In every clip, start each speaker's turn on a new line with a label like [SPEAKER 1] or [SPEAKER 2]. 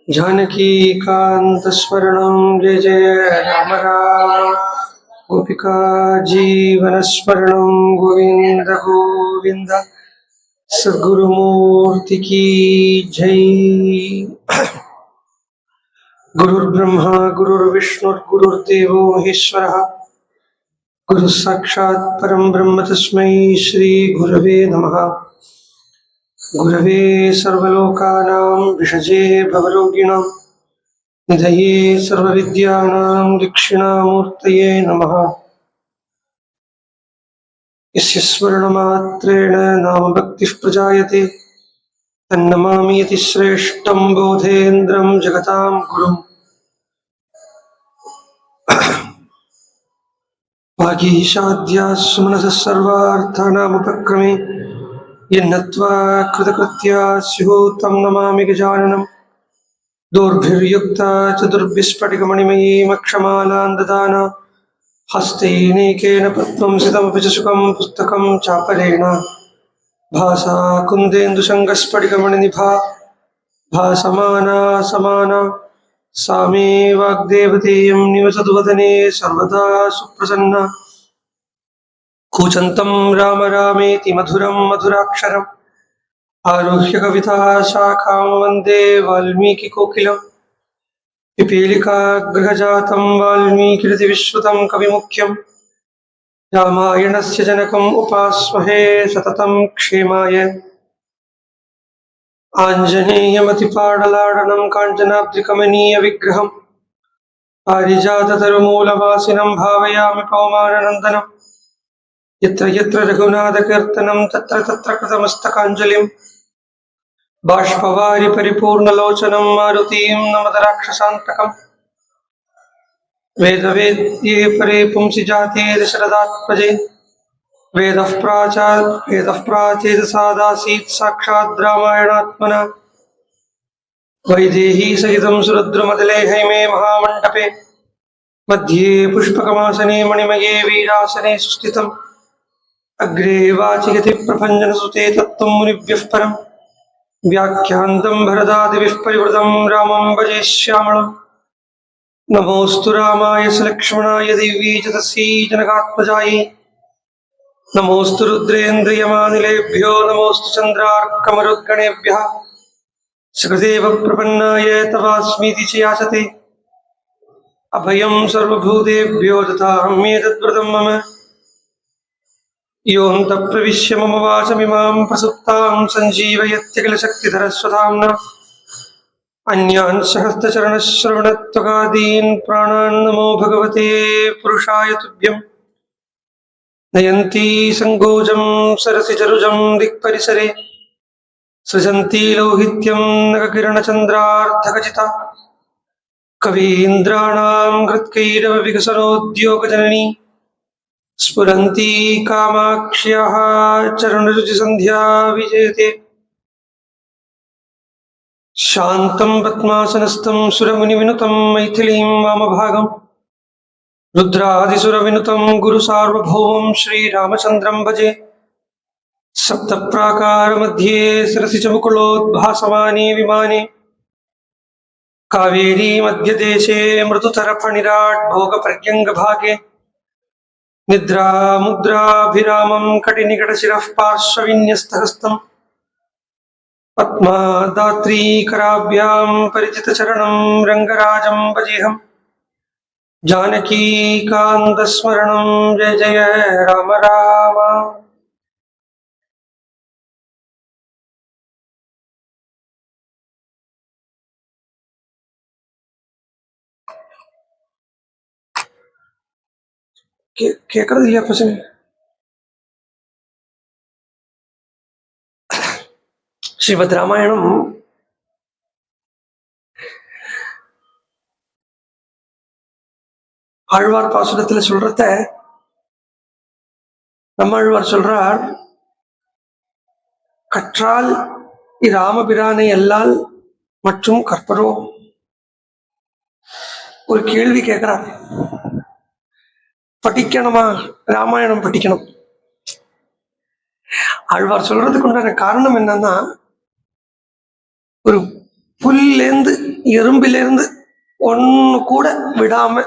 [SPEAKER 1] जानकीकान्तस्मरणं जय जय राम राम। गोपिका जीवनस्मरणं गोविंद गोविंद। सद्गुरुमूर्ति की जय। गुरुर्ब्रह्मा गुरुर्विष्णुर्गुरुर्देवो महेश्वरः। गुरु साक्षात् परं ब्रह्म तस्मै श्री गुरवे नमः। गुरवे सर्वलोकानां विषजे भवरोगिणां निधये सर्वविद्यानां दक्षिणामूर्तये नमः। यस्य स्मरणमात्रेण नाम भक्तिः प्रजायते तन्नमामि यतिश्रेष्ठं बोधेन्द्रं जगतां गुरुम्। वागीशाद्याः सुमनसः सर्वार्थानामुपक्रमे यन्नत्वा कृतकृत्याः स्युः तं नमामि गजाननम्। दोर्भिर्युक्ता चतुर्भिस्फटिकमणिमयीमक्षमालां ददाना हस्तैनेकेन पद्मं सितमपि च सुखं पुस्तकं चापलेन भासा कुन्देन्दुशङ्खस्फटिकमणिनिभा भासमाना समाना सा मे वाग्देवतेयं निवसतु वदने सर्वदा सुप्रसन्ना। कूजन्तं राम रामेति मधुरं मधुराक्षरम् आरुह्य कविता शाखां वन्दे वाल्मीकिकोकिलम्। पिपीलिकागृहजातं वाल्मीकिरतिविश्रुतं कविमुख्यं रामायणस्य जनकम् उपास्महे सततं क्षेमाय। आञ्जनेयमतिपाटलाडनं काञ्चनाब्धिकमनीयविग्रहं पारिजाततरुमूलवासिनं भावयामि पवमाननन्दनं। यत्र यत्र रघुनाथकीर्तनं तत्र तत्र कृतमस्तकाञ्जलिं बाष्पवारि परिपूर्णलोचनं मारुतीं नमत राक्षसान्तकम्। वेदवेद्ये परे पुंसि जाते दशरथात्मजे वेदः प्राचेदसादासीत् साक्षात् रामायणात्मना। वैदेही सहितं सुरुद्रमदले हैमे महामण्डपे मध्ये पुष्पकमासने मणिमये वीरासने सुस्थितम्। अग्रे वाचिगति प्रभञ्जनसुते तत्त्वं मुनिभ्यः परम् व्याख्यान्तं भरदादिभिः परिवृतं रामं भजे श्यामळम्। नमोऽस्तु रामाय सलक्ष्मणाय दिव्यै च तस्यै जनकात्मजायै। नमोऽस्तु रुद्रेन्द्रियमानिलेभ्यो नमोऽस्तु चन्द्रार्कमरुद्गणेभ्यः। सकृदेव प्रपन्नाय तवास्मीति च याचते अभयं सर्वभूतेभ्यो दताम्येतद्व्रतं मम। योऽन्तःप्रविश्य मम वाचमिमां प्रसुप्तां सञ्जीवयत्यखिलशक्तिधरस्वधाम्ना। अन्यान् सहस्रचरणश्रवणत्वगादीन् प्राणान् नमो भगवते पुरुषाय तुभ्यम्। नयन्ती सङ्गोजं सरसिजरुजं दिक्परिसरे सृजन्ती लौहित्यं नखकिरणचन्द्रार्धखचिता। कवीन्द्राणां हृत्कैरवविकसनोद्योगजननी स्फुरन्ती कामाक्ष्याः चरणरुचिसन्ध्या विजयते। शान्तं पद्मासनस्थं सुरमुनिविनुतं मैथिलीं वामभागं रुद्रादिसुरविनुतं गुरुसार्वभौमं श्रीरामचन्द्रं भजे। सप्तप्राकारमध्ये सरसि च मुकुलोद्भासमाने विमाने कावेरी मध्यदेशे मृदुतरफणिराट् भोगपर्यङ्गभागे निद्रामुद्राभिरामं कटिनिकटशिरः पार्श्वविन्यस्तहस्तम् पद्मादात्रीकराभ्यां परिचितचरणं रङ्गराजं भजेऽहम्। जानकीकान्तस्मरणं जय जय राम राम। கேட்கறது இல்லையா பசங்க? ஸ்ரீமத் ராமாயணம் ஆழ்வார் பாசுரத்துல சொல்றத நம்மாழ்வார் சொல்றார், கற்றால் இராமபிரானை அல்லால் மற்றும் கற்பரோ. ஒரு கேள்வி கேட்கிறார், படிக்கணுமா ராமாயணம்? படிக்கணும். ஆழ்வார் சொல்றதுக்கு உண்டான காரணம் என்னன்னா, ஒரு புல்லேருந்து எறும்பிலேருந்து ஒன்னு கூட விடாம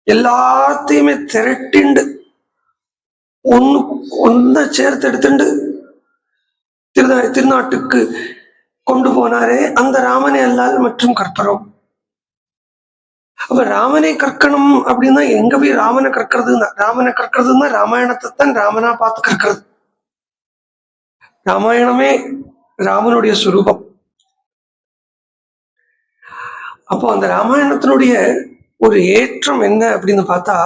[SPEAKER 1] எல்லாத்தையுமே திரட்டிண்டு ஒன்ன சேர்த்து எடுத்துண்டு திருநாட்டுக்கு கொண்டு போனாரே அந்த ராமனை அல்லால் மற்றும் கற்பரோம். அப்ப ராமனை கற்கணும் அப்படின்னா எங்க போய் ராமனை கற்கிறதுன்னா ராமாயணத்தை தான் ராமனா பார்த்து கற்கிறது. ராமாயணமே ராமனுடைய சுரூபம். அப்போ அந்த ராமாயணத்தினுடைய ஒரு ஏற்றம் என்ன அப்படின்னு பார்த்தா,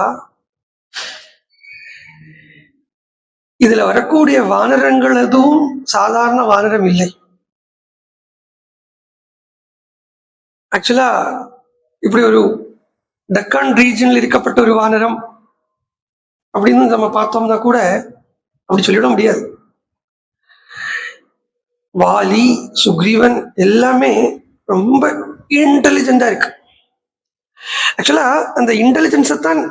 [SPEAKER 1] இதுல வரக்கூடிய வானரங்கள் எதுவும் சாதாரண வானரம் இல்லை. ஆக்சுவலா இப்படி ஒரு டக்கான் ரீஜன்ல இருக்கப்பட்ட ஒரு வானரம் அப்படின்னு நம்ம பார்த்தோம்னா கூட அப்படி சொல்லிட முடியாது. வாலி, சுக்ரீவன் எல்லாமே ரொம்ப இன்டெலிஜென்டா இருக்கு. ஆக்சுவலா அந்த இன்டெலிஜென்ஸை தான்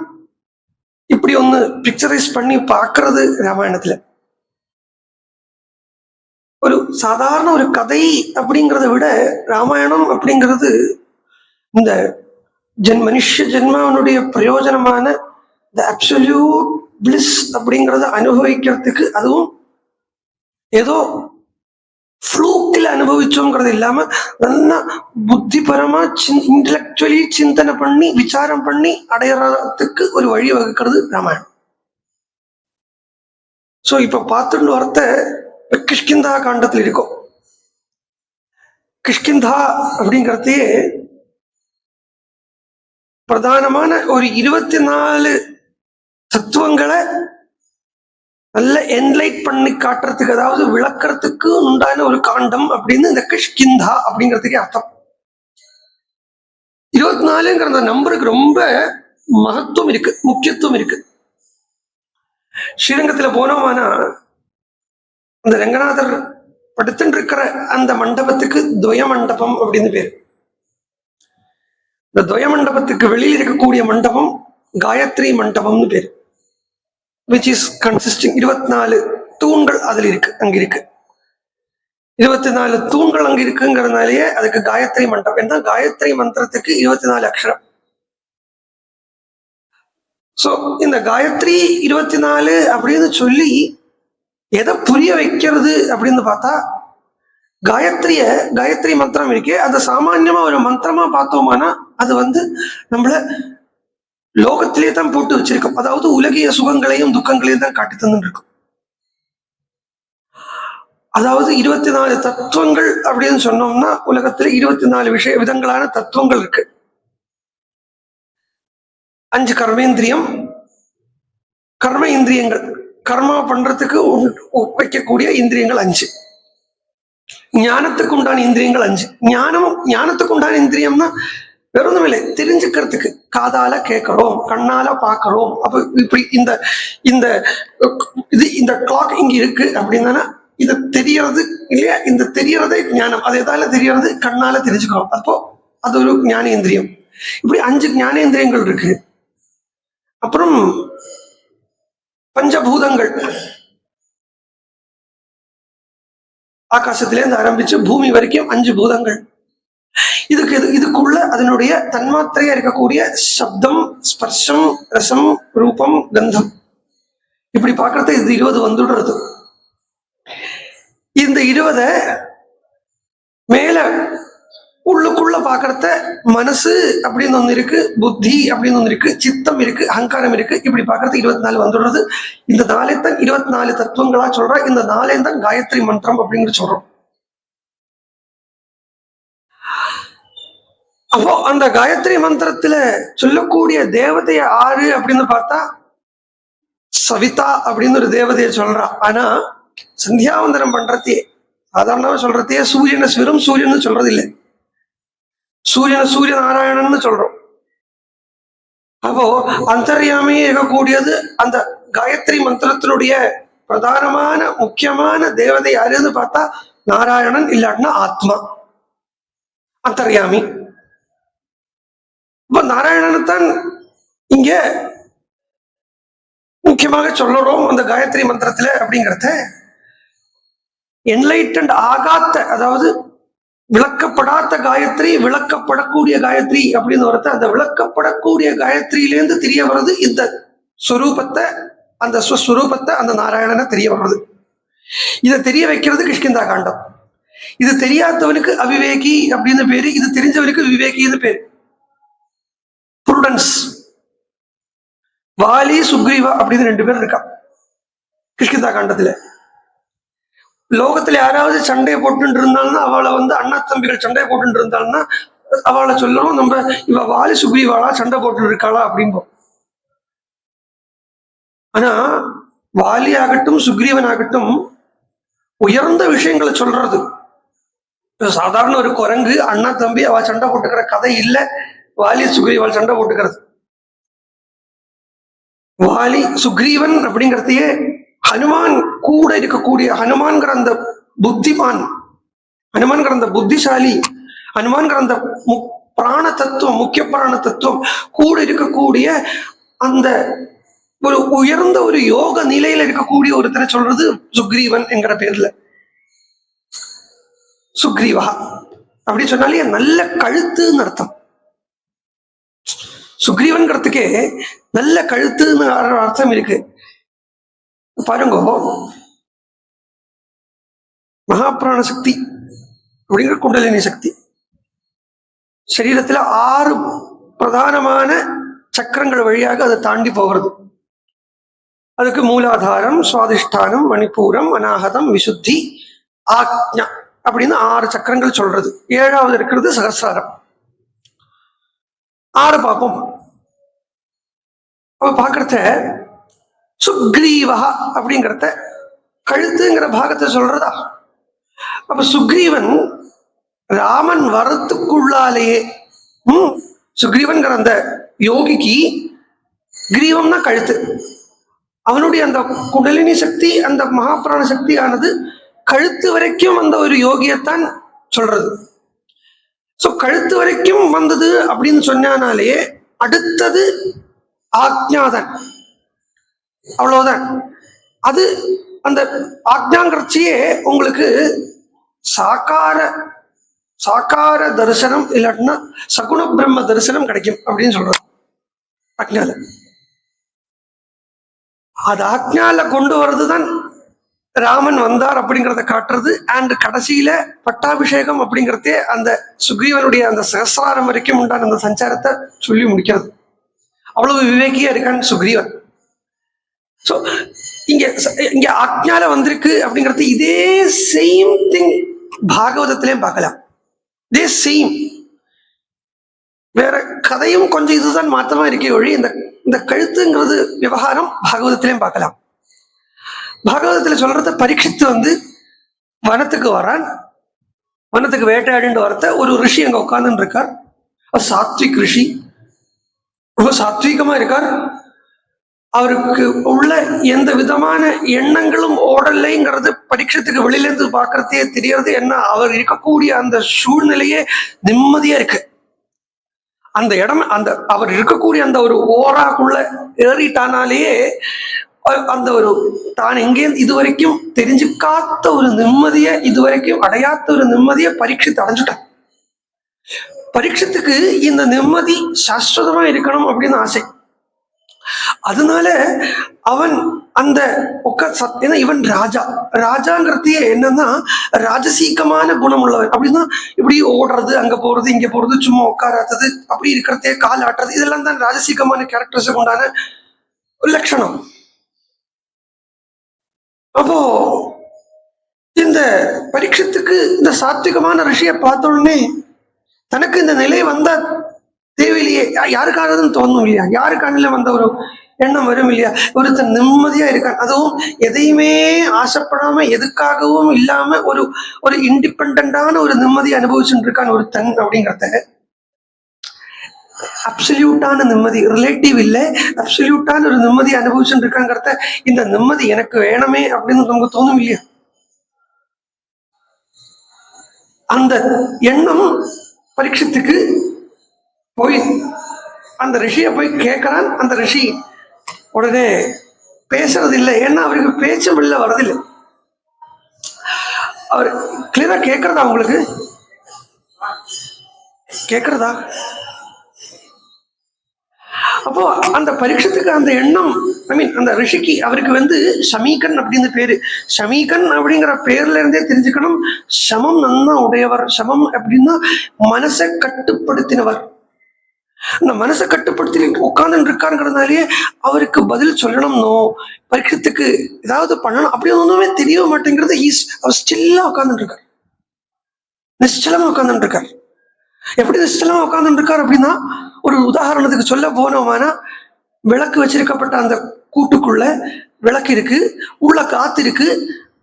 [SPEAKER 1] இப்படி ஒண்ணு பிக்சரைஸ் பண்ணி பார்க்கறது ராமாயணத்துல. ஒரு சாதாரண ஒரு கதை அப்படிங்கிறத விட ராமாயணம் அப்படிங்கிறது இந்த மனுஷ ஜென்மாவனுடைய பிரயோஜனமான இந்த அப்சல்யூட் பிளிஸ் அப்படிங்கிறத அனுபவிக்கிறதுக்கு, அதுவும் ஏதோ ஃப்ளூக்கில் அனுபவிச்சோங்கிறது இல்லாம நல்லா புத்திபரமா இன்டலெக்சுவலி சிந்தனை பண்ணி விசாரம் பண்ணி அடையறதுக்கு ஒரு வழி வகுக்கிறது ராமாயணம். சோ இப்ப பார்த்துட்டு வரத்த கிஷ்கிந்தா காண்டத்தில் இருக்கும். கிஷ்கிந்தா அப்படிங்கிறதையே பிரதானமான ஒரு 24 தத்துவங்களை நல்ல என்லைட் பண்ணி காட்டுறதுக்கு, அதாவது விளக்கறதுக்கு உண்டான ஒரு காண்டம் அப்படின்னு இந்த கிஷ்கிந்தா அப்படிங்கிறதுக்கு அர்த்தம். 24ங்கிற அந்த நம்பருக்கு ரொம்ப மகத்துவம் இருக்கு, முக்கியத்துவம் இருக்கு. ஸ்ரீரங்கத்துல போனோம்னா அந்த ரங்கநாதர் படுத்துட்டு இருக்கிற அந்த மண்டபத்துக்கு துவய மண்டபம் அப்படின்னு பேரு. இந்த துவய மண்டபத்துக்கு வெளியில் இருக்கக்கூடிய மண்டபம் காயத்ரி மண்டபம்னு பேரு. which is consisting 24 தூண்கள் அதுல இருக்கு, அங்க இருக்கு. 24 தூண்கள் அங்க இருக்குங்கிறதுனாலயே அதுக்கு காயத்ரி மண்டபம். ஏன்னா காயத்ரி மந்திரத்துக்கு 24 அக்ஷரம். சோ இந்த காயத்ரி 24 அப்படின்னு சொல்லி எதை புரிய வைக்கிறது அப்படின்னு பார்த்தா, காயத்ரி மந்திரம் இருக்கே, அதை சாமான்யமா ஒரு மந்திரமா பார்த்தோம்னா அது நம்மள லோகத்திலே தான் போட்டு வச்சிருக்கோம். அதாவது உலகிய சுகங்களையும் துக்கங்களையும் தான் காட்டி தந்து இருக்கும். அதாவது 24 தத்துவங்கள் அப்படின்னு சொன்னோம்னா உலகத்துல 24 விதங்களான தத்துவங்கள் இருக்கு. 5 கர்மேந்திரியம், கர்ம இந்திரியங்கள், கர்மா பண்றதுக்கு வைக்கக்கூடிய இந்திரியங்கள் 5. ஞானத்துக்கு உண்டான இந்திரியங்கள் 5. ஞானத்துக்கு உண்டான இந்திரியம்னா வேற ஒன்றும் இல்லை, தெரிஞ்சுக்கிறதுக்கு. காதால கேட்கிறோம், கண்ணால பாக்குறோம். அப்ப இப்படி இந்த கிளாக் இங்க இருக்கு அப்படின்னா இது தெரியறது இல்லையா, இந்த தெரியறதே ஞானம். அது எதால தெரியறது? கண்ணால தெரிஞ்சுக்கிறோம். அப்போ அது ஒரு ஞானேந்திரியம். இப்படி 5 ஞானேந்திரியங்கள் இருக்கு. அப்புறம் பஞ்சபூதங்கள், ஆகாசத்திலேருந்து ஆரம்பிச்சு பூமி வரைக்கும் 5 பூதங்கள். இதுக்குள்ள அதனுடைய தன்மாத்திரையா இருக்கக்கூடிய சப்தம், ஸ்பர்ஷம், ரசம், ரூபம், கந்தம். இப்படி பாக்குறது இது 20 வந்துடுறது. இந்த 20 மேல உள்ளுக்குள்ள பாக்குறத மனசு அப்படின்னு ஒண்ணு இருக்கு, புத்தி அப்படின்னு ஒண்ணு இருக்கு, சித்தம் இருக்கு, அகங்காரம் இருக்கு. இப்படி பாக்குறது 24 வந்துடுறது. இந்த 4 தான் 24 தத்துவங்களா சொல்றோம். இந்த 4 தான் காயத்ரி மந்திரம் அப்படிங்கிற சொல்றோம். அப்போ அந்த காயத்ரி மந்திரத்துல சொல்லக்கூடிய தேவதைய ஆறு அப்படின்னு பார்த்தா சவிதா அப்படின்னு ஒரு தேவதைய சொல்றா. ஆனா சந்தியாவந்தனம் பண்றதே சாதாரணமா சொல்றதே சூரியனை வெறும் சூரியன் சொல்றது இல்லை, சூரிய நாராயணன் சொல்றோம். அப்போ அந்தர்யாமியே இருக்கக்கூடியது அந்த காயத்ரி மந்திரத்தினுடைய பிரதானமான முக்கியமான தேவதை யாருன்னு பார்த்தா நாராயணன், இல்லாட்டினா ஆத்மா, அந்தர்யாமி. இப்ப நாராயணனைத்தான் இங்க முக்கியமாக சொல்லுறோம் அந்த காயத்ரி மந்திரத்துல. அப்படிங்கிறத என்லைட்டன்ட் ஆகாத்த, அதாவது விளக்கப்படாத காயத்ரி, விளக்கப்படக்கூடிய காயத்ரி அப்படின்னு வரத்த, அந்த விளக்கப்படக்கூடிய காயத்ரியிலேருந்து தெரிய வர்றது இந்த ஸ்வரூபத்தை, அந்த ஸ்வஸ்வரூபத்தை, அந்த நாராயணனை தெரிய வர்றது. இதை தெரிய வைக்கிறது கிஷ்கிந்தா காண்டம். இது தெரியாதவனுக்கு அவிவேகி அப்படின்னு பேரு, இது தெரிஞ்சவனுக்கு விவேகின்னு பேரு. புருடன்ஸ். வாலி சுக்ரீவா அப்படின்னு 2 பேர் இருக்கா கிஷ்கிந்தா காண்டத்துல. லோகத்துல யாராவது சண்டையை போட்டு இருந்தால்னா, அவளை அண்ணா தம்பிகள் சண்டையை போட்டு இருந்தால்னா அவளை சொல்லுறோம் நம்ம, இவ வாலி சுக்ரீவாளா சண்டை போட்டு இருக்காளா அப்படின்போம். ஆனா வாலி ஆகட்டும் சுக்ரீவன் ஆகட்டும் உயர்ந்த விஷயங்களை சொல்றது. சாதாரண ஒரு குரங்கு அண்ணா தம்பி அவ சண்டை போட்டுக்கிற கதை இல்ல வாலி சுக்ரீவன் சண்டை போட்டுக்கிறது. வாலி சுக்ரீவன் அப்படிங்கிறதையே ஹனுமான் கூட இருக்கக்கூடிய, ஹனுமான்கிற அந்த புத்திமான், ஹனுமான்கிற அந்த புத்திசாலி, ஹனுமான்கிற அந்த பிராண தத்துவம், முக்கிய பிராண தத்துவம் கூட இருக்கக்கூடிய அந்த ஒரு உயர்ந்த ஒரு யோக நிலையில இருக்கக்கூடிய ஒருத்தரை சொல்றது சுக்ரீவன் என்கிற பேர்ல. சுக்ரீவா அப்படி சொன்னாலே நல்ல கழுத்துன்னு அர்த்தம். சுக்ரீவன்கிறதுக்கே நல்ல கழுத்துன்னு அர்த்தம் இருக்கு. பாருங்க, மகாபிராண சக்தி அப்படிங்கிற குண்டலினி சக்தி சரீரத்துல 6 பிரதானமான சக்கரங்கள் வழியாக அதை தாண்டி போகிறது. அதுக்கு மூலாதாரம், சுவாதிஷ்டானம், மணிப்பூரம், அநாகதம், விசுத்தி, ஆக்ஞா அப்படின்னு 6 சக்கரங்கள் சொல்றது. 7வது இருக்கிறது சகசிராரம். 6 பார்ப்போம். அவ பார்க்கறத சுக்ரீவா அப்படிங்கிறத கழுத்துங்கிற பாகத்தை சொல்றதா. அப்ப சுக்ரீவன் ராமன் வரத்துக்குள்ளாலேயே சுக்ரீவன்கிற அந்த யோகிக்கு கிரீவம்னா கழுத்து. அவனுடைய அந்த குண்டலினி சக்தி, அந்த மகாபிராண சக்தி ஆனது கழுத்து வரைக்கும் வந்த ஒரு யோகியத்தான் சொல்றது. சோ கழுத்து வரைக்கும் வந்தது அப்படின்னு சொன்னாலே அடுத்தது ஆக்ஞாதன், அவ்வளவுதான். அது அந்த ஆக்ஞாங்கிறச்சியே உங்களுக்கு சாக்கார தரிசனம் இல்லாட்டினா சகுண பிரம்ம தரிசனம் கிடைக்கும் அப்படின்னு சொல்றது ஆக்ஞால. அது ஆக்ஞால கொண்டு வர்றதுதான் ராமன் வந்தார் அப்படிங்கிறத காட்டுறது. அண்ட் கடைசியில பட்டாபிஷேகம் அப்படிங்கிறதே அந்த சுக்ரீவனுடைய அந்த சகசிராரம் வரைக்கும் உண்டான அந்த சஞ்சாரத்தை சொல்லி முடிக்கிறது. அவ்வளவு விவேகியா இருக்கான் சுக்ரீவன். ஸோ இங்க ஆக்ஞால வந்திருக்கு அப்படிங்கிறது இதே சேம் திங் பாகவதத்திலையும் பார்க்கலாம். இதே சேம், வேற கதையும் கொஞ்சம் இதுதான் மாற்றமா இருக்கே ஒழி இந்த கழுத்துங்கிறது விவகாரம் பாகவதத்திலையும் பார்க்கலாம். பாகவதத்துல சொல்றத பரீட்சித்து வனத்துக்கு வரான். வனத்துக்கு வேட்டையாடிட்டு வரத்த ஒரு ரிஷி அங்க உட்கார்ந்துட்டு இருக்கார். சாத்விக் ரிஷி, ரொம்ப சாத்வீகமா இருக்கார். அவருக்கு உள்ள எந்த விதமான எண்ணங்களும் ஓடலைங்கிறது பரீட்சத்துக்கு வெளியிலேருந்து பார்க்கறதே தெரியறது. என்ன, அவர் இருக்கக்கூடிய அந்த சூழ்நிலையே நிம்மதியா இருக்கு. அந்த இடம், அந்த அவர் இருக்கக்கூடிய அந்த ஒரு ஓராக்குள்ள ஏறிட்டானாலேயே அந்த ஒரு தான் எங்கே இதுவரைக்கும் தெரிஞ்சுக்காத்த ஒரு நிம்மதியை, இதுவரைக்கும் அடையாத ஒரு நிம்மதியை பரீட்சித்து அடைஞ்சுட்டான். பரீட்சத்துக்கு இந்த நிம்மதி சாஸ்வதமா இருக்கணும் அப்படின்னு ஆசை. அதனால அவன் அந்த இவன் ராஜாங்கிறதையே என்னன்னா ராஜசீகமான குணம் உள்ளவன். அப்படின்னா இப்படி ஓடுறது, அங்க போறது, இங்க போறது, சும்மா உட்காராதது, அப்படி இருக்கிறதே கால் ஆட்டுறது, இதெல்லாம் தான் ராஜசீகமான கேரக்டர்ஸ் உண்டான லட்சணம். அப்போ இந்த பரீட்சத்துக்கு இந்த சாத்விகமான ரிஷியை பார்த்த உடனே தனக்கு இந்த நிலை வந்த தேவையிலேயே யாருக்கானதுன்னு தோணும் இல்லையா, யாருக்கான வந்த ஒரு எண்ணம் வரும் இல்லையா. ஒருத்தன் நிம்மதியா இருக்கான், அதுவும் எதையுமே ஆசைப்படாம எதுக்காகவும் இல்லாம ஒரு இண்டிபெண்டான ஒரு நிம்மதியை அனுபவிச்சுட்டு இருக்கான் ஒருத்தன் அப்படிங்கிறத. அப்சல்யூட்டான நிம்மதி, ரிலேட்டிவ் இல்லை, அப்சல்யூட்டான ஒரு நிம்மதி அனுபவிச்சுட்டு இருக்காங்கிறத, இந்த நிம்மதி எனக்கு வேணுமே அப்படின்னு நமக்கு தோணும் இல்லையா. அந்த எண்ணம் பரீட்சத்துக்கு போய் அந்த ரிஷியை போய் கேட்கிறான். அந்த ரிஷி உடனே பேசுறது இல்லை, ஏன்னா அவருக்கு பேச்சும் இல்லை, வரதில்லை. அவர் கிளியரா கேட்கறதா உங்களுக்கு கேக்குறதா? அப்போ அந்த பரீட்சத்துக்கு அந்த எண்ணம், அந்த ரிஷிக்கு அவருக்கு ஷமீகன் அப்படின்னு பேரு. ஷமீகன் அப்படிங்கிற பேர்ல இருந்தே தெரிஞ்சுக்கணும், சமம் நன்னா உடையவர். சமம் அப்படின்னா மனசை கட்டுப்படுத்தினவர். அந்த மனசை கட்டுப்படுத்தி உட்கார்ந்து இருக்காருங்கிறதுனாலேயே அவருக்கு பதில் சொல்லணும்னோ பரீட்சத்துக்கு ஏதாவது பண்ணணும் அப்படி ஒண்ணுமே தெரிய மாட்டேங்கிறது. அவர் ஸ்டில்லா உட்கார்ந்துட்டு இருக்கார், நிச்சலமா உட்கார்ந்துட்டு இருக்கார். எப்படி நிச்சலமா உட்கார்ந்துட்டு இருக்கார் அப்படின்னா, ஒரு உதாரணத்துக்கு சொல்ல போனோம்னா, விளக்கு வச்சிருக்கப்பட்ட அந்த கூட்டுக்குள்ள விளக்கு இருக்கு, உள்ள காத்து இருக்கு.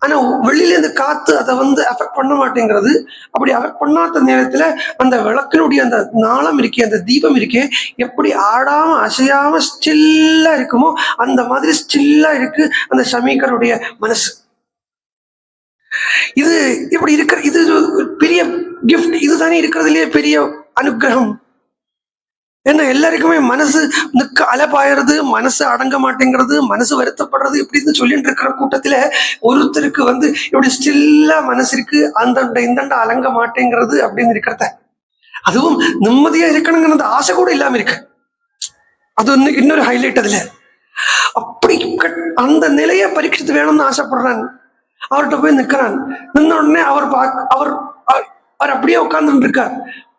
[SPEAKER 1] ஆனா வெளியில இந்த காத்து அதை அஃபெக்ட் பண்ண மாட்டேங்கிறது. அப்படி அஃபெக்ட் பண்ணாத நேரத்துல அந்த விளக்கினுடைய அந்த நாளம் இருக்கே, அந்த தீபம் இருக்கே, எப்படி ஆடாம அசையாம ஸ்டில்லா இருக்குமோ அந்த மாதிரி ஸ்டில்லா இருக்கு அந்த ஷமீகருடைய மனசு. இது இப்படி இருக்கிற இது பெரிய கிஃப்ட். இதுதானே இருக்கிறதுலயே பெரிய அனுகிரகம். ஏன்னா எல்லாருக்குமே மனசு அலப்பாயிறது, மனசு அடங்க மாட்டேங்கிறது, மனசு வருத்தப்படுறது இப்படின்னு சொல்லிட்டு இருக்கிற கூட்டத்துல ஒருத்தருக்கு இப்படி ஸ்டில்லா மனசு இருக்கு, அந்தண்ட இந்தண்ட அலங்க மாட்டேங்கிறது அப்படின்னு இருக்கிறத, அதுவும் நிம்மதியா இருக்கணுங்கிற அந்த ஆசை கூட இல்லாம இருக்கு. அது இன்னொரு ஹைலைட். அதுல அப்படி அந்த நிலைய பரீட்சித்து வேணும்னு ஆசைப்படுறான். அவர்கிட்ட போய் நிக்கிறான். நின்ன உடனே அவர் அப்படியே உட்கார்ந்துட்டு இருக்கார்.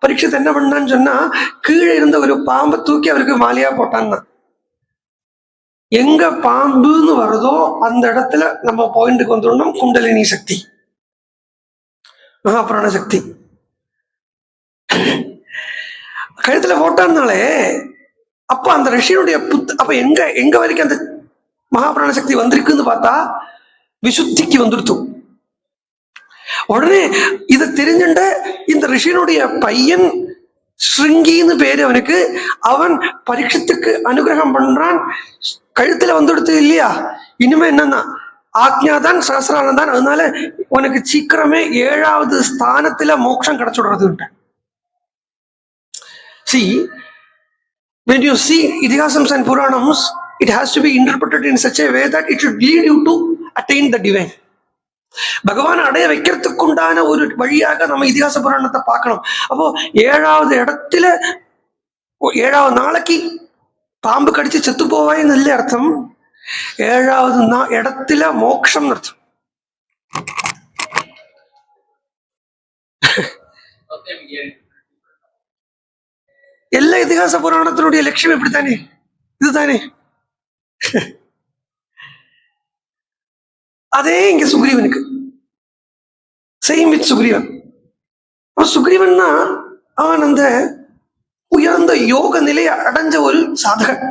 [SPEAKER 1] பரீட்சத்தை என்ன பண்ணான்னு சொன்னா, கீழே இருந்த ஒரு பாம்பை தூக்கி அவருக்கு மாலையா போட்டான்னா, எங்க பாம்புன்னு வருதோ அந்த இடத்துல நம்ம பாயிண்ட்டுக்கு வந்துடணும். குண்டலினி சக்தி, மகாபிராண சக்தி கழுத்துல போட்டான்னாலே அப்ப அந்த ரிஷியனுடைய அப்ப எங்க வரைக்கும் அந்த மகாபிராண சக்தி வந்திருக்குன்னு பார்த்தா விசுத்திக்கு வந்துடுத்து. உடனே இதை தெரிஞ்சுட்ட இந்த ரிஷியனுடைய பையன் ஸ்ருங்கின்னு பேரு அவனுக்கு, அவன் பரீட்சத்துக்கு அனுகிரகம் பண்றான். கழுத்துல வந்துடுத்து இல்லையா, இனிமே என்னன்னா ஆக்ஞாதான் சகசிரானந்தான், அதனால உனக்கு சீக்கிரமே 7வது ஸ்தானத்துல மோட்சம் கிடைச்சுடுறது. See, when you see Idihasams and Puranams, it has to be interpreted in such a way that it should lead you to attain the divine. பகவான் அடைய வைக்கிறதுக்குண்டான ஒரு வழியாக நம்ம இதிகாச புராணத்தை பார்க்கணும். அப்போ 7வது இடத்துல 7வது நாளைக்கு பாம்பு கடிச்சு செத்து போவாயின்னு இல்லை அர்த்தம். 7வது இடத்துல மோட்சம் அர்த்தம். எல்லா இதிகாச புராணத்தினுடைய லட்சியம் இப்படித்தானே, இதுதானே. அதே இங்க சுக்ரீவனுக்கு சேம் வித் சுக்ரீவன். சுக்ரீவன்னா அவன் அந்த உயர்ந்த யோக நிலையை அடைஞ்ச ஒரு சாதகன்.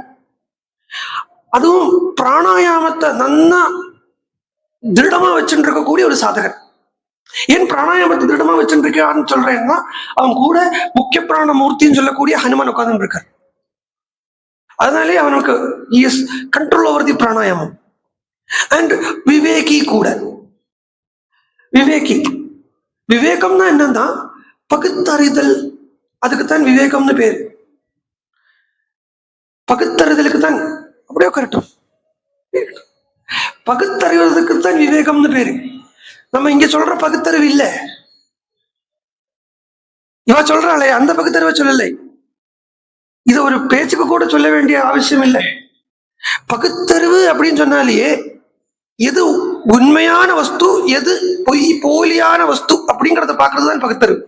[SPEAKER 1] அதுவும் பிராணாயாமத்தை நன்னா திருடமா வச்சுட்டு இருக்கக்கூடிய ஒரு சாதகன். ஏன் பிராணாயாமத்தை திருடமா வச்சுட்டு இருக்கான்னு சொல்றேன்னா, அவன் கூட முக்கிய பிராண மூர்த்தின்னு சொல்லக்கூடிய ஹனுமான் உட்கார்ந்து இருக்கார். அதனாலே அவனுக்கு கண்ட்ரோல் ஓவர் தி பிராணாயாமம். அண்ட் விவேகி கூட. விவேகம்னா என்னன்னா பகுத்தறிதல். அதுக்குத்தான் விவேகம்னு பேரு. பகுத்தறிதலுக்கு தான் அப்படியே கரெக்டும். பகுத்தறிவதற்குத்தான் விவேகம்னு பேரு. நம்ம இங்க சொல்ற பகுத்தறிவு இல்லை. இவ சொல்றாளே அந்த பகுத்தறிவை சொல்லலை. இத ஒரு பேச்சுக்கு கூட சொல்ல வேண்டிய அவசியம் இல்லை. பகுத்தறிவு அப்படின்னு சொன்னாலேயே எது உண்மையான வஸ்து, எது போலியான வஸ்து அப்படிங்கறத பாக்குறதுதான் பகுத்தறிவு.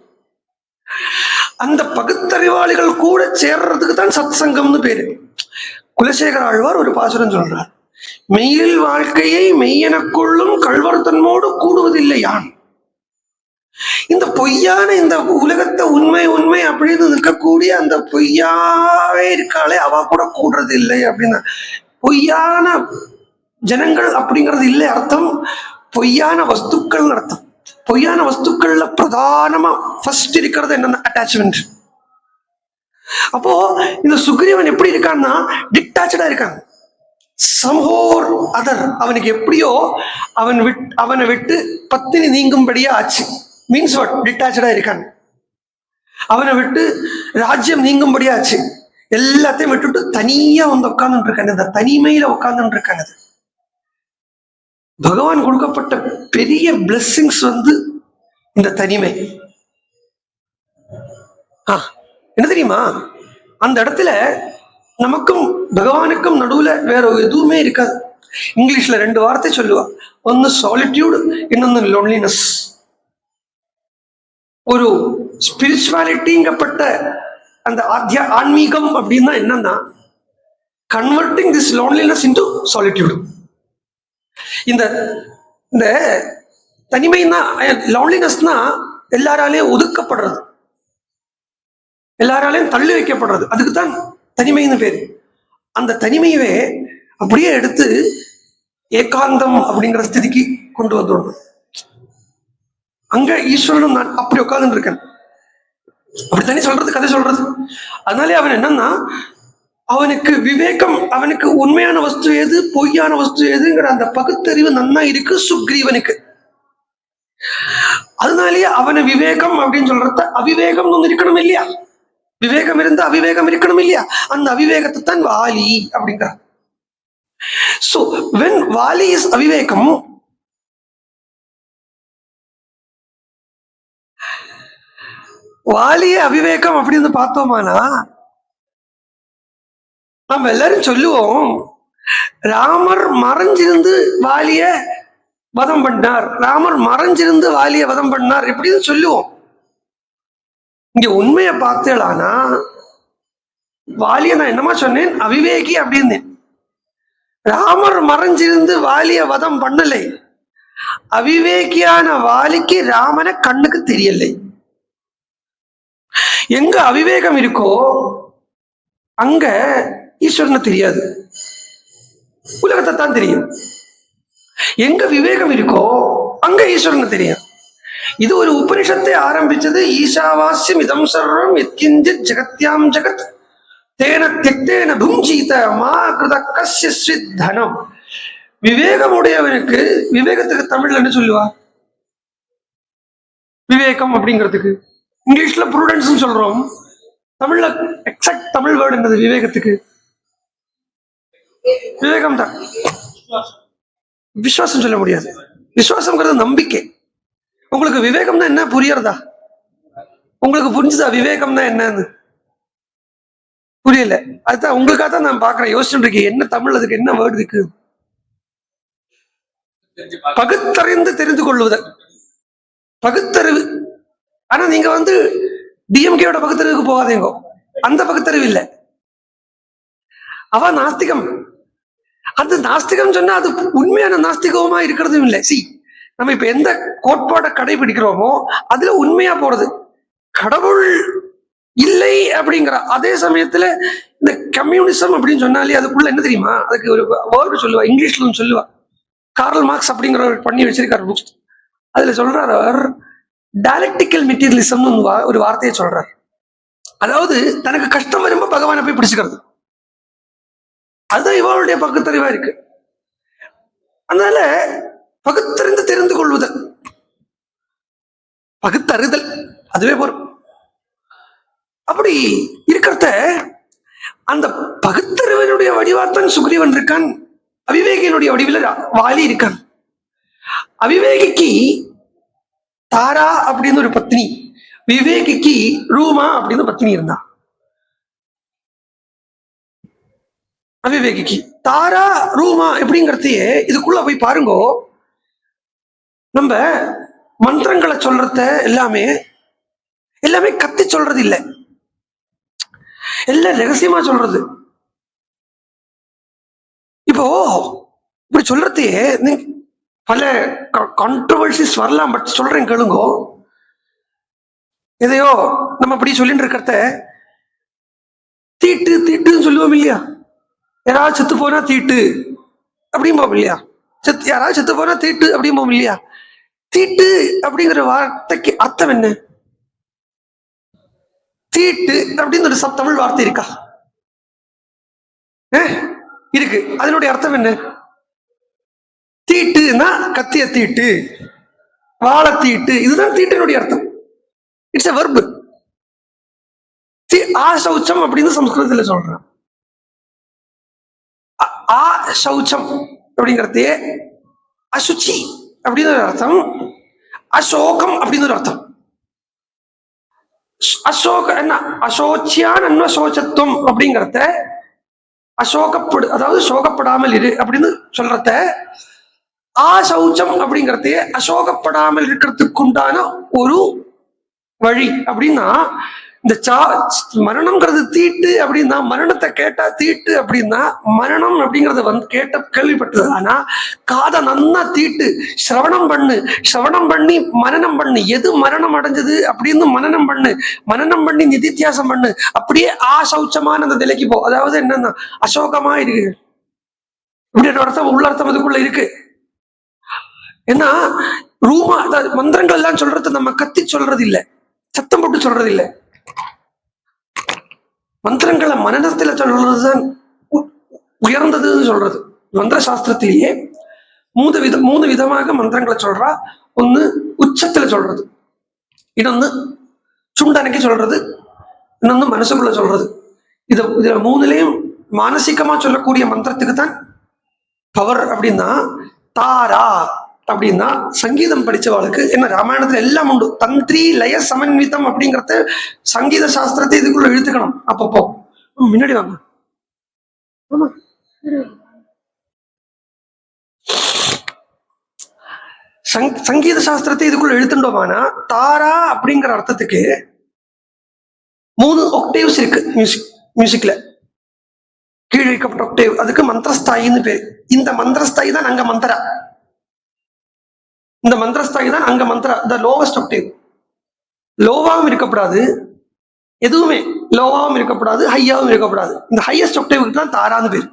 [SPEAKER 1] அந்த பகுத்தறிவாளிகள் கூட சேர்றதுக்கு தான் சத் சங்கம்னு பேரு. குலசேகர ஆழ்வார் ஒரு பாசுரம் சொல்றார், மெய்யில் வாழ்க்கையை மெய்யெனக்குள்ளும் கள்வர் தன்னோடு கூடுவதில்லை யான். இந்த பொய்யான இந்த உலகத்தை உண்மை அப்படின்னு நிற்கக்கூடிய அந்த பொய்யாவே இருக்காளே அவ கூட கூடுறது இல்லை அப்படின்னா, பொய்யான ஜனங்கள் அப்படிங்கிறது இல்லை அர்த்தம், பொய்யான வஸ்துக்கள் அர்த்தம். பொய்யான வஸ்துக்கள்ல பிரதானமா ஃபர்ஸ்ட் இருக்கிறது என்னன்னா அட்டாச்மெண்ட். அப்போ இந்த சுக்ரீவன் எப்படி இருக்கான்னா டிட்டாச்சா இருக்கான். சம்ஹோர் அதர், அவனுக்கு எப்படியோ அவனை விட்டு பத்தினி நீங்கும்படியா ஆச்சு. Means what? டிட்டாச்சா இருக்கான். அவனை விட்டு ராஜ்யம் நீங்கும்படியா ஆச்சு. எல்லாத்தையும் விட்டுட்டு தனியா உட்கார்ந்துட்டு இருக்காங்க. இந்த தனிமையில உட்கார்ந்துட்டு இருக்காங்க. பகவான் கொடுக்கப்பட்ட பெரிய பிளெஸிங்ஸ் இந்த தனிமை. என்ன தெரியுமா, அந்த இடத்துல நமக்கும் பகவானுக்கும் நடுவுல வேற எதுவுமே இருக்காது. இங்கிலீஷ்ல 2 வார்த்தை சொல்லுவா, ஒன்னு சாலிட்யூட், இன்னொன்னு லோன்லினஸ். ஒரு ஸ்பிரிச்சுவாலிட்டிங்கப்பட்ட அந்த ஆன்மீகம் அப்படின்னா என்னன்னா, converting this loneliness into solitude. இந்த இந்த தனிமைன்னா, லோன்லினஸ்னா எல்லாராலையும் ஒதுக்கப்படுறது, எல்லாராலையும் தள்ளி வைக்கப்படுறது, அதுக்கு தான் தனிமைன்னு பேரு. அந்த தனிமையவே அப்படியே எடுத்து ஏகாந்தம் அப்படிங்கிற ஸ்திதிக்கு கொண்டு வந்துடணும். அங்க ஈஸ்வரனும் நான் அப்படி உட்கார்ந்து இருக்கேன், அப்படித்தானே சொல்றது, கதை சொல்றது. அதனாலே அவன் என்னன்னா, அவனுக்கு விவேகம், அவனுக்கு உண்மையான வஸ்து எது, பொய்யான வஸ்து எதுங்கிற அந்த பகுத்தறிவு நன்னா இருக்கு சுக்ரீவனுக்கு. அதனாலேயே அவனை விவேகம் அப்படின்னு சொல்றத அவிவேகம் ஒன்று இருக்கணும் இல்லையா, விவேகம் இருந்து அவிவேகம் இருக்கணும் இல்லையா, அந்த அவிவேகத்தை தான் வாலி அப்படிங்கிறார். So when Vali is அவிவேகம், வாலிய அவிவேகம் அப்படின்னு பார்த்தோமானா, நம்ம எல்லாரும் சொல்லுவோம், ராமர் மறைஞ்சிருந்து வாலிய வதம் பண்ணார், ராமர் மறைஞ்சிருந்து வாலிய வதம் பண்ணார் எப்படின்னு சொல்லுவோம். இங்க உண்மையை பார்த்தேளானா, வாலிய நான் என்னமா சொன்னேன், அவிவேகி அப்படின்னு. ராமர் மறைஞ்சிருந்து வாலிய வதம் பண்ணலை, அவிவேகியான வாலிக்கு ராமனை கண்ணுக்கு தெரியலை. எங்க அவிவேகம் இருக்கோ அங்க ஈஸ்வரனை தெரியாது, உலகத்தை தான் தெரியும். எங்க விவேகம் இருக்கோ அங்க ஈஸ்வரனை தெரியும். இது ஒரு உபனிஷத்தை ஆரம்பிச்சது, ஈசாவாஸ்யம் இதம் சர்வம் யத்கிஞ்சித் ஜகத்யாம் ஜகத் தேன திக்தேன புஞ்சீத மா கிருத கஸ்ய ஸ்வித் தனம். விவேகமுடையவனுக்கு, விவேகத்துக்கு தமிழ்ல என்ன சொல்லுவா, விவேகம் அப்படிங்கிறதுக்கு இங்கிலீஷ்ல ப்ரூடன்ஸ் சொல்றோம், தமிழ்ல எக்ஸாக்ட் தமிழ் வேர்டு என்னது விவேகத்துக்கு? விவேகம் தான். விசுவாசம் சொல்ல முடியாது, விசுவாசம்ங்கிறது நம்பிக்கை. உங்களுக்கு விவேகம் தான் என்ன புரியறதா? உங்களுக்கு புரிஞ்சுதா விவேகம் தான் என்னன்னு? புரியல. அதுதான் உங்களுக்காக தான் நான் பாக்குறேன், யோசிச்சுட்டு இருக்கேன் என்ன தமிழ் அதுக்கு என்ன வேர்டு இருக்கு. பகுத்தறிந்து தெரிந்து கொள்ளுவதல், பகுத்தறிவு. ஆனா நீங்க டிஎம்கேயோட பகுத்தறிவுக்கு போகாதீங்க, அந்த பகுத்தறிவு இல்லை. அவ நாஸ்திகம். அந்த நாஸ்திகம் சொன்னா அது உண்மையான நாஸ்திகமா இருக்கிறதும் இல்லை. நம்ம இப்ப எந்த கோட்பாடை கடைபிடிக்கிறோமோ அதுல உண்மையா போறது, கடவுள் இல்லை அப்படிங்கிற அதே சமயத்துல இந்த கம்யூனிசம் அப்படின்னு சொன்னாலே அதுக்குள்ள என்ன தெரியுமா, அதுக்கு ஒரு வேர்டு சொல்லுவா, இங்கிலீஷ்ல சொல்லுவா, கார்ல் மார்க்ஸ் அப்படிங்கிறவர் பண்ணி வச்சிருக்காரு புக்ஸ். அதுல சொல்றாரு அவர், டைலக்டிக்கல் மெட்டீரியலிசம் ஒரு வார்த்தையை சொல்றாரு. அதாவது தனக்கு கஷ்டம் வரும்போது பகவானை போய் பிடிச்சுக்கிறது, அதுதான் இவருடைய பகுத்தறிவா இருக்கு. அதனால பகுத்தறிந்து தெரிந்து கொள்வதல், பகுத்தறிதல் அதுவே போறோம். அப்படி இருக்கிறத அந்த பகுத்தறிவனுடைய வடிவாத்தான் சுக்ரீவன் இருக்கான், அவிவேகியனுடைய வடிவில் வாலி இருக்கான். அவிவேகிக்கு தாரா அப்படின்னு ஒரு பத்னி, விவேகிக்கு ரூமா அப்படின்னு பத்னி இருந்தா. அவிவேகிக்கு தாரா ரூமா எப்படிங்கிறதையே இதுக்குள்ள போய் பாருங்க. நம்ம மந்திரங்களை சொல்றத எல்லாமே கத்தி சொல்றது இல்லை, எல்லாம் ரகசியமா சொல்றது. இப்போ இப்படி சொல்றதையே பல கான்ட்ரோவர்சிஸ் வரலாம், பட் சொல்றேன் கேளுங்க. எதையோ நம்ம அப்படி சொல்லிட்டு இருக்கிறத தீட்டு தீட்டுன்னு சொல்லுவோம் இல்லையா, யாராவது செத்து போனா தீட்டு அப்படிம்போம் இல்லையா, யாராவது செத்து போனா தீட்டு அப்படிம்போம் இல்லையா. தீட்டு அப்படிங்கிற வார்த்தைக்கு அர்த்தம் என்ன? தீட்டு அப்படின்னு ஒரு தமிழ் வார்த்தை இருக்கா? இருக்கு. அதனுடைய அர்த்தம் என்ன? தீட்டுன்னா கத்திய தீட்டு, வாழ தீட்டு, இதுதான் தீட்டினுடைய அர்த்தம். It's a verb. ஆசௌச்சம் அப்படின்னு சம்ஸ்கிருதத்துல சொல்றேன். ஆசௌச்சம் அப்படிங்கிறதே அசுச்சி அப்படின்னு ஒரு அர்த்தம், அசோகம் அப்படின்னு ஒரு அர்த்தம். அசோக என்ன அசோச்சியான் அன்வசோச்சத்துவம் அப்படிங்கிறத அசோகப்படு, அதாவது சோகப்படாமல் இரு அப்படின்னு சொல்றத ஆசௌச்சம் அப்படிங்கறதையே அசோகப்படாமல் இருக்கிறதுக்கு உண்டான ஒரு வழி அப்படின்னா, இந்த மரணம்ங்கிறது தீட்டு அப்படின்னா, மரணத்தை கேட்டா தீட்டு அப்படின்னா, மரணம் அப்படிங்கறத கேட்ட கேள்விப்பட்டது. ஆனா காதை நன்னா தீட்டு, சிரவணம் பண்ணு, சிரவணம் பண்ணி மனனம் பண்ணு, எது மரணம் அடைஞ்சது அப்படின்னு மனனம் பண்ணு, மனனம் பண்ணி நிதித்தியாசம் பண்ணு, அப்படியே ஆசௌச்சமான அந்த நிலைக்கு போ. அதாவது என்னன்னா அசோகமா இருக்கு இப்படி அர்த்தம், உள்ள அர்த்தம் அதுக்குள்ள இருக்கு. ஏன்னா ரூமா மந்திரங்கள் எல்லாம் சொல்றது நம்ம கத்தி சொல்றது இல்லை, சத்தம் போட்டு சொல்றது இல்லை. மந்திரங்களை மனநத்துல சொல்றதுதான் உயர்ந்ததுன்னு சொல்றது. மந்திர சாஸ்திரத்திலேயே மூணு விதமாக மந்திரங்களை சொல்றா. ஒண்ணு உச்சத்துல சொல்றது, இன்னொன்னு சுண்டனைக்கு சொல்றது, இன்னொன்னு மனசுக்குள்ள சொல்றது. இதுல மூணுலயும் மானசீகமா சொல்லக்கூடிய மந்திரத்துக்கு தான் பவர். அப்படின்னா தாரா அப்படின்னா சங்கீதம் படிச்சவாளுக்கு என்ன, ராமாயணத்துல எல்லாம் உண்டு. தந்திரி லய சமன்விதம் அப்படிங்கறத சங்கீத சாஸ்திரத்தை இதுக்குள்ள இழுத்துக்கணும். அப்பப்போ முன்னாடி வாங்க. சங்கீத சாஸ்திரத்தை இதுக்குள்ள இழுத்துட்டோமானா தாரா அப்படிங்கிற அர்த்தத்துக்கு 3 ஒக்டேவ்ஸ் இருக்கு மியூசிக்ல. கீழே இருக்கப்பட்ட ஒக்டேவ், அதுக்கு மந்திரஸ்தாயின்னு பேரு. இந்த மந்திரஸ்தாயி தான் அங்க மந்திரா, இந்த மந்திரஸ்தாயி தான் அங்க மந்திரா, த லோவஸ்ட் ஒக்டேவ். லோவாவும் இருக்கப்படாது, எதுவுமே லோவாவும் இருக்கப்படாது, ஹையாவும் இருக்கப்படாது. இந்த ஹையஸ்ட் ஒக்டேவுக்கு தான் தாரான்னு பேரு.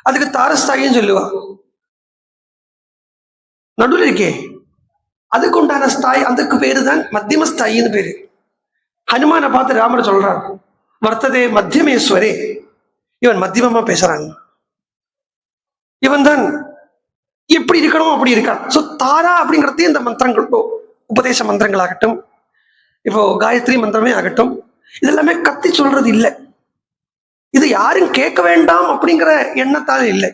[SPEAKER 1] அதுக்கு தாரஸ்தாயின்னு சொல்லுவா. நடுவில் இருக்கே அதுக்கு உண்டான ஸ்தாய், அதுக்கு பேரு தான் மத்தியமஸ்தாயின்னு பேரு. ஹனுமானை பார்த்து ராமர் சொல்றார், வர்த்ததே மத்தியமேஸ்வரே, இவன் மத்தியமமா பேசுறாங்க, இவன் தான் எப்படி இருக்கணும் அப்படி இருக்கான். சோ தாரா அப்படிங்கிறதே இந்த மந்திரங்கள், உபதேச மந்திரங்கள் ஆகட்டும், இப்போ காயத்ரி மந்திரமே ஆகட்டும், இதெல்லாமே கத்தி சொல்றது இல்லை. இது யாரும் கேட்க வேண்டாம் அப்படிங்கிற எண்ணத்தால இல்லை.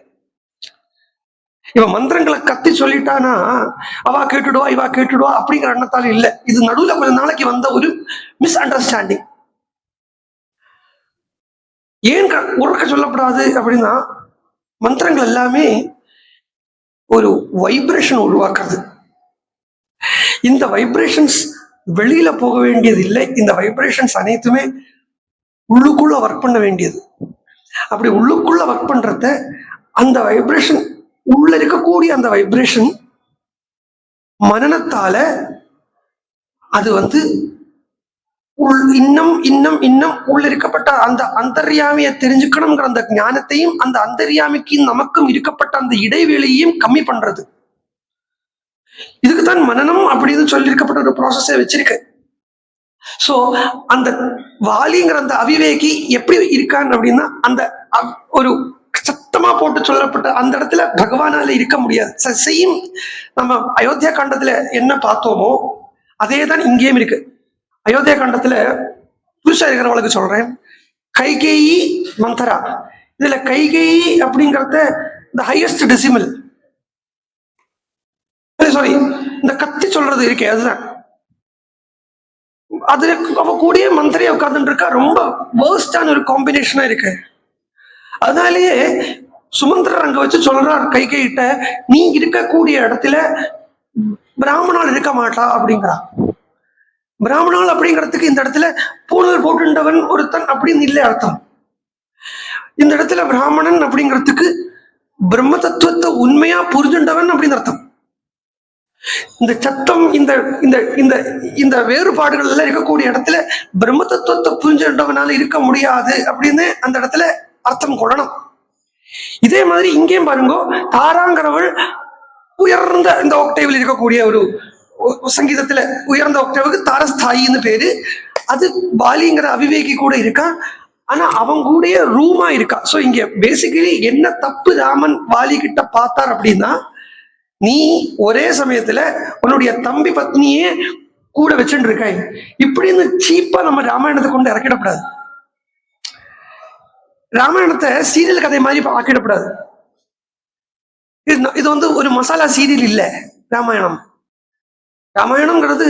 [SPEAKER 1] இவ மந்திரங்களை கத்தி சொல்லிட்டானா அவ கேட்டுடுவா இவா கேட்டுடுவா அப்படிங்கிற எண்ணத்தால இல்லை. இது நடுவில் கொஞ்ச நாளைக்கு வந்த ஒரு மிஸ் அண்டர்ஸ்டாண்டிங். ஏன் உறக்க சொல்லப்படாது அப்படின்னா, மந்திரங்கள் எல்லாமே ஒரு வைப்ரேஷன் உருவாக்குறது. இந்த வைப்ரேஷன்ஸ் வெளியில போக வேண்டியது இல்லை. இந்த வைப்ரேஷன்ஸ் அனைத்துமே உள்ளுக்குள்ள ஒர்க் பண்ண வேண்டியது. அப்படி உள்ளுக்குள்ள ஒர்க் பண்றத, அந்த வைப்ரேஷன் உள்ள இருக்கக்கூடிய அந்த வைப்ரேஷன் மனநத்தால அது இன்னும் இன்னும் இன்னும் உள்ள இருக்கப்பட்ட அந்த அந்தர்யாமியை தெரிஞ்சுக்கணுங்கிற அந்த ஞானத்தையும், அந்த அந்தர்யாமிக்கு நமக்கும் இருக்கப்பட்ட அந்த இடைவெளியையும் கம்மி பண்றது. இதுக்குதான் மனனம் அப்படின்னு சொல்லியிருக்கப்பட்ட ஒரு ப்ராசஸை வச்சிருக்கு. சோ அந்த வாலிங்கிற அந்த அவிவேகி எப்படி இருக்கான்னு அப்படின்னா, அந்த ஒரு சத்தமா போட்டு சொல்லப்பட்ட அந்த இடத்துல பகவானால இருக்க முடியாது. செய்யும் நம்ம அயோத்தியா காண்டத்துல என்ன பார்த்தோமோ அதே தான் இங்கேயும் இருக்கு. அயோத்தியா காண்டத்துல புதுசா இருக்கிறவளுக்கு சொல்றேன், கைகேயி மந்தரா. இதுல கைகேயி அப்படிங்கறத இந்த ஹையஸ்ட் டெசிமல், சாரி இந்த கத்தி சொல்றது இருக்கே அதுதான். அது அவ கூடிய மந்திரியா உட்கார்ந்துட்டு இருக்கா. ரொம்ப வேர்ஸ்டான ஒரு காம்பினேஷனா இருக்கு. அதனாலேயே சுமந்திரர் அங்க வச்சு சொல்றார் கைகிட்ட, நீ இருக்கக்கூடிய இடத்துல பிராமணால் இருக்க மாட்டா அப்படிங்கிறா. பிராமணால் அப்படிங்கிறதுக்கு இந்த இடத்துல பூணல் போட்டுண்டவன் ஒருத்தன் அப்படின்னு இல்லை அர்த்தம். இந்த இடத்துல பிராமணன் அப்படிங்கிறதுக்கு பிரம்ம தத்துவத்தை உண்மையா புரிஞ்சுண்டவன் அப்படின்னு அர்த்தம். இந்த சத்தம், இந்த இந்த இந்த இந்த வேறுபாடுகள் எல்லாம் இருக்கக்கூடிய இடத்துல பிரம்ம தத்துவத்தை புரிஞ்சுண்டவனால இருக்க முடியாது அப்படின்னு அந்த இடத்துல அர்த்தம் கொள்ளணும். இதே மாதிரி இங்கேயும் பாருங்க, தாராங்கிறவள் உயர்ந்த இந்த ஒக்டேவில் இருக்கக்கூடிய ஒரு சங்கீதத்துல உயர்ந்த ஒக்டேவுக்கு தாரஸ்தாயின்னு பேரு. அது பாலிங்கிற அவிவேகி கூட இருக்கா, ஆனா அவங்க கூட ரூமா இருக்கா. சோ இங்க பேசிக்கலி என்ன தப்பு ராமன் வாலி கிட்ட பார்த்தார் அப்படின்னா, நீ ஒரே சமயத்துல உன்னுடைய தம்பி பத்னியே கூட வச்சுட்டு இருக்காய், இப்படின்னு சீப்பா நம்ம ராமாயணத்தை கொண்டு இறக்கிடப்படாது. ராமாயணத்தை சீரியல் கதை மாதிரி ஆக்கிடப்படாது. இது ஒரு மசாலா சீரியல் இல்ல. ராமாயணம்ங்கிறது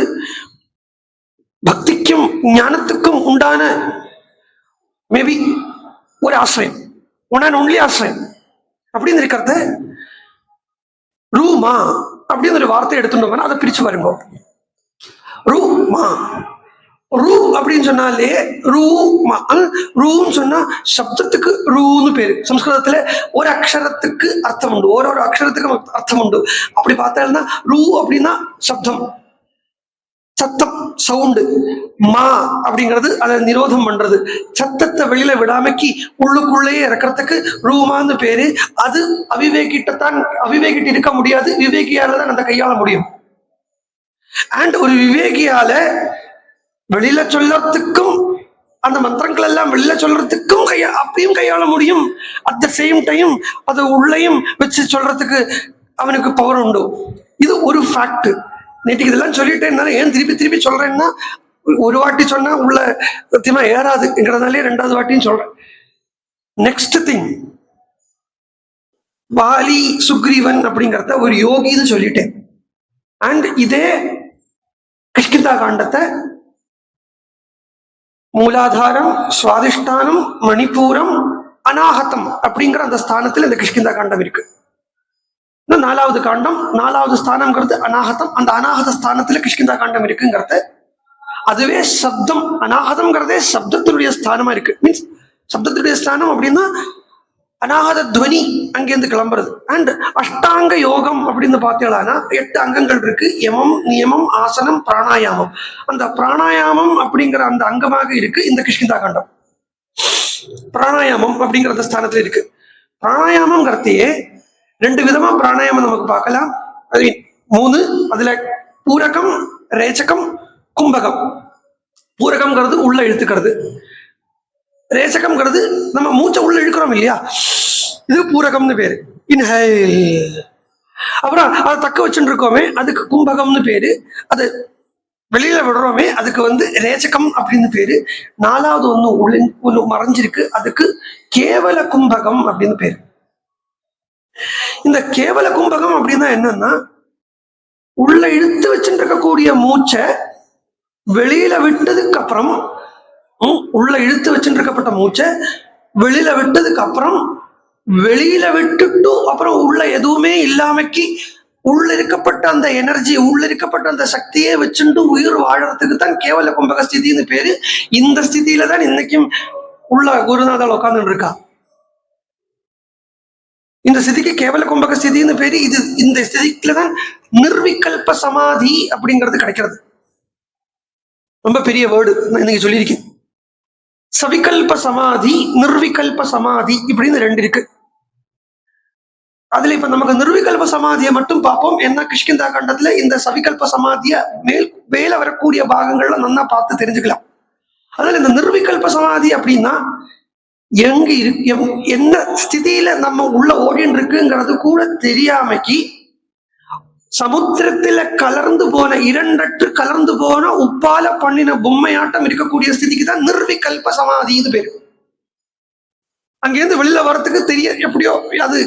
[SPEAKER 1] பக்திக்கும் ஞானத்துக்கும் உண்டான மேபி ஒரு ஆசிரியம், ஒன் அண்ட் ஒன்லி ஆசிரியம் அப்படின்னு இருக்கிறது. ரூமா அப்படின்னு ஒரு வார்த்தை எடுத்துட்டோம்னா அதை பிரிச்சு பாருங்க. ரூமா, ரூ அப்படின்னு சொன்னாலே ரூமா, ரூன்னு சொன்னா சப்தத்துக்கு ரூன்னு பேரு. சம்ஸ்கிருதத்துல ஒரு அக்ஷரத்துக்கு அர்த்தம் உண்டு, ஒரு அக்ஷரத்துக்கு அர்த்தம் உண்டு. அப்படி பார்த்தா ரூ அப்படின்னா சப்தம், சத்தம், சவுண்டு. மா அப்படிங்கிறது அதை நிரோதம் பண்றது, சத்தத்தை வெளியில விடாமக்கி உள்ளுக்குள்ளேயே இறக்கிறதுக்கு ரூமான்னு பேரு. அது அவிவேகிட்டத்தான், அவிவேகிட்டு இருக்க முடியாது, விவேகியால தான் அந்த கையாள முடியும். அண்ட் ஒரு விவேகியால வெளியில சொல்றதுக்கும் அந்த மந்திரங்கள் எல்லாம் வெளியில சொல்றதுக்கும் அப்பயும் கையாள முடியும். அட் த சேம் டைம் அதை உள்ளேயும் வச்சு சொல்றதுக்கு அவனுக்கு பவர் உண்டு. இது ஒரு ஃபேக்ட். நேற்றுக்கு இதெல்லாம் சொல்லிட்டேன். ஏன் திருப்பி திருப்பி சொல்றேன்னா, ஒரு வாட்டி சொன்னா உள்ள சத்தியமா ஏறாதுங்கிறதுனாலே ரெண்டாவது வாட்டியும் சொல்றேன். நெக்ஸ்ட் திங், வாலி சுக்ரீவன் அப்படிங்கிறத ஒரு யோகின்னு சொல்லிட்டேன். அண்ட் இதே கிஷ்கிந்தா காண்டத்தை மூலாதாரம், சுவாதிஷ்டானம், மணிப்பூரம், அநாகதம் அப்படிங்கிற அந்த ஸ்தானத்தில் இந்த கிஷ்கிந்தா காண்டம் இருக்கு. நாலாவது காண்டம், நாலாவது ஸ்தானம்ங்கிறது அநாகதம். அந்த அநாகத ஸ்தானத்துல கிஷ்கிந்தா காண்டம் இருக்குங்கிறது. அதுவே சப்தம், அநாகதம்ங்கிறதே சப்தத்தினுடைய ஸ்தானமா இருக்கு. மீன்ஸ் சப்தத்தினுடைய ஸ்தானம் அப்படின்னா அநாகத துவனி அங்கேருந்து கிளம்புறது. அண்ட் அஷ்டாங்க யோகம் அப்படின்னு பார்த்தீங்கன்னா 8 அங்கங்கள் இருக்கு. யமம், நியமம், ஆசனம், பிராணாயாமம். அந்த பிராணாயாமம் அப்படிங்கிற அந்த அங்கமாக இருக்கு இந்த கிஷ்கிந்தா காண்டம். பிராணாயாமம் அப்படிங்கிற அந்த ஸ்தானத்துல இருக்கு. பிராணாயாமம்ங்கிறதையே 2 விதமா பிராணாயாமம் நமக்கு பார்க்கலாம். அது 3. அதுல பூரகம், ரேச்சகம், கும்பகம். பூரகம்ங்கிறது உள்ள இழுத்துக்கிறது, ரேச்சகம்ங்கிறது நம்ம மூச்சை உள்ள இழுக்கிறோம் இல்லையா, இது பூரகம்னு பேரு. இன்ஹேல். அப்புறம் அதை தக்க வச்சுட்டு இருக்கோமே அதுக்கு கும்பகம்னு பேரு. அது வெளியில விடுறோமே அதுக்கு ரேச்சகம் அப்படின்னு பேரு. 4வது ஒண்ணு மறைஞ்சிருக்கு, அதுக்கு கேவல கும்பகம் அப்படின்னு பேரு. இந்த கேவல கும்பகம் அப்படின்னா என்னன்னா, உள்ள இழுத்து வச்சுட்டு இருக்கக்கூடிய மூச்சை வெளியில விட்டதுக்கு அப்புறம், உள்ள இழுத்து வச்சுட்டு இருக்கப்பட்ட மூச்சை வெளியில விட்டதுக்கு அப்புறம், வெளியில விட்டுட்டு அப்புறம் உள்ள எதுவுமே இல்லாமக்கி உள்ள இருக்கப்பட்ட அந்த எனர்ஜி, உள்ள இருக்கப்பட்ட அந்த சக்தியே வச்சுட்டு உயிர் வாழறதுக்கு தான் கேவல கும்பக ஸ்திதின்னு பேரு. இந்த ஸ்திதியில தான் இன்னைக்கும் உள்ள குருநாதர் உட்கார்ந்துட்டு இருக்கா. இந்த ஸ்திதிக்கு கேவல கும்பக ஸ்திதின்னு பேரு. இது இந்த ஸ்திதிக்குல தான் நிர்விகல்ப சமாதி அப்படிங்கிறது கிடைக்கிறது. ரொம்ப பெரிய வேர்டு நான் இன்னைக்கு சொல்லியிருக்கேன். சவிகல்ப சமாதி, நிர்விகல்ப சமாதி இப்படின்னு 2 இருக்கு. அதுல இப்ப நமக்கு நிர்விகல்ப சமாதியை மட்டும் பார்ப்போம். என்ன கிஷ்கிந்தா கண்டத்துல இந்த சவிகல்ப சமாதிய மேல வரக்கூடிய பாகங்கள்ல நல்லா பார்த்து தெரிஞ்சுக்கலாம். அதனால இந்த நிர்விகல்ப சமாதி அப்படின்னா எங்க என்ன ஸ்திதியில நம்ம உள்ள ஓடின்னு இருக்குங்கிறது கூட தெரியாமக்கி சமுத்திரத்துல கலர்ந்து போன, 2 கலர்ந்து போன உப்பால பண்ணின பொம்மையாட்டம் இருக்கக்கூடிய ஸ்திதிக்கு தான் நிர்விகல்ப சமாதி இது பேரு. அங்கிருந்து வெளியில வரத்துக்கு எப்படியோ அது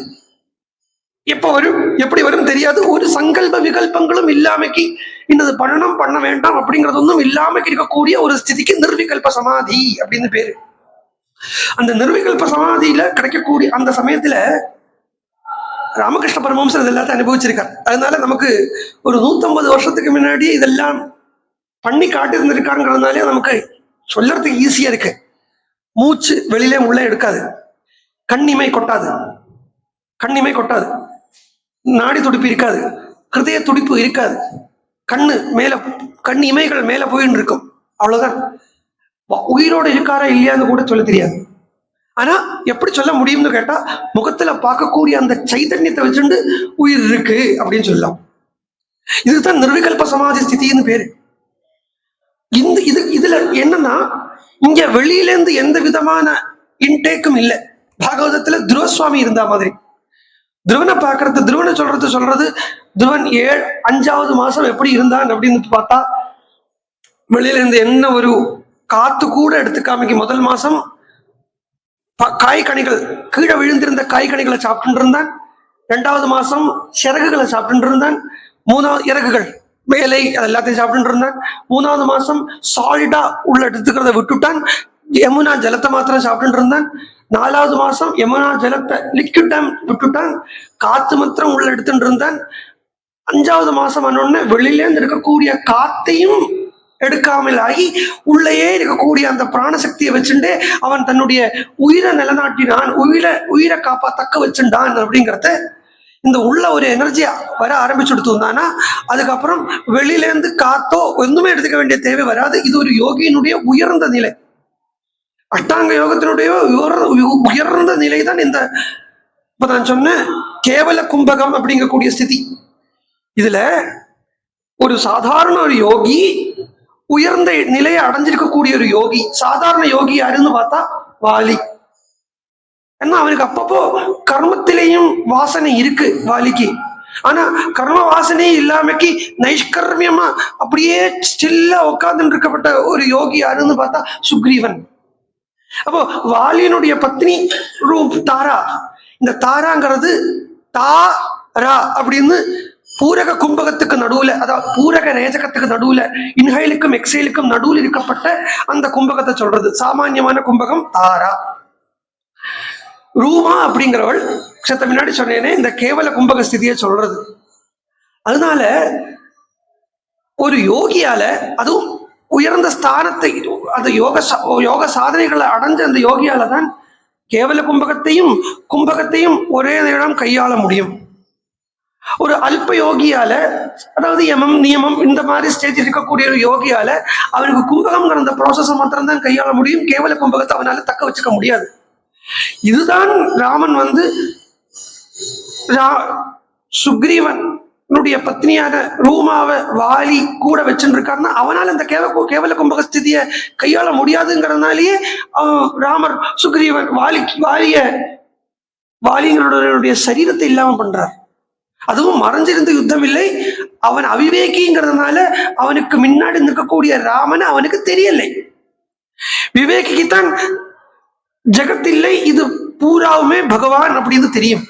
[SPEAKER 1] எப்ப வரும் எப்படி வரும் தெரியாது. ஒரு சங்கல்ப விகல்பங்களும் இல்லாமக்கி இன்னது பண்ணணும் பண்ண வேண்டாம் அப்படிங்கிறது ஒன்றும் இல்லாமக்கி இருக்கக்கூடிய ஒரு ஸ்திதிக்கு நிர்விகல்ப சமாதி அப்படின்னு பேரு. அந்த நிர்விகல்ப சமாதியில கிடைக்கக்கூடிய அந்த சமயத்துல ராமகிருஷ்ண பரமஹம்சர் இது எல்லாத்தையும் அனுபவிச்சிருக்கார். அதனால நமக்கு ஒரு 150 வருஷத்துக்கு முன்னாடி இதெல்லாம் பண்ணி காட்டியிருந்திருக்காங்கிறதுனாலே நமக்கு சொல்லறதுக்கு ஈஸியா இருக்கு. மூச்சு வெளியிலே உள்ள எடுக்காது, கண்ணிமை கொட்டாது, கண்ணிமை கொட்டாது, நாடி துடிப்பு இருக்காது, ஹிருதய துடிப்பு இருக்காது, கண் இமைகள் மேல போயின்னு இருக்கும். அவ்வளவுதான். உயிரோடு இருக்காரா இல்லையான்னு கூட சொல்ல தெரியாது. ஆனா எப்படி சொல்ல முடியும்னு கேட்டா, முகத்துல பார்க்கக்கூடிய அந்த சைதன்யத்தை வச்சுட்டு உயிர் இருக்கு அப்படின்னு சொல்லலாம். இதுதான் நிர்விகல்ப சமாதி ஸ்திதின்னு பேரு. இதுல என்னன்னா, இங்க வெளியில இருந்து எந்த விதமான இன்டேக்கும் இல்லை. பாகவதத்துல துருவசுவாமி இருந்தா மாதிரி, துருவனை பார்க்கறது, துருவனை சொல்றது துருவன் 5வது மாசம் எப்படி இருந்தான் அப்படின்னு பார்த்தா, வெளியில இருந்து என்ன ஒரு காத்து கூட எடுத்துக்காமக்கு முதல் மாசம் காய்கனிகள் கீழே விழுந்திருந்த காய்கனிகளை சாப்பிட்டு இருந்தான். 2வது மாசம் சிறகுகளை சாப்பிட்டு இருந்தான். 3வது இறகுகள் மேலை எல்லாத்தையும் சாப்பிட்டு இருந்தான். 3வது மாசம் சாலிடா உள்ள எடுத்துக்கிறத விட்டுட்டான். யமுனா ஜலத்தை மாத்திரம் சாப்பிட்டு இருந்தான். 4வது மாசம் யமுனா ஜலத்தை லிக்விட்டா விட்டுட்டான். காத்து மாத்திரம் உள்ள எடுத்துட்டு இருந்தான். 5வது மாசம் ஆனோடனே வெளியிலேருந்து இருக்கக்கூடிய காத்தையும் எடுக்காமல் ஆகி உள்ளேயே இருக்கக்கூடிய அந்த பிராணசக்தியை வச்சுட்டே அவன் தன்னுடைய உயிரை நிலநாட்டினான், உயிரை தக்க வச்சுட்டான். அப்படிங்கிறத இந்த உள்ள ஒரு எனர்ஜியா வர ஆரம்பிச்சுடுத்து இருந்தானா அதுக்கப்புறம் வெளியிலேருந்து காத்தோ ஒன்றுமே எடுத்துக்க வேண்டிய தேவை வராது. இது ஒரு யோகியினுடைய உயர்ந்த நிலை. அஷ்டாங்க யோகத்தினுடைய உயர்ந்த நிலை தான் இந்த இப்ப நான் சொன்ன கேவல கும்பகம் அப்படிங்கக்கூடிய ஸ்திதி. இதுல ஒரு சாதாரண ஒரு யோகி உயர்ந்த நிலையை அடைஞ்சிருக்கக்கூடிய ஒரு யோகி. சாதாரண யோகி யாருன்னு பார்த்தா வாலி. ஏன்னா அவனுக்கு அப்பப்போ கர்மத்திலேயும் வாசனை இருக்கு வாலிக்கு. ஆனா கர்ம வாசனையே இல்லாமக்கி நைஷ்கர்மியமா அப்படியே ஸ்டில்லா உட்கார்ந்து இருக்கப்பட்ட ஒரு யோகி யாருன்னு பார்த்தா சுக்ரீவன். அப்போ வாலியனுடைய பத்னி தாரா. இந்த தாராங்கிறது தாரா அப்படின்னு பூரக கும்பகத்துக்கு நடுவுல, அதாவது பூரக ரேஜகத்துக்கு நடுவுல, இன்ஹைலுக்கும் எக்ஸைலுக்கும் நடுவில் இருக்கப்பட்ட அந்த கும்பகத்தை சொல்றது. சாமான்யமான கும்பகம் தாரா. ரூமா அப்படிங்கிறவள் சத்த முன்னாடி சொன்னேனே இந்த கேவல கும்பக ஸ்திதியை சொல்றது. அதனால ஒரு யோகியால, அதுவும் உயர்ந்த ஸ்தானத்தை, அந்த யோக சாதனைகளை அடைஞ்ச அந்த யோகியால தான் கேவல கும்பகத்தையும் ஒரே நேரம் கையாள முடியும். ஒரு அல்ப யோகியால, அதாவது யமம் நியமம் இந்த மாதிரி ஸ்டேஜ் இருக்கக்கூடிய ஒரு யோகியால அவனுக்கு கும்பகம்ங்கிற அந்த ப்ராசஸ் மாத்திரம் தான் கையாள முடியும். கேவல கும்பகத்தை அவனால தக்க வச்சுக்க முடியாது. இதுதான் ராமன் சுக்ரீவனுடைய பத்னியான ரூமாவை வாலி கூட வச்சுட்டு இருக்காருன்னா அவனால அந்த கேவல கும்பக ஸ்திதியை கையாள முடியாதுங்கிறதுனாலேயே ராமர் சுக்ரீவன் வாலிங்களுடைய சரீரத்தை இல்லாம பண்றார். அதுவும் மறைஞ்சிருந்த யுத்தம் இல்லை. அவன் அவிவேகிங்கிறதுனால அவனுக்கு முன்னாடி நிற்கக்கூடிய ராமன் அவனுக்கு தெரியலை. விவேகிக்குத்தான் ஜெகத்தில்லை, இது பூராவுமே பகவான் அப்படின்னு தெரியும்.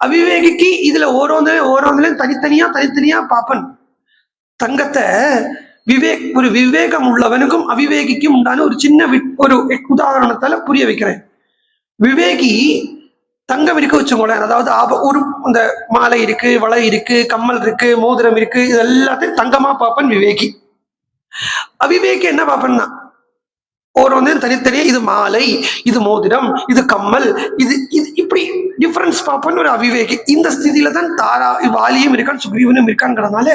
[SPEAKER 1] அவிவேகிக்கு இதுல ஓரோந்துலையும் தனித்தனியா பாப்பன். தங்கத்தை ஒரு விவேகம் உள்ளவனுக்கும் அவிவேகிக்கும் உண்டான ஒரு சின்ன ஒரு உதாரணத்தால புரிய வைக்கிறேன். விவேகி தங்கம் இருக்கு வச்சுக்கோங்களேன், அதாவது ஒரு இந்த மாலை இருக்கு, வளை இருக்கு, கம்மல் இருக்கு, மோதிரம் இருக்கு, இது எல்லாத்தையும் தங்கமா பார்ப்பன் விவேகி. அவிவேகி என்ன பார்ப்பன்னா ஒவ்வொன்றையும் தனித்தனியா, இது மாலை, இது மோதிரம், இது கம்மல், இது இப்படி டிஃபரன்ஸ் பார்ப்பன்னு ஒரு அவிவேகி. இந்த ஸ்திதியில தான் வாலியும் இருக்கான், சுக்ரீவனும் இருக்கான்ங்கிறதுனால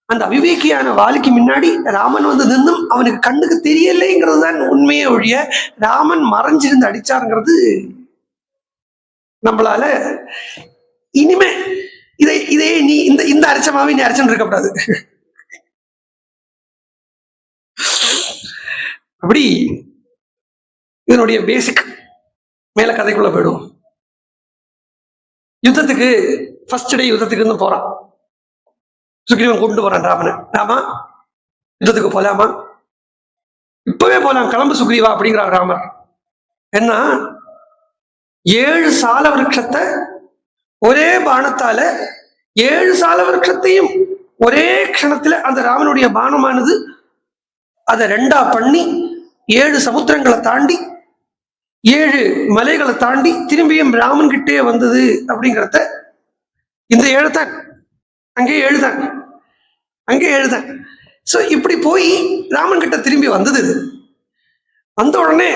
[SPEAKER 1] அந்த அவிவேகியான வாலிக்கு முன்னாடி ராமன் நின்னும் அவனுக்கு கண்ணுக்கு தெரியலைங்கிறது தான் உண்மையே ஒழிய ராமன் மறைஞ்சிருந்து அடிச்சாருங்கிறது நம்மளால இனிமே இதே நீ இந்த அரைச்சமாவே நீ அரைச்சுன்னு இருக்கக்கூடாது. அப்படி இதனுடைய பேசிக் மேல கதைக்குள்ள போயிடும். யுத்தத்துக்கு ஃபர்ஸ்ட் டே யுத்தத்துக்கு போறான் சுக்ரீவன், கொண்டு போறான் ராமா யுத்தத்துக்கு போலாமா, இப்பவே போலாம், கிளம்பு சுக்ரீவா அப்படிங்கிறார் ராமர். ஏன்னா 7 சால விருட்சத்தை ஒரே பானத்தால 7 சால விருட்சத்தையும் ஒரே க்ஷணத்துல அந்த ராமனுடைய பானமானது அதை 2ஆ பண்ணி 7 சமுத்திரங்களை தாண்டி 7 மலைகளை தாண்டி திரும்பியும் ராமன் கிட்டே வந்தது அப்படிங்கிறத இந்த 7 தான், அங்கே 7 தான், அங்கே 7 தான். ஸோ இப்படி போய் ராமன் கிட்ட திரும்பி வந்தது. வந்த உடனே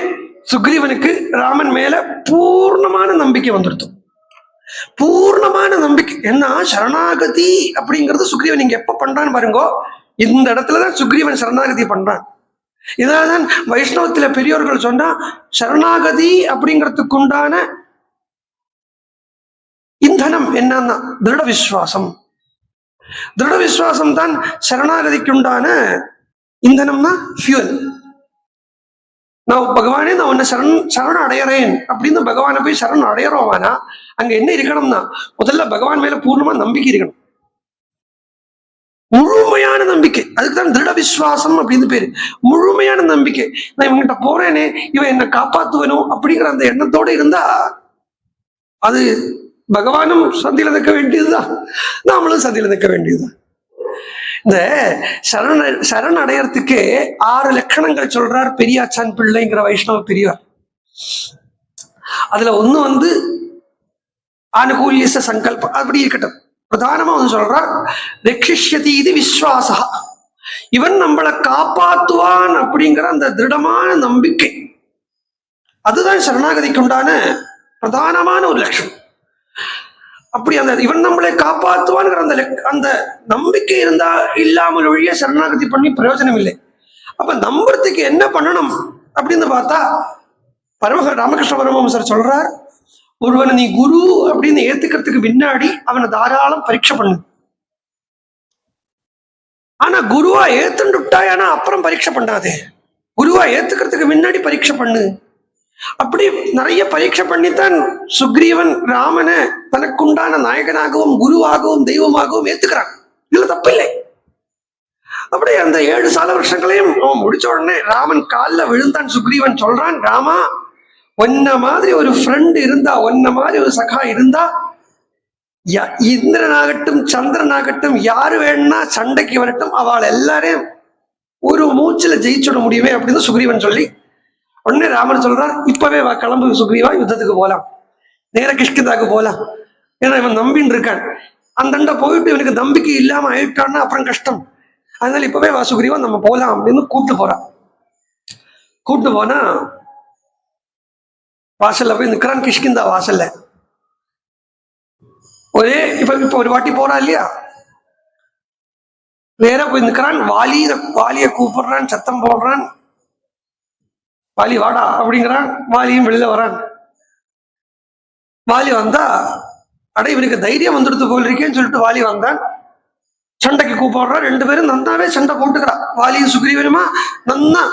[SPEAKER 1] சுக்ரீவனுக்கு ராமன் மேல பூர்ணமான நம்பிக்கை வந்துடுது. பூர்ணமான நம்பிக்கை என்ன, சரணாகதி அப்படிங்கிறது சுக்ரீவன் இங்க எப்ப பண்றான்னு பாருங்கோ. இந்த இடத்துலதான் சுக்ரீவன் சரணாகதி பண்றான். இதனால்தான் வைஷ்ணவத்துல பெரியோர்கள் சொன்னா சரணாகதி அப்படிங்கிறதுக்கு உண்டான இந்தனம் என்னன்னா திருட விசுவாசம். திருட விசுவாசம் தான் சரணாகதிக்கு உண்டான இந்தனம்னா ஃபியூல். நான் பகவானே நான் உன்னை சரணம் அடையறேன் அப்படின்னு பகவானை போய் சரணம் அடையறோமானா அங்க என்ன இருக்கணும்னா முதல்ல பகவான் மேல பூர்ணமா நம்பிக்கை இருக்கணும், முழுமையான நம்பிக்கை. அதுக்குதான் திருட விசுவாசம் அப்படின்னு பேரு. முழுமையான நம்பிக்கை. நான் இவங்கிட்ட போறேனே, இவன் என்னை காப்பாத்துவனும் அப்படிங்கிற அந்த எண்ணத்தோட இருந்தா அது பகவானும் சந்தியில நிற்க வேண்டியதுதான், நாமளும் சந்தியில நிற்க வேண்டியதுதான். இந்த சரண் அடையறதுக்கு 6 லட்சணங்கள் சொல்றார் பெரியாச்சான் பிள்ளைங்கிற வைஷ்ணவ பெரியவர். அதுல ஒண்ணு ஆனுகூல்யச சங்கல்பம், அப்படி இருக்கட்டும். பிரதானமா வந்து சொல்றார் ரக்ஷிஷ்யதி இது விஸ்வாசா, இவன் நம்மளை காப்பாத்துவான் அப்படிங்கிற அந்த திருடமான நம்பிக்கை, அதுதான் சரணாகதிக்கு உண்டான பிரதானமான ஒரு லட்சணம். அப்படி அந்த இவன் நம்மளை காப்பாற்றுவான்ங்கிற அந்த நம்பிக்கை இருந்தா இல்லாமல் ஒழிய சரணாகதி பண்ணி பிரயோஜனம் இல்லை. அப்ப நம்புறதுக்கு என்ன பண்ணணும் அப்படின்னு பார்த்தா ராமகிருஷ்ண பரமஹம்சர் சொல்றார், ஒருவனை நீ குரு அப்படின்னு ஏத்துக்கிறதுக்கு முன்னாடி அவனை தாராளம் பரீட்சை பண்ணு. ஆனா குருவா ஏத்துட்டாயானா அப்புறம் பரீட்சை பண்ணாதே, குருவா ஏத்துக்கிறதுக்கு முன்னாடி பரீட்சை பண்ணு. அப்படி நிறைய பரீட்சை பண்ணித்தான் சுக்ரீவன் ராமனை தனக்குண்டான நாயகனாகவும் குருவாகவும் தெய்வமாகவும் ஏத்துக்கிறான். இதுல தப்பில்லை. அப்படியே அந்த 7 சால வருஷங்களையும் முடிச்ச உடனே ராமன் காலில் விழுந்தான். சுக்ரீவன் சொல்றான், ராமா, ஒன்ன மாதிரி ஒரு ஃப்ரெண்ட் இருந்தா, ஒன்ன மாதிரி ஒரு சகா இருந்தா, இந்திரனாகட்டும் சந்திரனாகட்டும் யாரு வேணும்னா சண்டைக்கு வரட்டும், அவள் எல்லாரையும் ஒரு மூச்சுல ஜெயிச்சுட முடியுமே அப்படின்னு சுக்ரீவன் சொல்லி உடனே ராமன் சொல்றான், இப்பவே வா, கிளம்பு சுக்ரீவா, யுத்தத்துக்கு போலாம், நேர கிஷ்கிந்தாக்கு போலாம். ஏன்னா இவன் நம்பின்னு இருக்கான். அந்தண்ட போயிட்டு இவனுக்கு நம்பிக்கை இல்லாம ஆயிட்டான்னா அப்புறம் கஷ்டம். அதனால இப்பவே வா சுக்ரீவா, நம்ம போலாம் அப்படின்னு கூப்பிட்டு போறான். கூப்பிட்டு போனா வாசல்ல போய் நிற்கிறான், கிஷ்கிந்தா வாசல்ல. ஒரே இப்ப ஒரு வாட்டி போறான் இல்லையா, நேரா போய் நிற்கிறான். வாலிய கூப்பிடுறான், சத்தம் போடுறான், வாலி வாடா அப்படிங்கிறான். வாலியும் வெளியில வரான். வாலி வந்தா, அட இவனுக்கு தைரியம் வந்துடுத்து போல் இருக்கேன்னு சொல்லிட்டு வாலி வந்தான். சண்டைக்கு கூப்பிடுறான். 2 பேரும் நன்னாவே சண்டை போட்டுக்கிறான். வாலியும் சுக்ரீவனுமா நன்னா.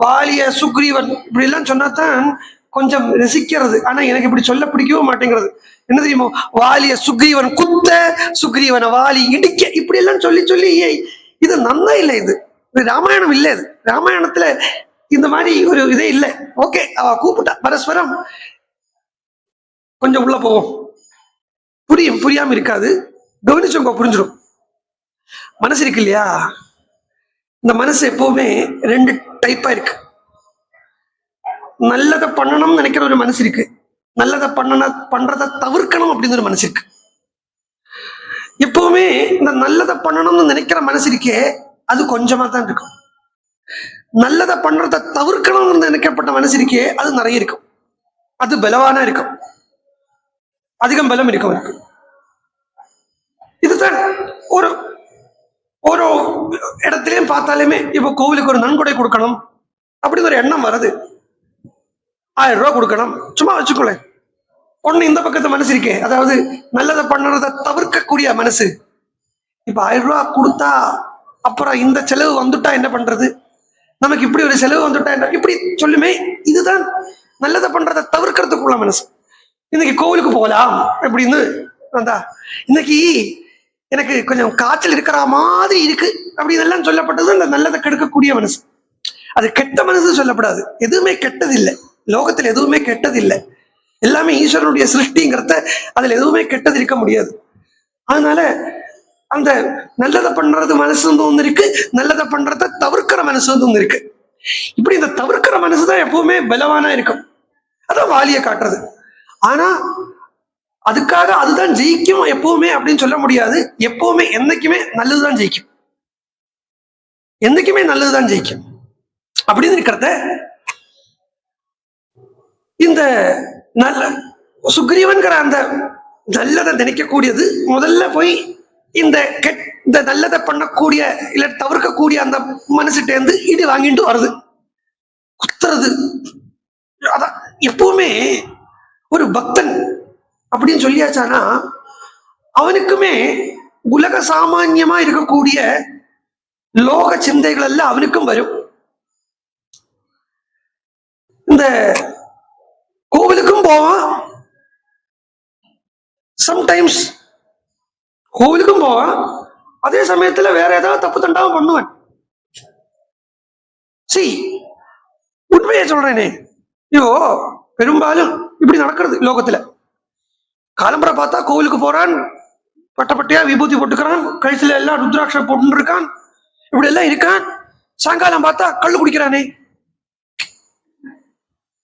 [SPEAKER 1] வாலிய சுக்ரீவன் இப்படி எல்லாம் சொன்னாதான் கொஞ்சம் ரசிக்கிறது. ஆனா எனக்கு இப்படி சொல்ல பிடிக்கவும் மாட்டேங்கிறது. என்ன தெரியுமோ, வாலிய சுக்ரீவன் குத்த, சுக்ரீவனை வாலி இடிக்க, இப்படி எல்லாம் சொல்லி சொல்லி இது நன்னா இல்லை. இது ராமாயணம் இல்லை. இது ராமாயணத்துல இந்த மாதிரி ஒரு இதே இல்லை. ஓகே, அவ கூப்பிட்டா பரஸ்பரம் கொஞ்சம் உள்ள போவோம். புரியும், புரியாம இருக்காது, கவனிச்சவங்க புரிஞ்சிடும். மனசு இருக்கு இல்லையா, இந்த மனசு எப்பவுமே 2 டைப்பா இருக்கு. நல்லதை பண்ணணும்னு நினைக்கிற ஒரு மனசு இருக்கு, நல்லதை பண்றதை தவிர்க்கணும் அப்படின்னு ஒரு மனசு இருக்கு. எப்பவுமே இந்த நல்லதை பண்ணணும்னு நினைக்கிற மனசு இருக்கே, அது கொஞ்சமா தான் இருக்கும். நல்லதை பண்றதை தவிர்க்கணும்னு நினைக்கப்பட்ட மனசு இருக்கே, அது நிறைய இருக்கும். அது பலவானா இருக்கும், அதிகம் பலம் இருக்கும். இதுதான் ஒரு ஒரு இடத்துலயும் பார்த்தாலுமே, இப்ப கோவிலுக்கு ஒரு நன்கொடை கொடுக்கணும் அப்படின்னு ஒரு எண்ணம் வருது. 1000 ரூபாய் கொடுக்கணும், சும்மா வச்சுக்கோளே. ஒண்ணு இந்த பக்கத்து மனசு இருக்கே, அதாவது நல்லதை பண்றதை தவிர்க்கக்கூடிய மனசு. இப்ப 1000 ரூபாய் கொடுத்தா அப்புறம் இந்த செலவு வந்துட்டா என்ன பண்றது, நமக்கு இப்படி ஒரு செலவு வந்துட்டா இப்படி சொல்லுமே. இதுதான் நல்லதை பண்றதை தவிர்க்கிறதுக்குள்ள மனசு. இன்னைக்கு கோவிலுக்கு போகலாம் அப்படின்னு வந்தா, இன்னைக்கு எனக்கு கொஞ்சம் காய்ச்சல் இருக்கிற மாதிரி இருக்கு அப்படின்னு எல்லாம் சொல்லப்பட்டது அந்த நல்லதை கெடுக்கக்கூடிய மனசு. அது கெட்ட மனசு சொல்லப்படாது. எதுவுமே கெட்டது இல்லை லோகத்துல, எதுவுமே கெட்டது இல்லை. எல்லாமே ஈஸ்வரனுடைய சிருஷ்டிங்கிறத, அதுல எதுவுமே கெட்டது இருக்க முடியாது. அதனால அந்த நல்லதை பண்றது மனசு வந்து ஒண்ணு இருக்கு, நல்லதை பண்றத தவிர்க்கிற மனசு வந்து ஒண்ணு இருக்கு. இப்படி இந்த தவிர்க்கிற மனசுதான் எப்பவுமே பலவானா இருக்கும். அதான் வாலியை காட்டுறது. ஆனா அதுக்காக அதுதான் ஜெயிக்கும் எப்பவுமே அப்படின்னு சொல்ல முடியாது. எப்பவுமே என்னைக்குமே நல்லதுதான் ஜெயிக்கும், என்னைக்குமே நல்லதுதான் ஜெயிக்கும் அப்படின்னு இருக்கிறத இந்த நல்ல சுக்ரீவன்கிற அந்த நல்லதை நினைக்கக்கூடியது முதல்ல போய் இந்த நல்லதை பண்ணக்கூடிய இல்ல தவிர்க்கக்கூடிய அந்த மனசுட்டேந்து இடி வாங்கிட்டு வருது, குத்துறது. அதான் எப்பவுமே ஒரு பக்தன் அப்படின்னு சொல்லியாச்சானா அவனுக்குமே உலக சாமான்யமா இருக்கக்கூடிய லோக சிந்தைகள் எல்லாம் அவனுக்கும் வரும். இந்த கோவிலுக்கும் போவான், சம்டைம்ஸ் கோவிலுக்கும் போவான், அதே சமயத்துல வேற ஏதாவது தப்பு தண்டாவும் பண்ணுவேன். உண்மையை சொல்றேனே, ஐயோ பெரும்பாலும் இப்படி நடக்கிறது லோகத்துல. காலம்பரை பார்த்தா கோவிலுக்கு போறான், பட்டப்பட்டையா விபூதி போட்டுக்கிறான், கழுத்துல எல்லாம் ருத்ராட்சம் போட்டு இருக்கான், இப்படி எல்லாம் இருக்கான். சாயங்காலம் பார்த்தா கள்ளு குடிக்கிறானே.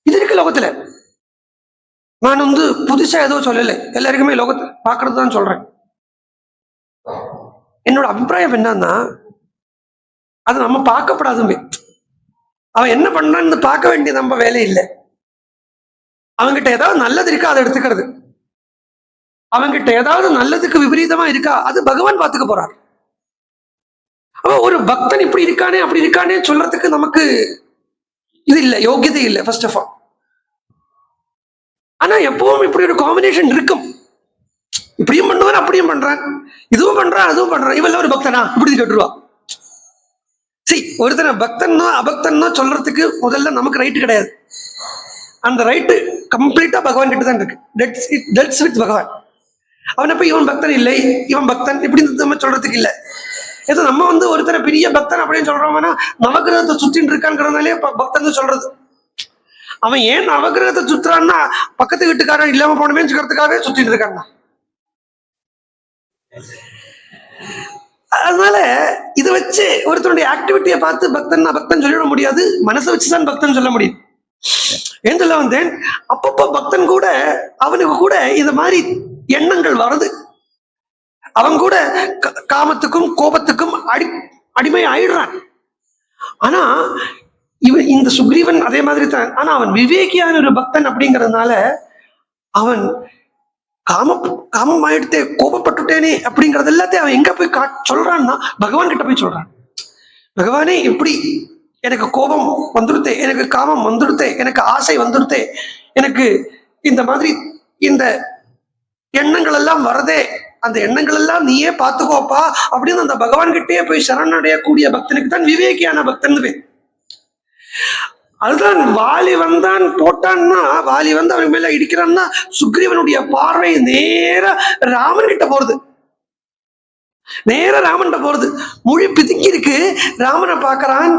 [SPEAKER 1] இது இருக்கு லோகத்துல. நான் புதுசா ஏதோ சொல்லலை, எல்லாருக்குமே லோகத்தை பார்க்கறது தான் சொல்றேன். என்னோட அபிப்பிராயம் என்னன்னா, அது நம்ம பார்க்கப்படாதுமே. அவன் என்ன பண்ணான்னு பார்க்க வேண்டிய நம்ம வேலை இல்லை. அவன்கிட்ட ஏதாவது நல்லது இருக்கா அதை எடுத்துக்கிறது. அவன்கிட்ட ஏதாவது நல்லதுக்கு விபரீதமா இருக்கா அது பகவான் பார்த்துக்க போறார். அவன் ஒரு பக்தன் இப்படி இருக்கானே அப்படி இருக்கானே சொல்றதுக்கு நமக்கு இது இல்லை, யோகியதை இல்லை ஃபர்ஸ்ட் ஆஃப் ஆல். ஆனா எப்பவும் இப்படி ஒரு காம்பினேஷன் இருக்கும். இப்படியும் பண்ணுவான் அப்படியும் பண்றான், இதுவும் பண்றான் அதுவும் பண்றான். இவெல்லாம் ஒரு பக்தனா இப்படி கேட்டுருவா. சரி, ஒருத்தனை பக்தன்னோ அபக்தன்னோ சொல்றதுக்கு முதல்ல நமக்கு ரைட்டு கிடையாது. அந்த ரைட்டு கம்ப்ளீட்டா பகவான் கிட்ட தான் இருக்கு. டெட்ஸ் வித் பகவான். அவனை போய் இவன் பக்தன் இல்லை இவன் பக்தன் இப்படி நம்ம சொல்றதுக்கு இல்லை. ஏதோ நம்ம ஒருத்தனை பெரிய பக்தன் அப்படின்னு சொல்றோம்னா நவகிரகத்தை சுத்தின்னு இருக்காங்கிறதுனாலே பக்தன் சொல்றது. அவன் ஏன் நவகிரகத்தை சுத்துறான்னா பக்கத்து வீட்டுக்காரன் இல்லாம போனமே சொல்றதுக்காகவே சுத்திட்டு இருக்காங்க. அதனால இதை வச்சு ஒருத்தருடைய ஆக்டிவிட்டியை பார்த்து பக்தன் சொல்லிட முடியாது. மனசை வச்சுதான் பக்தன் சொல்ல முடியும். ஏன் சொல்ல வந்தேன், அப்பப்போ பக்தன் கூட அவனுக்கு கூட இந்த மாதிரி எண்ணங்கள் வருது. அவன் கூட காமத்துக்கும் கோபத்துக்கும் அடிமை ஆயிடுறான். ஆனா இவன் இந்த சுக்ரீவன் அதே மாதிரி தான். ஆனா அவன் விவேகியான ஒரு பக்தன் அப்படிங்கிறதுனால அவன் காமம் ஆயிடுத்தே, கோபப்பட்டுட்டேனே அப்படிங்கறது எல்லாத்தையும் அவன் எங்க போய் சொல்றான்னா பகவான் கிட்ட போய் சொல்றான். பகவானே, இப்படி எனக்கு கோபம் வந்துடுத்தே, எனக்கு காமம் வந்துடுத்தே, எனக்கு ஆசை வந்துடுத்தே, எனக்கு இந்த மாதிரி இந்த எண்ணங்கள் எல்லாம் வரதே, அந்த எண்ணங்கள் எல்லாம் நீயே பார்த்துக்கோப்பா அப்படின்னு அந்த பகவான் கிட்டே போய் சரணடையக்கூடிய பக்தனுக்கு தான் விவேகியான பக்தன் பேர். அதுதான் வாலி வந்தான் போட்டான்னா, வாலி அவனுக்கு மேல இடிக்கிறான்னா சுக்ரீவனுடைய பார்வை நேர ராமன் கிட்ட போறது. நேர ராமன் போறது. மொழி பிதுக்கி இருக்கு. ராமனை பார்க்கறான்,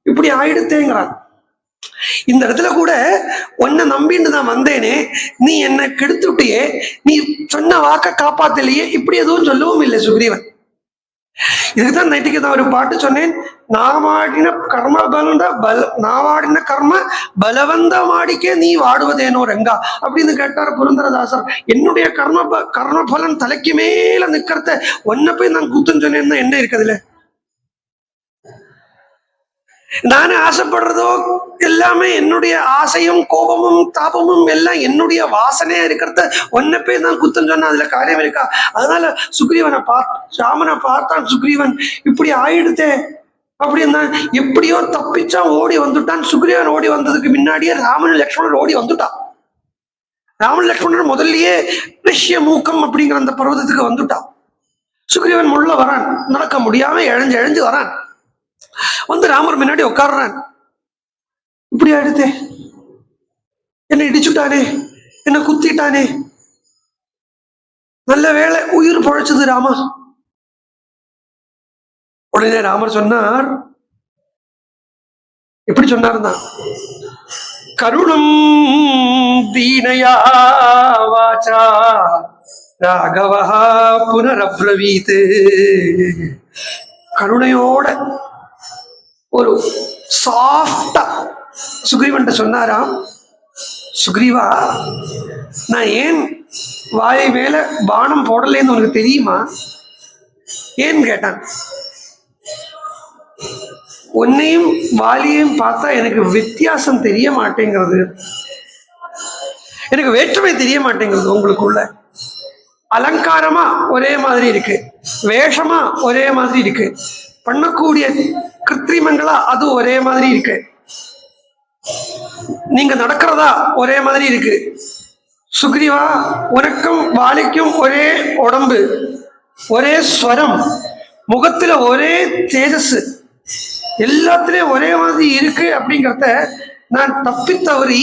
[SPEAKER 1] இப்படி ஆயிடுத்தேங்கிறான். இந்த இடத்துல கூட உன்னை நம்பின்னு நான் வந்தேனே, நீ என்னை கெடுத்து விட்டியே, நீ சொன்ன வாக்க காப்பாத்தலையே, இப்படி எதுவும் சொல்லவும் இல்லை சுக்ரீவன். இதுக்குதான் நைட்டுக்கு நான் ஒரு பாட்டு சொன்னேன். நாவாடின கர்ம பலவந்தமாடிக்கே நீ வாடுவதேனோ ரங்கா அப்படின்னு கேட்டார் புரந்தரதாசர். என்னுடைய கர்மபலன் தலைக்கு மேல நிக்கிறத ஒன்ன போய் நான் கூத்துன்னு சொன்னேன்னா என்ன இருக்குதுல? நானே ஆசைப்படுறதோ எல்லாமே என்னுடைய ஆசையும் கோபமும் தாபமும் எல்லாம் என்னுடைய வாசனையா இருக்கிறத ஒன்ன போய் நான் குத்தம் சொன்னா அதுல காரியம் இருக்கா? அதனால சுக்ரீவனை ராமனை பார்த்தான். சுக்ரீவன் இப்படி ஆயிடுத்தே அப்படின்னா எப்படியோ தப்பிச்சான், ஓடி வந்துட்டான். சுக்ரீவன் ஓடி வந்ததுக்கு முன்னாடியே ராமன் லக்ஷ்மணர் ஓடி வந்துட்டான். ராமன் லக்ஷ்மணர் முதல்லயே ரிஷ்ய மூக்கம் அப்படிங்கிற அந்த பர்வதத்துக்கு வந்துட்டான். சுக்ரீவன் முள்ள வரான், நடக்க முடியாம இழஞ்சு வரான். ராமர் முன்னாடி உட்கார்றான். இப்படி ஆயிடுத்தே, என்னை இடிச்சுட்டானே, என்ன குத்திட்டானே, நல்ல வேளை உயிர் பொழைச்சது ராமா. உடனே ராமர் சொன்னார், எப்படி சொன்னார்னா, கருணம் தீனயா வாச்சா ராகவா புனரப்ரவீத். கருணையோட ஒரு சாஃப்டா சுக்ரீவன்ட்ட சொன்னாராம், சுக்ரீவா, நான் ஏன் வாயை மேல பானம் போடலேன்னு உனக்கு தெரியுமா? ஏன்னு கேட்டான். உன்னையும் வாலியையும் பார்த்தா எனக்கு வித்தியாசம் தெரிய மாட்டேங்கிறது, எனக்கு வேற்றுமை தெரிய மாட்டேங்கிறது. உங்களுக்குள்ள அலங்காரமா ஒரே மாதிரி இருக்கு, வேஷமா ஒரே மாதிரி இருக்கு, பண்ணக்கூடிய கிருத்திரிமங்களா அது ஒரே மாதிரி இருக்கு, நீங்க நடக்கிறதா ஒரே மாதிரி இருக்கு. சுக்ரீவா, உனக்கும் வாலிக்கும் ஒரே உடம்பு, ஒரே ஸ்வரம், முகத்துல ஒரே தேஜஸ், எல்லாத்திலையும் ஒரே மாதிரி இருக்கு. அப்படிங்கிறத நான் தப்பி தவறி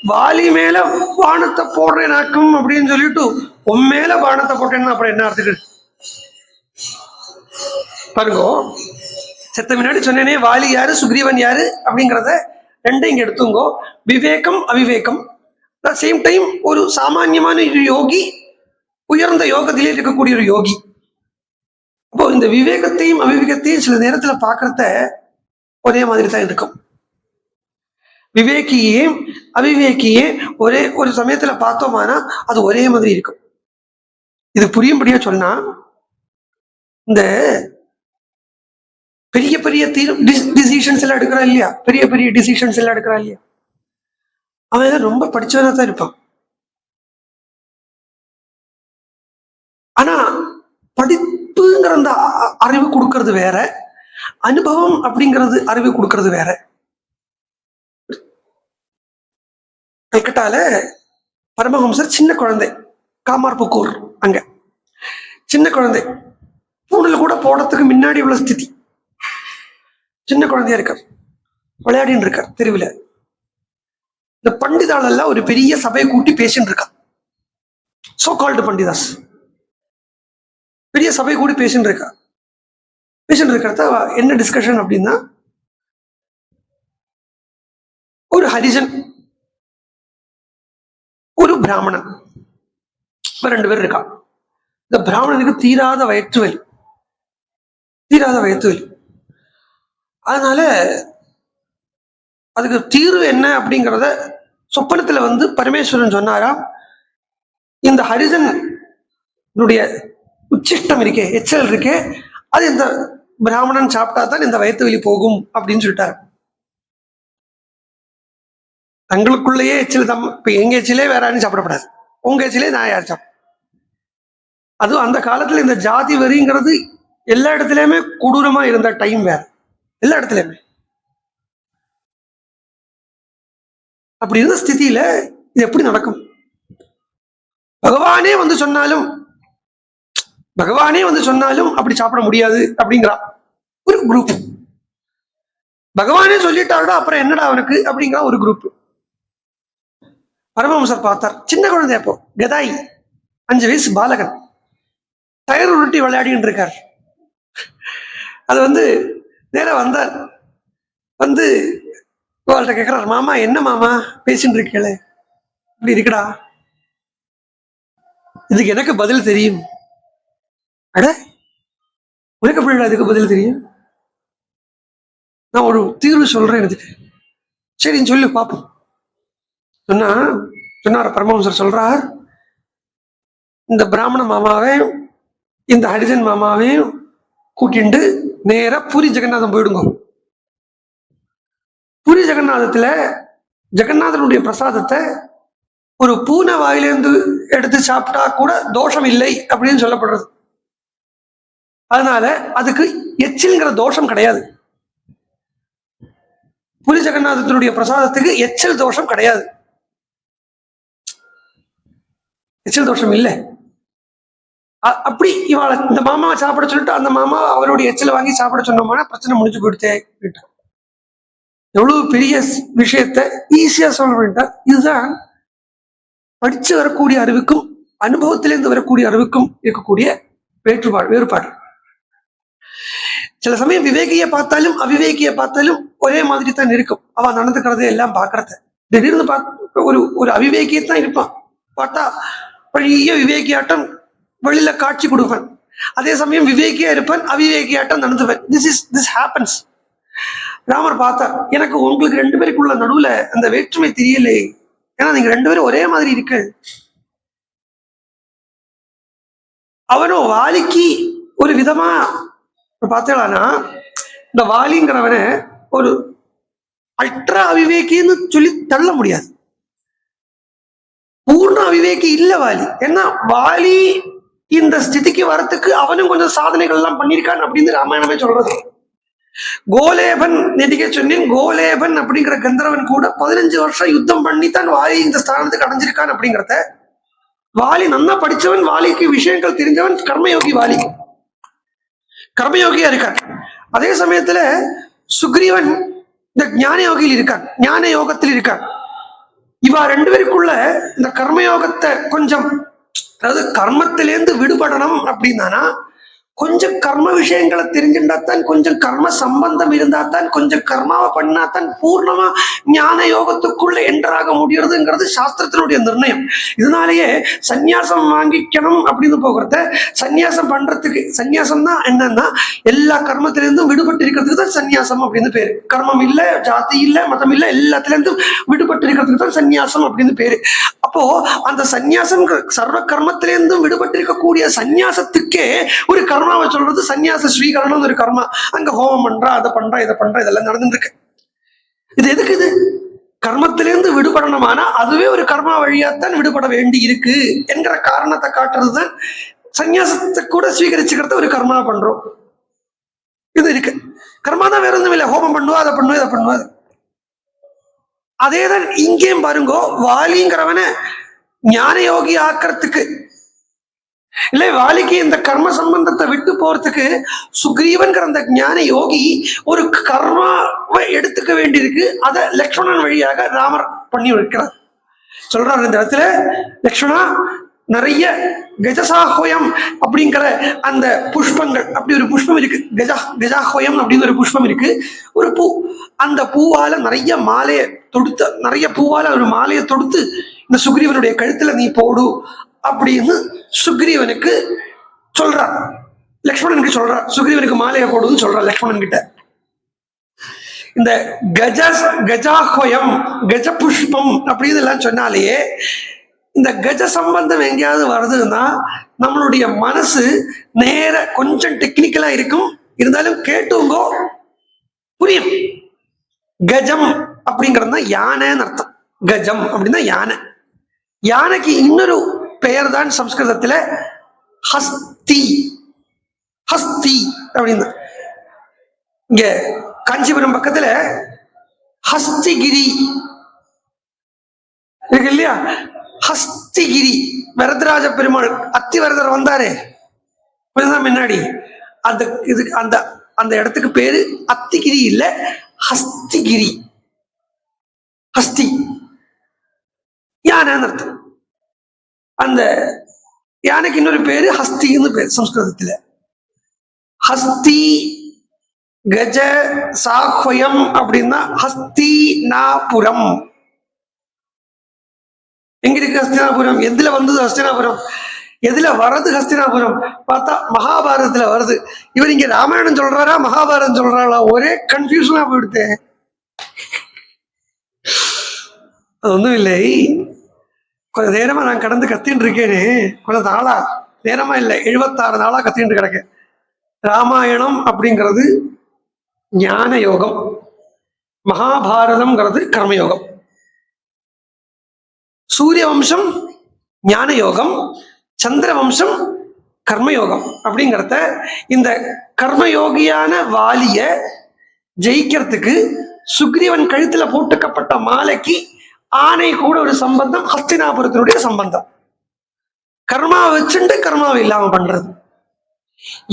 [SPEAKER 1] வாலி மேல பானத்தை போடுறேனாக்கும் அப்படின்னு சொல்லிட்டு உன் மேல பானத்தை போட்டேன்னா அப்புறம் என்ன அர்த்தம் பாருங்க. செத்த முன்னாடி சொன்னேனே வாலி யாரு சுக்ரீவன் யாரு அப்படிங்கிறத ரெண்டையும் இங்க எடுத்துங்கோ. விவேகம் அவிவேகம், சேம் டைம் ஒரு சாமான்யமான யோகி, உயர்ந்த யோகத்திலே இருக்கக்கூடிய ஒரு யோகி. அப்போ இந்த விவேகத்தையும் அவிவேகத்தையும் சில நேரத்துல பாக்குறத ஒரே மாதிரி தான் இருக்கும். விவேகியே அவிவேகியே ஒரே ஒரு சமயத்துல பார்த்தோமானா அது ஒரே மாதிரி இருக்கும். இது புரியும்படியா சொன்னா, இந்த பெரிய பெரிய டிசிஷன்ஸ் எல்லாம் எடுக்கிறா இல்லையா, பெரிய பெரிய டிசிஷன்ஸ் எல்லாம் எடுக்கிறா இல்லையா, அவன் ரொம்ப படிச்சவனா தான் இருப்பான். ஆனா படிப்புங்கிற அந்த அறிவு கொடுக்கறது வேற, அனுபவம் அப்படிங்கிறது அறிவு கொடுக்கறது வேற. கல்கட்டால பரமஹம்சர் சின்ன குழந்தை, காமார்புக்கூர் அங்க சின்ன குழந்தை, பூணுல கூட போனதுக்கு முன்னாடி உள்ள ஸ்திதி. சின்ன குழந்தையா இருக்கார், விளையாடின்னு இருக்கார் தெருவில். இந்த பண்டிதாள் எல்லாம் ஒரு பெரிய சபையை கூட்டி பேசிட்டு இருக்கா. சோ கால்டு பண்டிதாஸ் பெரிய சபை கூடி பேசிட்டு இருக்கா. பேசிட்டு இருக்கிறத என்ன டிஸ்கஷன் அப்படின்னா, ஒரு ஹரிஜன் ஒரு பிராமணன் ரெண்டு பேர் இருக்கா. இந்த பிராமணனுக்கு தீராத வயிற்று வலி. அதனால அதுக்கு தீர்வு என்ன அப்படிங்கிறத சொப்பனத்துல பரமேஸ்வரன் சொன்னாராம், இந்த ஹரிஜனுடைய உச்சிஷ்டம் இருக்கே, எச்சல் இருக்கே, அது இந்த பிராமணன் சாப்பிட்டா தான் இந்த வயிற்று வலி போகும் அப்படின்னு சொல்லிட்டாரு. தங்களுக்குள்ளேயே எச்சில் தான். இப்ப எங்க எச்சிலே வேற யாரும் சாப்பிடப்படாது, உங்க எச்சிலே நான் யார் சாப்பிட. அதுவும் அந்த காலத்துல இந்த ஜாதி வரிங்கிறது எல்லா இடத்துலயுமே கொடூரமா இருந்த டைம் வேற, எல்லா இடத்துலயுமே. அப்படி இருந்த ஸ்திதியில இது எப்படி நடக்கும்? பகவானே சொன்னாலும் அப்படி சாப்பிட முடியாது அப்படிங்கிறா ஒரு குரூப். பகவானே சொல்லிட்டாருடா அப்புறம் என்னடா அவனுக்கு அப்படிங்கிற ஒரு குரூப். பரமஹம்சர் பார்த்தார், சின்ன குழந்தை, அப்போ கதாய் 5 வயசு பாலகன், டயர் உருட்டி விளையாடின்னு இருக்கார். அது நேரம் வந்தார், அவள்கிட்ட கேட்கிறார், மாமா என்ன மாமா பேசிட்டு இருக்கீங்களே, இப்படி இருக்குடா, இதுக்கு எனக்கு பதில் தெரியும். அட உனக்கு எப்படி இதுக்கு பதில் தெரியும்? நான் ஒரு தீர்வு சொல்றேன் இதுக்கு. சரின்னு சொல்லி பார்ப்போம் சொன்னார். பரமஹம்சர் சொல்றார், இந்த பிராமண மாமாவையும் இந்த ஹரிஜன் மாமாவையும் கூட்டிண்டு நேரா பூரி ஜெகநாதம் போயிடுங்க. பூரி ஜெகநாதத்துல ஜெகநாதனுடைய பிரசாதத்தை ஒரு பூனை வாயிலிருந்து எடுத்து சாப்பிட்டா கூட தோஷம் இல்லை அப்படின்னு சொல்லப்படுறது. அதனால அதுக்கு எச்சில்ங்கிற தோஷம் கிடையாது. பூரி ஜெகநாதத்தினுடைய பிரசாதத்துக்கு எச்சில் தோஷம் கிடையாது, எச்சில் தோஷம் இல்லை. அப்படி இவாளை இந்த மாமாவை சாப்பிட சொல்லிட்டு அந்த மாமா அவருடைய எச்சில வாங்கி சாப்பிட சொன்னோம்னா பிரச்சனை முடிஞ்சு போயிடுத்தே. எவ்வளவு பெரிய விஷயத்த ஈஸியா சொல்ல வேண்டாம். இதுதான் படிச்சு வரக்கூடிய அறிவுக்கும் அனுபவத்திலிருந்து வரக்கூடிய அறிவுக்கும் இருக்கக்கூடிய வேறுபாடு. சில சமயம் விவேகியை பார்த்தாலும் அவிவேகியை பார்த்தாலும் ஒரே மாதிரி தான் இருக்கும். அவன் நடந்துக்கிறத எல்லாம் பாக்குறத திடீர்னு ஒரு அவிவேகியத்தான் இருப்பான், பார்த்தா பழைய விவேகியாட்டம் வெளியில காட்சி கொடுப்பேன். அதே சமயம் விவேகியா இருப்பேன், அவிவேகியாட்டம் நடந்துவேன். This happens. ராமர் பார்த்தார், எனக்கு உங்களுக்கு 2 பேருக்குள்ள நடுவுல அந்த வேற்றுமை தெரியலை, ஏன்னா நீங்க 2 பேரும் ஒரே மாதிரி இருக்கு. அவனும் வாலிக்கு ஒரு விதமா பார்த்தேனா, இந்த வாலிங்கிறவன ஒரு அல்ட்ரா அவிவேகின்னு சொல்லி தள்ள முடியாது. பூர்ண அவிவேகி இல்ல வாலி. ஏன்னா வாலி இந்த ஸ்திதிக்கு வரத்துக்கு அவனும் கொஞ்சம் சாதனைகள் எல்லாம் பண்ணியிருக்கான் அப்படின்னு ராமாயணமே சொல்றது. கோலேபன் நெடிக்க சொன்னேன், கோலேபன் அப்படிங்கிற கந்தரவன் கூட 15 வருஷம் யுத்தம் பண்ணி தான் வாலி இந்த ஸ்தானத்துக்கு அடைஞ்சிருக்கான் அப்படிங்கிறத. வாலி நல்லா படிச்சவன், வாலிக்கு விஷயங்கள் தெரிஞ்சவன், கர்மயோகியா இருக்கான். அதே சமயத்துல சுக்ரீவன் இந்த ஞான யோகியில் இருக்கான், ஞான யோகத்தில் இருக்கான். இவா 2 பேருக்குள்ள இந்த கர்மயோகத்தை கொஞ்சம், அதாவது கர்மத்திலேருந்து விடுபடணும் அப்படின்னா கொஞ்சம் கர்ம விஷயங்களை தெரிஞ்சுட்டாத்தான், கொஞ்சம் கர்ம சம்பந்தம் இருந்தாத்தான், கொஞ்சம் கர்மாவை பண்ணாதான் பூர்ணமா ஞான யோகத்துக்குள்ள என்டராக முடியறதுங்கிறது சாஸ்திரத்தினுடைய நிர்ணயம். இதனாலேயே சந்நியாசம் வாங்கிக்கணும் அப்படின்னு போகிறத, சந்நியாசம் பண்றதுக்கு, சந்நியாசம் தான் என்னன்னா எல்லா கர்மத்திலிருந்தும் விடுபட்டு இருக்கிறதுக்கு தான் சந்நியாசம் அப்படின்னு பேரு. கர்மம் இல்லை, ஜாதி இல்லை, மதம் இல்லை, எல்லாத்திலிருந்தும் விடுபட்டு இருக்கிறதுக்கு தான் சந்நியாசம் அப்படின்னு பேரு. அப்போ அந்த சந்நியாசம் சர்வ கர்மத்திலிருந்தும் விடுபட்டு இருக்கக்கூடிய சந்நியாசத்துக்கே ஒரு கர்மாவை சொல்றது சந்நியாச ஸ்வீகரணம் ஒரு கர்மா. அங்க ஹோமம் பண்றா, அதை பண்றா, இதை பண்றா, இதெல்லாம் நடந்துட்டு இருக்கு. இது எதுக்கு? இது கர்மத்திலிருந்து விடுபடணுமானா அதுவே ஒரு கர்மா வழியாத்தான் விடுபட வேண்டி இருக்கு என்கிற காரணத்தை காட்டுறதுதான் சந்நியாசத்தை கூட ஸ்வீகரிச்சுக்கிறத ஒரு கர்மா பண்றோம். இது இருக்கு. கர்மா தான் வேற ஒன்றும் இல்லை. ஹோமம் பண்ணுவா, அதை பண்ணுவா, இதை பண்ணுவா. அதேதான் இங்கேயும் பாருங்கோ. வாலிங்கிறவன ஞான யோகி ஆக்கிறதுக்கு இல்லை, வாலிக்கு இந்த கர்ம சம்பந்தத்தை விட்டு போறதுக்கு சுக்ரீவன்கிற அந்த ஞான யோகி ஒரு கர்மாவை எடுத்துக்க வேண்டியிருக்கு. அதை லக்ஷ்மணன் வழியாக ராமர் பண்ணி வைக்கிறார். சொல்றாரு இந்த இடத்துல, லக்ஷ்மணா நிறைய கஜசாஹோயம் அப்படிங்கிற அந்த புஷ்பங்கள், அப்படி ஒரு புஷ்பம் இருக்கு. கஜாஹோயம் அப்படின்னு ஒரு புஷ்பம் இருக்கு, ஒரு பூ. அந்த பூவால நிறைய மாலையை தொடுத்து, நிறைய பூவால ஒரு மாலையை தொடுத்து இந்த சுக்ரீவனுடைய கழுத்துல நீ போடு அப்படின்னு சுக்ரீவனுக்கு சொல்றார். லக்ஷ்மணனுக்கு சொல்றார், சுக்ரீவனுக்கு மாலையை போடுன்னு சொல்றார் லக்ஷ்மணன் கிட்ட. இந்த கஜாஹோயம், கஜ புஷ்பம் அப்படின்னு எல்லாம் சொன்னாலேயே இந்த கஜ சம்பந்தம் எங்கேயாவது வருதுன்னா நம்மளுடைய மனசு நேர கொஞ்சம் டெக்னிக்கலா இருக்கும், இருந்தாலும் கேட்டுங்கோ புரியும். கஜம் அப்படிங்கிறது தான் யானைன்னு அர்த்தம். கஜம் அப்படின்னா யானை. யானைக்கு இன்னொரு பெயர் தான் சம்ஸ்கிருதத்துல ஹஸ்தி. ஹஸ்தி அப்படின்னு இங்க காஞ்சிபுரம் பக்கத்துல ஹஸ்திகிரி இருக்கு இல்லையா? ஹஸ்திகிரி, வரதராஜ பெருமாள் அத்திவரதர் வந்தாரே முன்னாடி, அந்த இதுக்கு அந்த அந்த இடத்துக்கு பேரு அத்திகிரி இல்ல, ஹஸ்திகிரி. ஹஸ்தி யானைன்னு அர்த்தம். அந்த யானைக்கு இன்னொரு பேரு ஹஸ்தின்னு பேர் சம்ஸ்கிருதத்துல. ஹஸ்தி கஜ சாஹ்வயம் அப்படின்னா ஹஸ்தினாபுரம். எங்க இருக்கு ஹஸ்தினாபுரம்? எதுல வந்தது ஹஸ்தினாபுரம்? எதுல வர்றது ஹஸ்தினாபுரம்? பார்த்தா மகாபாரதத்துல வருது. இவர் இங்க ராமாயணம் சொல்றாரா மகாபாரதம் சொல்றாரா? ஒரே கன்ஃபியூஷனா போயிடுது. அது ஒன்றும் இல்லை, கொஞ்சம் நேரமா நான் கடந்து கத்தின்னு இருக்கேனே, கொஞ்சம் நாளா, நேரமா இல்லை 76 நாளா கத்தின்னு கிடக்கேன். ராமாயணம் அப்படிங்கிறது ஞான யோகம், மகாபாரதம்ங்கிறது கர்மயோகம். சூரிய வம்சம் ஞான யோகம், சந்திர வம்சம் கர்மயோகம். அப்படிங்கிறத இந்த கர்மயோகியான வாலிய ஜெயிக்கிறதுக்கு சுக்ரீவன் கழுத்துல போட்டுக்கப்பட்ட மாலைக்கு ஆணை கூட ஒரு சம்பந்தம், ஹஸ்தினாபுரத்தினுடைய சம்பந்தம். கர்மாவை வச்சுட்டு கர்மாவை இல்லாம பண்றது.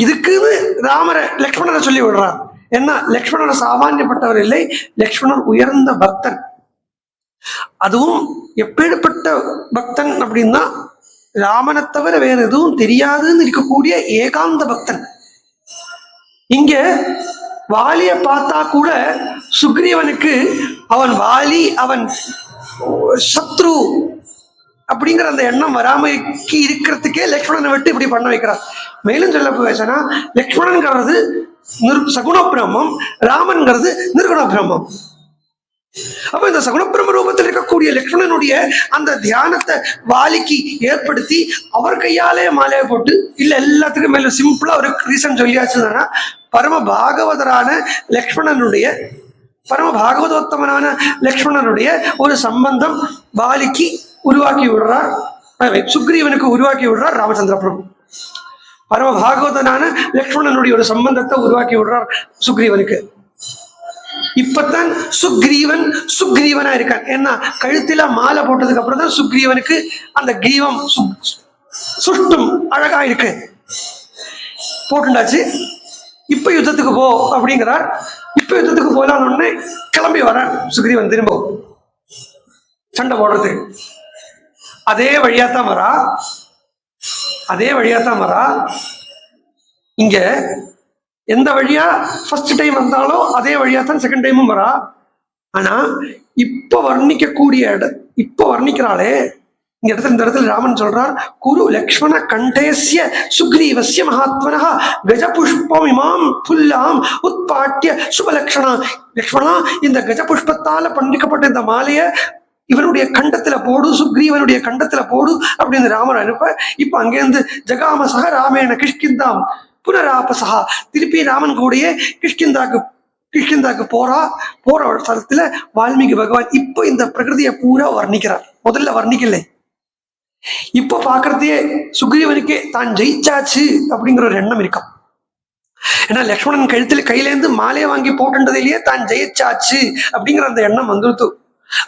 [SPEAKER 1] இதுக்குன்னு ராமரை லக்ஷ்மணரை சொல்லி விடுறார். என்ன, லக்ஷ்மணர் சாமானியப்பட்டவர் இல்லை, லக்ஷ்மணர் உயர்ந்த பக்தன். அதுவும் எப்பேற்பட்ட பக்தன் அப்படின்னா ராமனை தவிர வேற எதுவும் தெரியாதுன்னு இருக்கக்கூடிய ஏகாந்த பக்தன். இங்க வாலிய பார்த்தா கூட சுக்ரீவனுக்கு அவன் வாலி, அவன் சத்ரு அப்படிங்கிற அந்த எண்ணம் வராமைக்கு இருக்கிறதுக்கே லக்ஷ்மணனை விட்டு இப்படி பண்ண வைக்கிறார். மேலும் சொல்ல போச்சுன்னா லக்ஷ்மணன்கிறது சகுண பிரம்மம், ராமன்கிறது நிர்குண பிரம்மம். அப்ப இந்த சகுணப்பிரம ரூபத்தில் இருக்கக்கூடிய லக்ஷ்மணனுடைய அந்த தியானத்தை வாலிக்கு ஏற்படுத்தி அவர் கையாலே மாலையை போட்டு, இல்ல எல்லாத்துக்கும் மேல சிம்பிளா ஒரு ரீசன் சொல்லியாச்சுன்னா, பரம பாகவதரான லக்ஷ்மணனுடைய, பரம பாகவதோத்தமனான லக்ஷ்மணனுடைய ஒரு சம்பந்தம் வாலிக்கு உருவாக்கி விடுறார், சுக்ரீவனுக்கு உருவாக்கி விடுறார் ராமச்சந்திர பிரபு. பரம பாகவதனான லக்ஷ்மணனுடைய ஒரு சம்பந்தத்தை உருவாக்கி விடுறார் சுக்ரீவனுக்கு. இப்பதான் சுக்ரீவன் சுக்ரீவனா இருக்கான். ஏன்னா கழுத்தில மாலை போட்டதுக்கு அப்புறம் தான் சுக்ரீவனுக்கு அந்த கிரீவம் சுஷ்டும் அழகா இருக்கு. போட்டுண்டாச்சு, இப்ப யுத்தத்துக்கு போ அப்படிங்கிறார். இப்ப யுத்தத்துக்கு போலான்னு உடனே கிளம்பி வர சுக்ரீவன் திரும்ப சண்டை போடுறதுக்கு. அதே வழியாத்தான் வரா. இங்க எந்த வழியா ஃபர்ஸ்ட் டைம் வந்தாலோ அதே வழியா தான் செகண்ட் டைமும் வரா. ஆனா இப்ப வர்ணிக்கக்கூடிய இப்ப வர்ணிக்கிறாளே இந்த இடத்துல ராமன் சொல்றார், குரு லக்ஷ்மண கண்டேசிய சுக்ரீவசிய மகாத்மனா கஜபுஷ்பம் இமாம் புல்லாம் உட்பாட்டிய சுபலக்ஷணா. லக்ஷ்மணா, இந்த கஜபுஷ்பத்தால பண்ணிக்கப்பட்ட இந்த மாலைய இவனுடைய கண்டத்துல போடு, சுக்ரீவனுடைய கண்டத்துல போடு அப்படின்னு ராமன் அனுப்ப, இப்ப அங்கேருந்து ஜகாமசக ராமேன கிஷ்கிந்தாம் புனராபசகா, திருப்பி ராமன் கூடயே கிஷ்கிந்தாக்கு போற ஸ்தலத்துல வால்மீகி பகவான் இப்போ இந்த பிரகிருதியை பூரா வர்ணிக்கிறார். முதல்ல வர்ணிக்கலை, இப்ப பாக்குறதே சுக்ரீவனுக்கே தான் ஜெயிச்சாச்சு அப்படிங்கிற ஒரு எண்ணம் இருக்கான். ஏன்னா லக்ஷ்மணன் கையிலேருந்து மாலையை வாங்கி போட்டுன்றதிலேயே தான் ஜெயிச்சாச்சு அப்படிங்கிற அந்த எண்ணம் வந்துருத்து.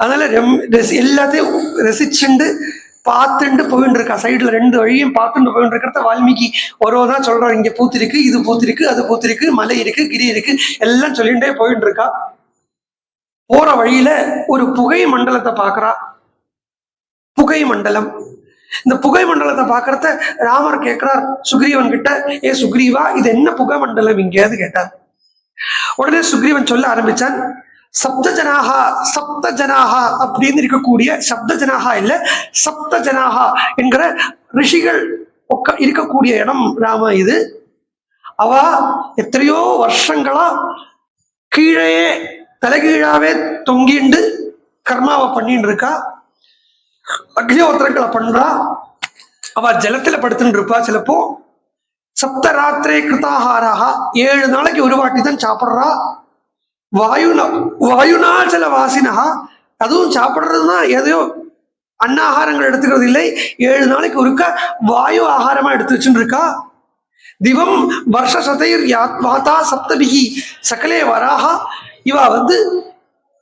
[SPEAKER 1] அதனால எல்லாத்தையும் ரசிச்சுண்டு பார்த்துட்டு போயிட்டு இருக்கா. சைடுல ரெண்டு வழியும் பார்த்துட்டு போயிட்டு இருக்கிறத வால்மீகி ஒருவதான் சொல்றாரு, இங்க பூத்திருக்கு, இது பூத்திருக்கு, அது பூத்திருக்கு, மலை இருக்கு, கிரி இருக்கு, எல்லாம் சொல்லிட்டே போயிட்டு இருக்கா. போற வழியில ஒரு புகை மண்டலத்தை பாக்குறா. புகை மண்டலம், இந்த புகை மண்டலத்தை பாக்குறத ராமர் கேட்கிறார் சுக்ரீவன் கிட்ட, ஏ சுக்ரீவா, இது என்ன புகை மண்டலம் இங்கேயாவது கேட்டார். உடனே சுக்ரீவன் சொல்ல ஆரம்பிச்சான், சப்த ஜனாகா அப்படின்னு இருக்கக்கூடிய, சப்த ஜனாகா இல்ல சப்த ஜனாகா என்கிற ரிஷிகள் இருக்கக்கூடிய இடம் ராம. இது அவ எத்தனையோ வருஷங்களா கீழே தலைகீழாவே தொங்கிண்டு கர்மாவை பண்ணிட்டு இருக்கா, அக்னிஹோத்திரங்களை பண்றா. அவ ஜலத்துல படுத்துட்டு இருப்பா. சிலப்போ சப்தராத்திரே கிருதாஹாராக, 7 நாளைக்கு ஒரு வாட்டி தான் சாப்பிட்றா. வாயுனாச்சல வாசினகா, அதுவும் சாப்பிட்றதுன்னா எதையோ அன்னாகாரங்கள் எடுத்துக்கிறது இல்லை, 7 நாளைக்கு ஒருக்க வாயு ஆகாரமா எடுத்து வச்சுட்டு இருக்கா. திவம் வருஷ சதைர் வாத்தா சப்தபிகி சகலே வராகா. இவ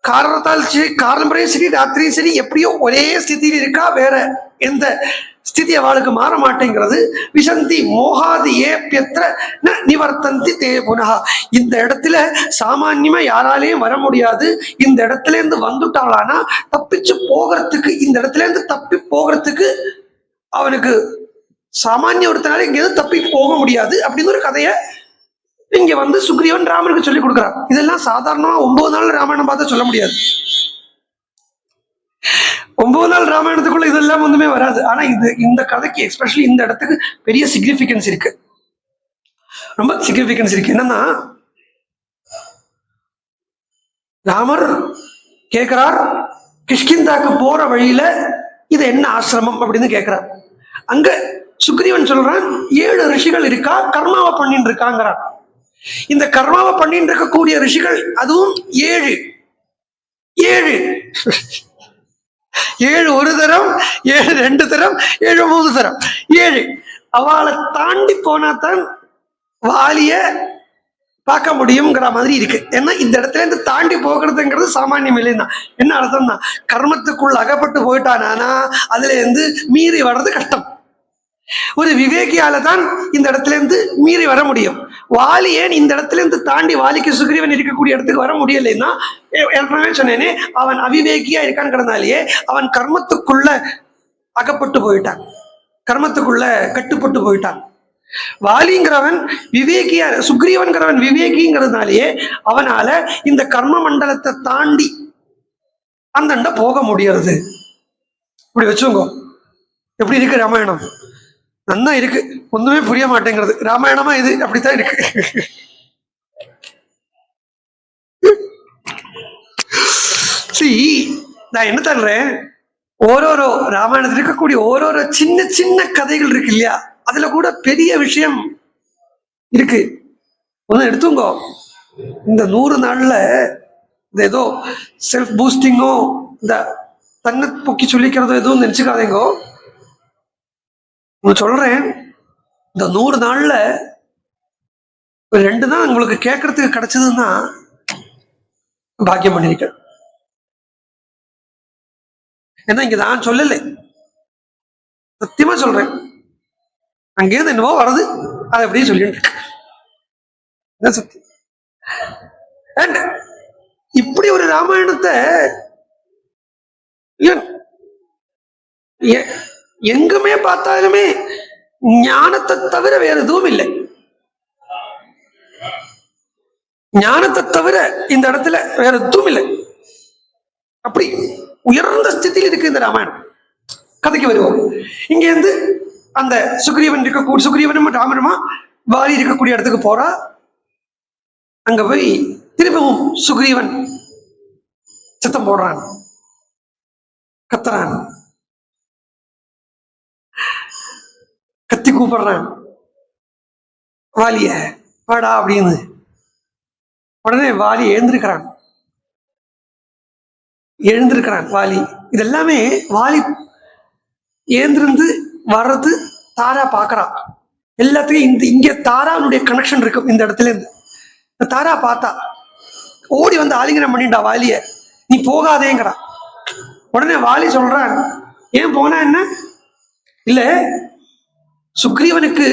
[SPEAKER 1] காரணத்தால் சரி, காரணமுறையும் சரி, ராத்திரியும் சரி, எப்படியோ ஒரே ஸ்திதியில் இருக்கா, வேற எந்த ஸ்திதி அவளுக்கு மாற மாட்டேங்கிறது. விசந்தி மோகாதி ஏப்பியத்திர நிவர்த்தந்தி தே புனகா. இந்த இடத்துல சாமான்யமா யாராலையும் வர முடியாது. இந்த இடத்துல இருந்து வந்துட்டாளானா தப்பிச்சு போகிறதுக்கு, இந்த இடத்துல இருந்து தப்பி போகிறதுக்கு அவனுக்கு சாமானிய ஒருத்தனால இங்கேருந்து தப்பி போக முடியாது அப்படின்னு ஒரு கதையை இங்க சுக்ரீவன் ராமனுக்கு சொல்லி கொடுக்குறான். இதெல்லாம் சாதாரணமா 9 நாள் ராமாயணம் பார்த்தா சொல்ல முடியாது. 9 நாள் ராமாயணத்துக்குள்ள இதெல்லாம் ஒண்ணுமே வராது. ஆனா இந்த கதைக்கு எஸ்பெஷலி இந்த இடத்துக்கு பெரிய சிக்னிபிகன்ஸ் இருக்கு, ரொம்ப சிக்னிபிகன்ஸ் இருக்கு. என்னன்னா, ராமர் கேட்கிறார், கிஷ்கிந்தாக்கு போற வழியில இது என்ன ஆசிரமம் அப்படின்னு கேட்கிறார். அங்க சுக்ரீவன் சொல்றான், 7 ரிஷிகள் இருக்கா, கர்மாவை பண்ணிட்டு இருக்காங்கிறான். இந்த கர்மாவை பண்ணிட்டு இருக்கக்கூடிய ரிஷிகள் அதுவும் 7 ஒரு தரம், 7 2 தரம், 7 3 தரம், 7. அவளை தாண்டி போனாதான் வாலிய பார்க்க முடியுங்கிற மாதிரி இருக்கு. ஏன்னா இந்த இடத்துல இருந்து தாண்டி போகிறதுங்கிறது சாமானியம் இல்லைன்னா என்ன அர்த்தம்னா, கர்மத்துக்குள்ள அகப்பட்டு போயிட்டானா அதுல இருந்து மீறி வர்றது கஷ்டம். ஒரு விவேகியால தான் இந்த இடத்துல இருந்து மீறி வர முடியும். வாலி ஏன் இந்த இடத்துல இருந்து தாண்டி வாலிக்கு சுக்ரீவன் இருக்கக்கூடிய இடத்துக்கு வர முடியலைன்னா, ஏற்கனவே சொன்னேனே, அவன் அவிவேகியா இருக்கான்ங்கிறதுனாலேயே அவன் கர்மத்துக்குள்ள அகப்பட்டு போயிட்டான், கர்மத்துக்குள்ள கட்டுப்பட்டு போயிட்டான். வாலிங்கிறவன் விவேகியா, சுக்ரீவன்கிறவன் விவேகிங்கிறதுனாலேயே அவனால இந்த கர்ம மண்டலத்தை தாண்டி அந்தண்ட போக முடியறது. இப்படி வச்சுக்கோ, எப்படி இருக்கு ராமாயணம்? நன்னா இருக்கு, ஒண்ணுமே புரிய மாட்டேங்கிறது. ராமாயணமா இது அப்படித்தான் இருக்கு. நான் என்ன தர்றேன், ஓரோரோ ராமாயணத்தில் இருக்கக்கூடிய ஓரோரோ சின்ன சின்ன கதைகள் இருக்கு இல்லையா, அதுல கூட பெரிய விஷயம் இருக்கு. ஒன்னு எடுத்துங்கோ, இந்த 100 நாள்ல இந்த ஏதோ செல்ஃப் பூஸ்டிங்கோ, இந்த தன்னை பொக்கி சொல்லிக்கிறதோ எதுவும் நினைச்சுக்காதீங்கோ. சொல்றேன், இந்த 100 நாள்ல 2 தான் உங்களுக்கு கேட்கறதுக்கு கிடைச்சதுன்னா பாக்கியம் பண்ணிருக்க. ஏன்னா இங்க நான் சொல்லலை, சத்தியமா சொல்றேன், அங்கேருந்து என்னவோ வருது, அதை அப்படியே சொல்லிட்டு சத்தியம். அண்ட் இப்படி ஒரு ராமாயணத்தை எங்குமே பார்த்தாலுமே ஞானத்தை தவிர வேற எதுவும் இல்லை. ஞானத்தை தவிர இந்த இடத்துல வேற எதுவும் இல்லை. அப்படி உயர்ந்த ஸ்திதியில் இருக்கு இந்த ராமாயணம். கதைக்கு வருவோம். இங்க இருந்து அந்த சுக்ரீவன் இருக்கக்கூடிய சுக்ரீவனும் ராமனுமா வாலி இருக்கக்கூடிய இடத்துக்கு போறா. அங்க போய் திரும்பவும் சுக்ரீவன் சத்தம் போடுறான், கத்துறான், கத்தி கூப்பிடுறான் வாலிய, வாடா அப்படின்னு. உடனே வாலி எழுந்திருக்கிறான் வாலி. இதெல்லாமே வாலி எழுந்திருந்து வர்றது தாரா பாக்குறான். எல்லாத்துக்கும் இங்க தாராவுடைய கனெக்ஷன் இருக்கும். இந்த இடத்துல இருந்து தாரா பார்த்தா ஓடி வந்து ஆலிங்கனம் பண்ணிட்டா வாலிய, நீ போகாதேங்கிறா. உடனே வாலி சொல்றான், ஏன் போனா என்ன? இல்ல, சுக்ரீவனுக்கு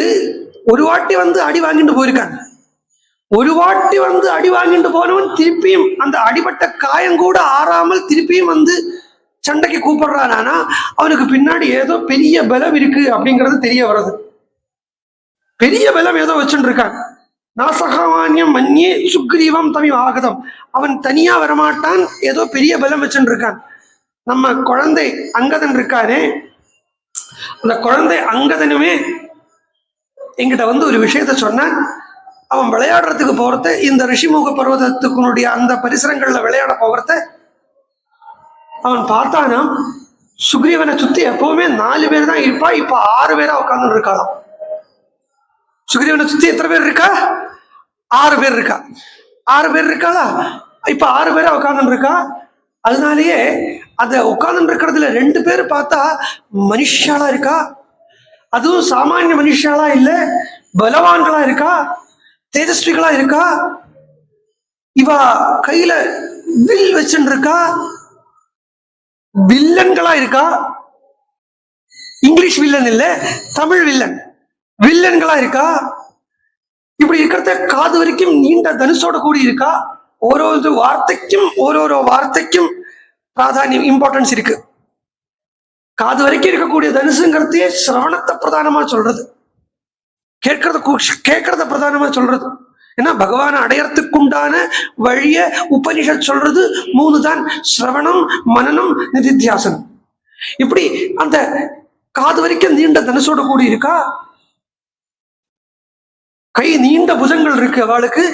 [SPEAKER 1] ஒரு வாட்டி வந்து அடி வாங்கிட்டு போயிருக்காங்க. ஒரு வாட்டி வந்து அடி வாங்கிட்டு போனவன் திருப்பியும் அந்த அடிபட்ட காயம் கூட ஆறாமல் திருப்பியும் வந்து சண்டைக்கு கூப்பிடுறானா அவனுக்கு பின்னாடி ஏதோ பெரிய பலம் இருக்கு அப்படிங்கிறது தெரிய வருது. பெரிய பலம் ஏதோ வச்சுட்டு இருக்கான். நாசகமானியம் மன்னியே சுக்ரீவம் தமிழ் ஆகதம். அவன் தனியா வரமாட்டான், ஏதோ பெரிய பலம் வச்சுட்டு இருக்கான். நம்ம குழந்தை அங்கதன் இருக்கானே, அந்த குழந்தை அங்கதனுமே என்கிட்ட வந்து ஒரு விஷயத்த சொன்னான். அவன் விளையாடுறதுக்கு போறத, இந்த ரிஷிமுக பர்வதத்துக்குனுடைய அந்த பரிசரங்கள்ல விளையாட போகிறத அவன் பார்த்தானா, சுக்ரீவனை சுத்தி எப்பவுமே 4 பேர் தான் இருப்பா, இப்ப 6 பேரா உட்கார்ந்து இருக்காளாம். சுக்ரீவனை சுத்தி எத்தனை பேர் இருக்கா? 6 பேர் இருக்கா. 6 பேர் இருக்காளா, இப்ப 6 பேரா உட்கார்ந்து இருக்கா. அதனாலேயே அந்த உட்கார்ந்து இருக்கிறதுல 2 பேர் பார்த்தா மனுஷாலா இருக்கா. அதுவும் சாமானிய மனுஷாலா இல்ல, பலவான்களா இருக்கா, தேஜஸ்விகளா இருக்கா. இவ கையில வில் வச்சுட்டு இருக்கா, வில்லன்களா இருக்கா. இங்கிலீஷ் வில்லன் இல்ல, தமிழ் வில்லன், வில்லன்களா இருக்கா. இப்படி இருக்கிறத காது வரைக்கும் நீண்ட தனுஷோட கூடி இருக்கா. ஓரோ வார்த்தைக்கும் பிராதானியம், இம்பார்ட்டன்ஸ் இருக்கு. காது வரைக்கும் இருக்கக்கூடிய தனுசுங்கிறதையே சிரவணத்தை பிரதானமா சொல்றது, கேட்கறத பிரதானமா சொல்றது. ஏன்னா பகவானை அடையறதுக்குண்டான வழிய உபனிஷத் சொல்றது 3 தான்: சிரவணம், மனனம், நிதித்தியாசனம். இப்படி அந்த காது வரைக்கும் நீண்ட தனுசோட கூடி இருக்கா. கை நீண்ட புஜங்கள் இருக்கு அவளுக்கு.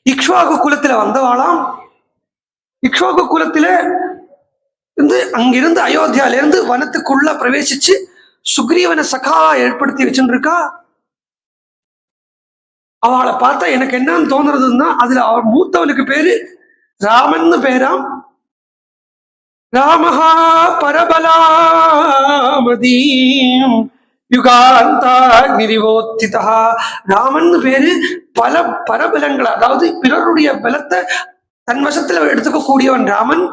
[SPEAKER 1] இக்ஷ்வாகு குலத்துல வந்தவாளாம். இக்ஷ்வாகு குலத்தில இருந்து அங்கிருந்து அயோத்தியால இருந்து வனத்துக்குள்ள பிரவேசிச்சு சுக்ரீவனை சகாவா ஏற்படுத்தி வச்சுட்டு இருக்கா. அவளை பார்த்தா எனக்கு என்னன்னு தோணுறதுன்னா, அதுல அவன் மூத்தவனுக்கு பேரு ராமன் பேராம். ராமஹா பரபலாமதீம் யுகாந்தாக்னிரிவோத்திதா. ராமன் பேரு பல பரபலங்களை, அதாவது பிறருடைய பலத்தை தன் வசத்துல எடுத்துக்க கூடியவன் ராமன்.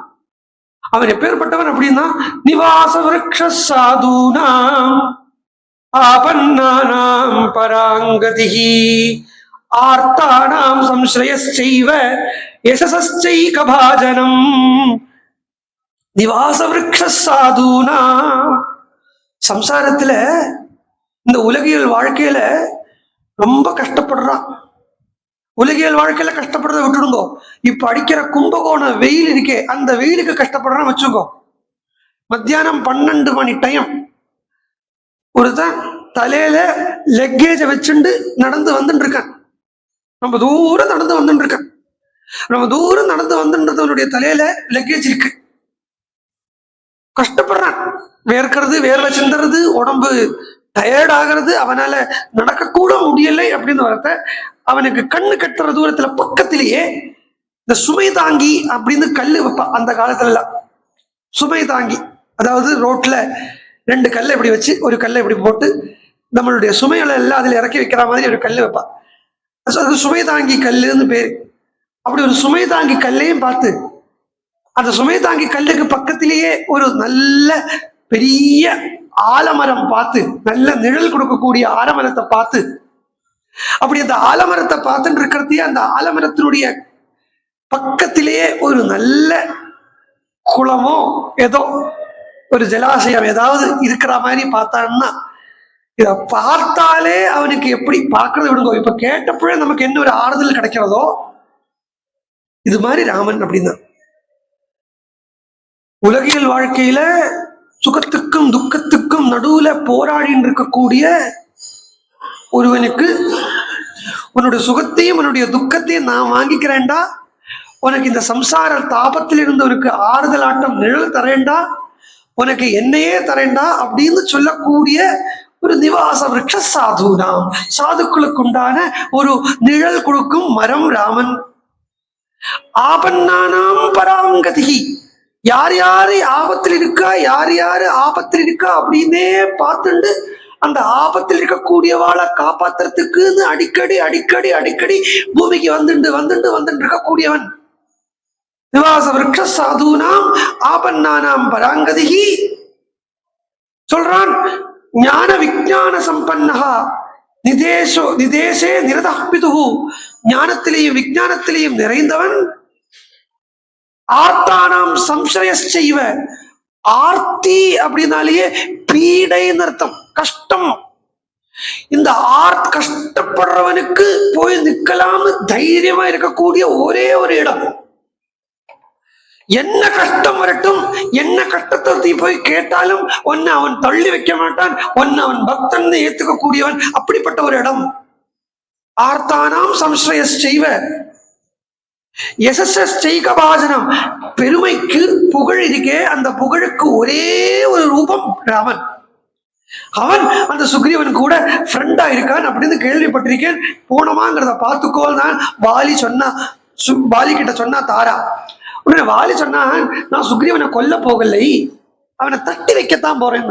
[SPEAKER 1] அவன் எப்பேற்பட்டவன் அப்படின்னா, நிவாச விருக்ஷ சாதுனாம் ஆபன்னானாம் பராங்கதிஹி ஆர்த்தானாம் சம்ஸ்ரயஸ்சைவ யசசஸ்சைகபாஜனம். நிவாச விருக்ஷ சாதுனாம். சம்சாரத்துல இந்த உலகியல் வாழ்க்கையில ரொம்ப கஷ்டப்படுறான். உலகியல் வாழ்க்கையில கஷ்டப்படுறத விட்டுடுங்கோ. இப்ப அடிக்கிற கும்பகோண வெயில் இருக்கே, அந்த வெயிலுக்கு கஷ்டப்படுறான்னு வச்சுக்கோ. மத்தியானம் 12 மணி டைம் ஒருத்தன் தலையில லெக்கேஜ வச்சுண்டு நடந்து வந்துட்டு இருக்கான். நம்ம தூரம் நடந்து வந்துட்டு இருக்கான். நம்ம தூரம் நடந்து வந்துன்றதனுடைய தலையில லெக்கேஜ் இருக்கு. கஷ்டப்படுறான், வேர்க்கிறது, வேர்வை சிந்துறது, உடம்பு டயர்ட் ஆகிறது, அவனால நடக்கக்கூட முடியலை அப்படின்னு வரத்த அவனுக்கு கண்ணு கட்டுற தூரத்துல பக்கத்திலேயே இந்த சுமை தாங்கி அப்படின்னு கல்லு வைப்பா. அந்த காலத்துல எல்லாம் சுமை தாங்கி, அதாவது ரோட்ல 2 கல்லை இப்படி வச்சு ஒரு கல்லை இப்படி போட்டு நம்மளுடைய சுமைகளை எல்லாம் அதுல இறக்கி வைக்கிற மாதிரி ஒரு கல்லு வைப்பா. அது சுமை தாங்கி கல்லுன்னு பேரு. அப்படி ஒரு சுமை தாங்கி கல்லையும் பார்த்து, அந்த சுமை தாங்கி கல்லுக்கு பக்கத்திலேயே ஒரு நல்ல பெரிய ஆலமரம் பார்த்து, நல்ல நிழல் கொடுக்கக்கூடிய ஆலமரத்தை பார்த்து, அப்படி அந்த ஆலமரத்தை பார்த்துட்டு இருக்கிறதையே அந்த ஆலமரத்தினுடைய பக்கத்திலேயே ஒரு நல்ல குளமோ ஏதோ ஒரு ஜலாசயம் ஏதாவது இருக்கிற மாதிரி பார்த்தான்னா இத பார்த்தாலே அவனுக்கு எப்படி பார்க்கறது விடுங்கோ. இப்ப கேட்டப்பவே நமக்கு என்ன ஒரு ஆறுதல் கிடைக்கிறதோ இது மாதிரி ராமன் அப்படின்னா உலகியல் வாழ்க்கையில சுகத்துக்கும் துக்கத்துக்கும் நடுவுல போராடின்னு இருக்கக்கூடிய ஒருவனுக்கு உன்னுடைய சுகத்தையும் உன்னுடைய துக்கத்தையும் நான் வாங்கிக்கிறேன்டா, உனக்கு இந்த சம்சார தாபத்தில் இருந்தவருக்கு ஆறுதல் ஆட்டம் நிழல் தரேன்டா, உனக்கு என்னையே தரேன்டா அப்படின்னு சொல்லக்கூடிய ஒரு நிவாச விருட்ச சாதுனாம், சாதுக்களுக்கு உண்டான ஒரு நிழல் கொடுக்கும் மரம் ராமன். ஆபன்னானாம் பராங்கதி, யார் யாரு ஆபத்தில் இருக்கா யார் யாரு ஆபத்தில் இருக்கா அப்படின்னே பார்த்துண்டு அந்த ஆபத்தில் இருக்கக்கூடியவாளை காப்பாத்துறதுக்கு அடிக்கடி அடிக்கடி அடிக்கடி பூமிக்கு வந்துட்டு இருக்கக்கூடியவன் நிவாச விருட்ச சாதுனாம் ஆபன்னானாம் பராங்கதிகி. சொல்றான், ஞான விஞ்ஞான சம்பன்னஹா நிதேசே நிரதஹ்பிதுஹு, ஞானத்திலேயும் விஞ்ஞானத்திலேயும் நிறைந்தவன். ஆர்த்தானாம் சம்சயச்சைவ, ஆர்த்தி அப்படின்னாலேயே பீடைன்னு அர்த்தம், கஷ்டம். இந்த கஷ்டப்படுறவனுக்கு போய் நிக்கலாம்னு தைரியமா இருக்கக்கூடிய ஒரே ஒரு இடம். என்ன கஷ்டம் வரட்டும், என்ன கஷ்டத்தை போய் கேட்டாலும் ஒன்னு அவன் தள்ளி வைக்க மாட்டான், ஒன்னு அவன் பக்தன் ஏத்துக்க கூடியவன். அப்படிப்பட்ட ஒரு இடம். ஆர்த்தானாம் சம்சயச்சைவ பாஜனம், பெருமைக்கு புகழ் இருக்கே, அந்த புகழுக்கு ஒரே ஒரு ரூபம் ராமன். அவன் அந்த சுக்ரீவன் கூட ஃப்ரெண்டா இருக்கான் அப்படின்னு கேள்விப்பட்டிருக்கேன். போனமாங்கிறத பார்த்துக்கோல் தான் வாலி சொன்னா, வாலி கிட்ட சொன்னா தாரா. உடனே வாலி சொன்னா, நான் சுக்ரீவனை கொல்ல போகலை, அவனை தட்டி வைக்கத்தான் போறேன்.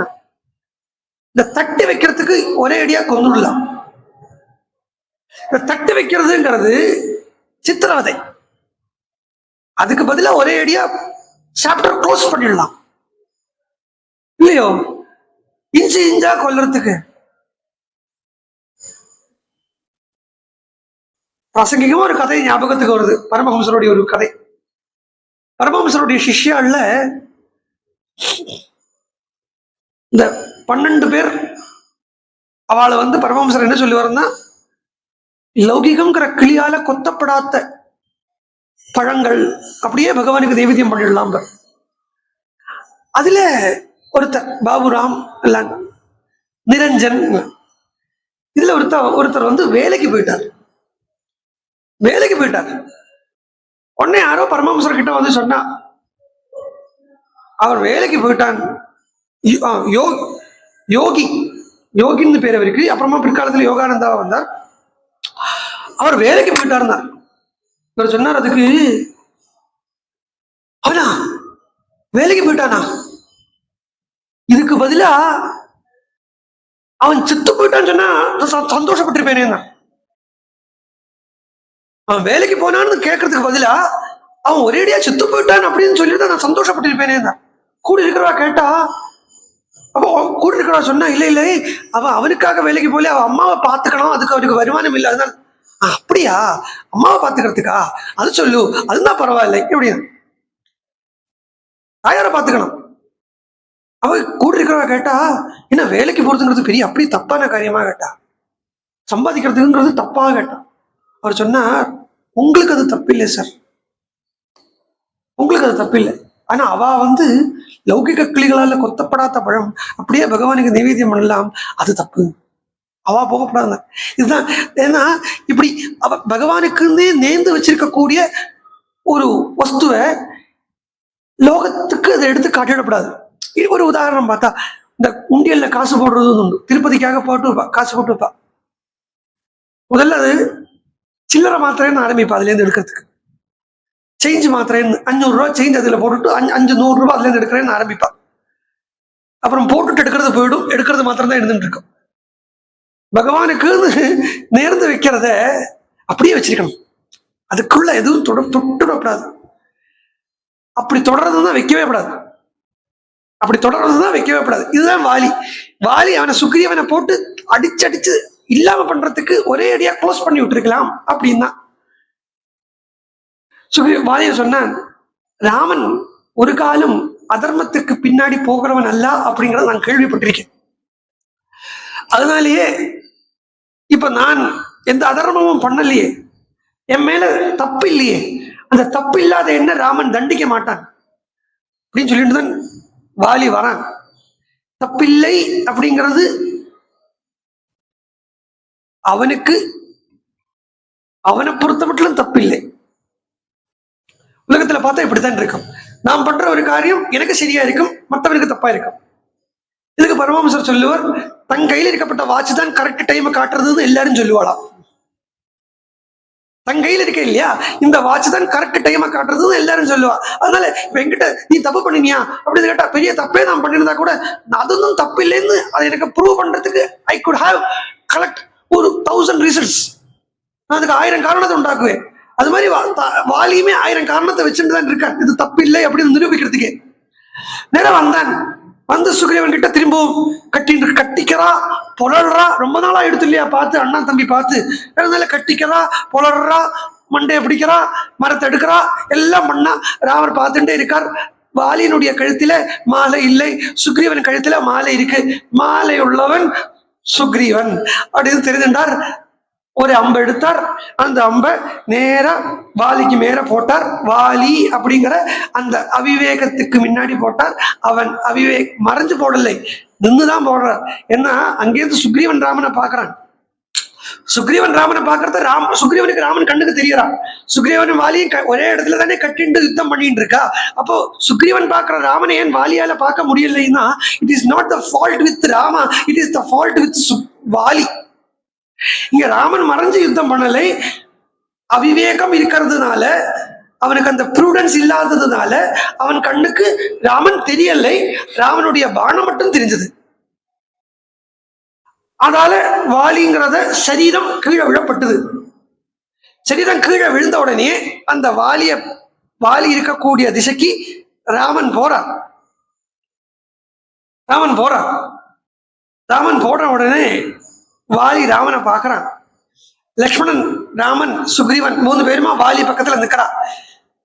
[SPEAKER 1] இந்த தட்டி வைக்கிறதுக்கு ஒரே அடியா கொண்டுடலாம். இந்த தட்டி வைக்கிறதுங்கிறது சித்திரவதை, அதுக்கு பதிலா ஒரே அடியா சாப்டர் க்ளோஸ் பண்ணிடலாம் இல்லையோ. இன்ச்சு இஞ்சா கொல்றதுக்கு பிரசங்கிகமா ஒரு கதை ஞாபகத்துக்கு வருது. பரமஹம்சருடைய ஒரு கதை. பரமஹம்சருடைய சிஷ்யால இந்த 12 பேர் அவளை பரமஹம்சர் என்ன சொல்லுவாருன்னா, லௌகிகம்ங்கிற கிளியால கொத்தப்படாத பழங்கள் அப்படியே பகவானுக்கு நைவேத்தியம் பண்ணிடலாம். அதுல ஒருத்தர் பாபுராம் எல்லாம் நிரஞ்சன், இதுல ஒருத்தர் வேலைக்கு போயிட்டார். உடனே யாரோ பரமஹம்சர் கிட்ட சொன்னா, அவர் வேலைக்கு போயிட்டான், யோகின்னு பேர் அவருக்கு. அப்புறமா பிற்காலத்தில் யோகானந்தாவா வந்தார். அவர் வேலைக்கு போயிட்டாருன்னா இவர் சொன்னார், அதுக்கு அவனா வேலைக்கு போயிட்டானா, இதுக்கு பதிலா அவன் செத்து போயிட்டான்னு சொன்னா சந்தோஷப்பட்டிருப்பேனே. அவன் வேலைக்கு போனான்னு கேட்கறதுக்கு பதிலா அவன் ஒரேடியா செத்து போயிட்டான் அப்படின்னு சொல்லிட்டு நான் சந்தோஷப்பட்டிருப்பேனே. கூட இருக்கிறவா கேட்டா, அப்போ கூட இருக்கிறவா சொன்னா, இல்லை அவனுக்காக வேலைக்கு போல, அவன் அம்மாவை பார்த்துக்கணும், அதுக்கு அவனுக்கு வருமானம் இல்லை, அதனால. அப்படியா, அம்மாவை பார்த்துக்கிறதுக்கா, அது சொல்லு, அதுதான் பரவாயில்லை. எப்படியா தாயாரை பார்த்துக்கணும். அவ கூட இருக்கிறவா கேட்டா, என்ன வேலைக்கு போறதுங்கிறது பெரிய அப்படி தப்பான காரியமா கேட்டா, சம்பாதிக்கிறதுங்கிறது தப்பாக கேட்டா. அவர் சொன்னார், உங்களுக்கு அது தப்பில்லை சார், உங்களுக்கு அது தப்பில்லை. ஆனா அவ லௌகிக கிளிகளால கொத்தப்படாத பழம் அப்படியே பகவானுக்கு நைவேத்தியம் பண்ணலாம், அது தப்பு, அவா போகப்படாத. இதுதான். ஏன்னா இப்படி அவ பகவானுக்குன்னே நேர்ந்து வச்சிருக்கக்கூடிய ஒரு வஸ்துவை லோகத்துக்கு அதை எடுத்து காட்டிடப்படாது. இது ஒரு உதாரணம் பார்த்தா, இந்த உண்டியல்ல காசு போடுறது உண்டு. திருப்பதிக்காக காசு போட்டு வைப்பா. முதல்ல அது சில்லறை மாத்திரைன்னு ஆரம்பிப்பா, அதுல இருந்து எடுக்கிறதுக்கு. சேஞ்ச் மாத்திரைன்னு 500 ரூபா சேஞ்ச் அதுல போட்டுட்டு 500 ரூபாய் அதுல இருந்து எடுக்கிறேன்னு ஆரம்பிப்பா. அப்புறம் போட்டுட்டு எடுக்கிறது மாத்திரம் தான் இருந்துட்டு இருக்கும். பகவானுக்கு நேர்ந்து வைக்கிறத அப்படியே வச்சிருக்கணும், அதுக்குள்ள எதுவும் தொட்டுடக்கூடாது. அப்படி தொடர்றதுதான் வைக்கவே கூடாது. இதுதான் வாலி அவனை சுக்ரீவனை போட்டு அடிச்சு இல்லாம பண்றதுக்கு ஒரே அடியா க்ளோஸ் பண்ணி விட்டுருக்கலாம் அப்படின்னா. வாலிய சொன்னான், ராமன் ஒரு காலம் அதர்மத்துக்கு பின்னாடி போகிறவன் அல்ல அப்படிங்கறத நான் கேள்விப்பட்டிருக்கேன். அதனாலேயே இப்ப நான் எந்த அதர்மமும் பண்ணலையே, என் மேல தப்பு இல்லையே, அந்த தப்பு இல்லாத என்ன ராமன் தண்டிக்க மாட்டான் அப்படின்னு சொல்லிட்டு தான் வாலி வரான். தப்பில்லை அப்படிங்கிறது அவனுக்கு, அவனை பொறுத்த மட்டும் தப்பில்லை. உலகத்துல பார்த்தா இப்படித்தான் இருக்கும். நாம் பண்ற ஒரு காரியம் எனக்கு சரியா இருக்கும், மற்றவனுக்கு தப்பா இருக்கும். இதுக்கு பரமஹம்சர் சொல்லுவார், தன் கையில் இருக்கப்பட்ட வாட்ச் தான் கரெக்ட் டைம் காட்டுறதுன்னு எல்லாரும் சொல்லுவாளாம். தன் கையில் இருக்க இல்லையா, இந்த வாட்ச் தான் கரெக்ட் டைமை காட்டுறதுன்னு எல்லாரும் சொல்லுவா. அதனால இப்ப என்கிட்ட நீ தப்பு பண்ணினியா அப்படின்னு கேட்டா, பெரிய தப்பே நான் பண்ணிருந்தா கூட அதுவும் தப்பு இல்லைன்னு அதை எனக்கு ப்ரூவ் பண்றதுக்கு ஐ குட் ஹாவ் கலெக்ட் ஒரு 1000 ரீசன்ஸ். நான் அதுக்கு 1000 காரணத்தை உண்டாக்குவேன். அது மாதிரி வாலியுமே 1000 காரணத்தை வச்சுட்டு தான் இருக்கான் இது தப்பு இல்லை அப்படின்னு நிரூபிக்கிறதுக்கு. நேரம் வந்தான், வந்து சுக்ரீவன் கிட்ட திரும்பவும் கட்டிக்கிறா, பொலறா. ரொம்ப நாளா எடுத்து இல்லையா பார்த்து, அண்ணா தம்பி பார்த்து, அதனால கட்டிக்கிறா, பொலறா, மண்டையை பிடிக்கிறா, மரத்தை எடுக்கிறா, எல்லாம் பண்ணா. ராமர் பார்த்துட்டே இருக்கார். வாலியினுடைய கழுத்தில மாலை இல்லை, சுக்ரீவன் கழுத்துல மாலை இருக்கு. மாலை உள்ளவன் சுக்ரீவன் அப்படின்னு தெரிஞ்சுட்டார். ஒரு அம்பை எடுத்தார். அந்த அம்பை நேரா வாலிக்கு மேல போட்டார். வாலி அப்படிங்கிற அந்த அவிவேகத்துக்கு முன்னாடி போட்டார். அவன் மறைஞ்சு போடலை, நின்றுதான் போடுறார். ஏன்னா அங்கேருந்து சுக்ரீவன் ராமனை பாக்குறான். சுக்ரீவன் ராமனை பாக்குறது சுக்ரீவனுக்கு ராமன் கண்ணுக்கு தெரியறான். சுக்ரீவன் வாலியும் ஒரே இடத்துல தானே கட்டிட்டு யுத்தம் பண்ணிட்டு இருக்கா. அப்போ சுக்ரீவன் பாக்குற ராமனை ஏன் வாலியால பார்க்க முடியலைன்னா, it is not the fault with Rama, it is the fault with Vali. இங்க ராமன் மறைஞ்சு யுத்தம் பண்ணலை, அவிவேகம் இருக்கிறதுனால, அவனுக்கு அந்த ப்ரூடன்ஸ் இல்லாததுனால அவன் கண்ணுக்கு ராமன் தெரியலை, ராமனுடைய பானம் மட்டும் தெரிஞ்சது. அதனால வாலிங்கிறத சரீரம் கீழே விழப்பட்டது. சரீரம் கீழே விழுந்த உடனே அந்த வாலி இருக்கக்கூடிய திசைக்கு ராமன் போறான். ராமன் போற உடனே வாலி ராமனை பாக்குறான். லக்ஷ்மணன், ராமன், சுக்ரீவன் 3 பேருமா வாலி பக்கத்துல நிக்கிறா.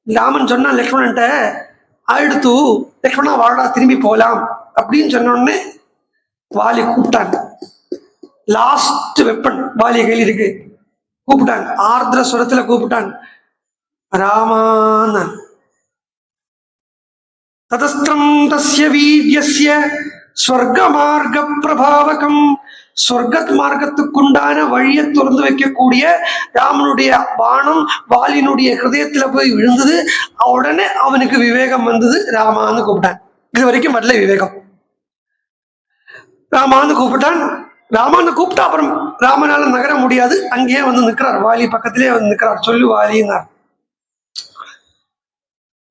[SPEAKER 1] ராமன் சொன்னான் லக்ஷ்மணன்ட்ட, ஆயிடுத்து லக்ஷ்மணா வாடா திரும்பி போலாம் அப்படின்னு சொன்ன உடனே வாலி கூப்பிட்டான். லாஸ்ட் வெப்பன் வாலி கையில் இருக்கு. கூப்பிட்டான், ஆர்திர சுரத்துல கூப்பிட்டான், ராமான. ததஸ்திரம் தஸ்ய வீர்யஸ்ய ஸ்வர்க மார்க்க பிரபாவகம். சொர்க்கத் மார்க்கத்துக்குண்டான வழியை திறந்து வைக்கக்கூடிய ராமனுடைய பானம் வாலினுடைய ஹிருதயத்துல போய் விழுந்தது. உடனே அவனுக்கு விவேகம் வந்தது. ராமான்னு கூப்பிட்டான். இது வரைக்கும் வரல விவேகம். ராமான்னு கூப்பிட்டான். ராமான்னு கூப்பிட்டா அப்புறம் ராமனால நகர முடியாது. அங்கேயே வந்து நிற்கிறார், வாலி பக்கத்திலே வந்து நிற்கிறார். சொல்லு வாலின்னார்.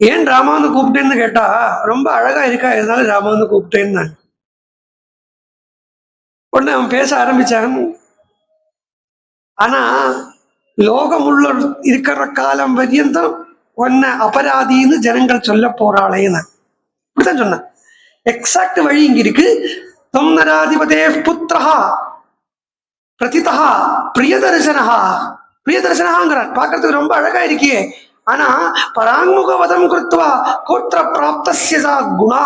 [SPEAKER 1] ஏன் ராமான்னு கூப்பிட்டேன்னு கேட்டா, ரொம்ப அழகா இருக்கா, இருந்தாலும் ராமான்னு கூப்பிட்டேன்னு. உடனே அவன் பேச ஆரம்பிச்சான். ஆனா லோகம் உள்ள இருக்கிற காலம் வரையும் உன்னை அபராதின்னு ஜனங்கள் சொல்ல போறாளேன்னு இப்படித்தான் சொன்னான். எக்ஸாக்ட் வழி இங்க இருக்கு. தொம் நராதிபதே புத்திரஹா பிரதிதா பிரியதர்சனஹாங்கிறான். பார்க்கறதுக்கு ரொம்ப அழகா இருக்கியே. ஆனா பராங்முகவதம் கிருத்வா கோத்திர பிராப்தஸ்ய குணா.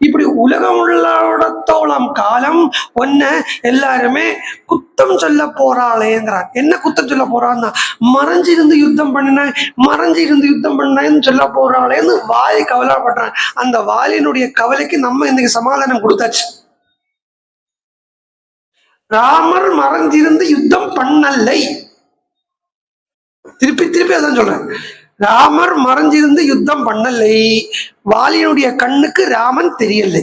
[SPEAKER 1] இப்படி உலகம் உள்ளோடத்தோളം காலம் ஒன்ன எல்லாருமே குத்தம் சொல்ல போறாளேங்கிறான். என்ன குத்தம் சொல்ல போறான்னா, மறைஞ்சிருந்து யுத்தம் பண்ணேன்னு சொல்ல போறாளேன்னு வாலி கவலைப்படுறான். அந்த வாலினுடைய கவலைக்கு நம்ம இன்னைக்கு சமாதானம் கொடுத்தாச்சு. ராமர் மறைஞ்சிருந்து யுத்தம் பண்ணலை. திருப்பி அதான் சொல்றேன். ராமர் மறைஞ்சிருந்து யுத்தம் பண்ணலை. வாலியினுடைய கண்ணுக்கு ராமன் தெரியலை.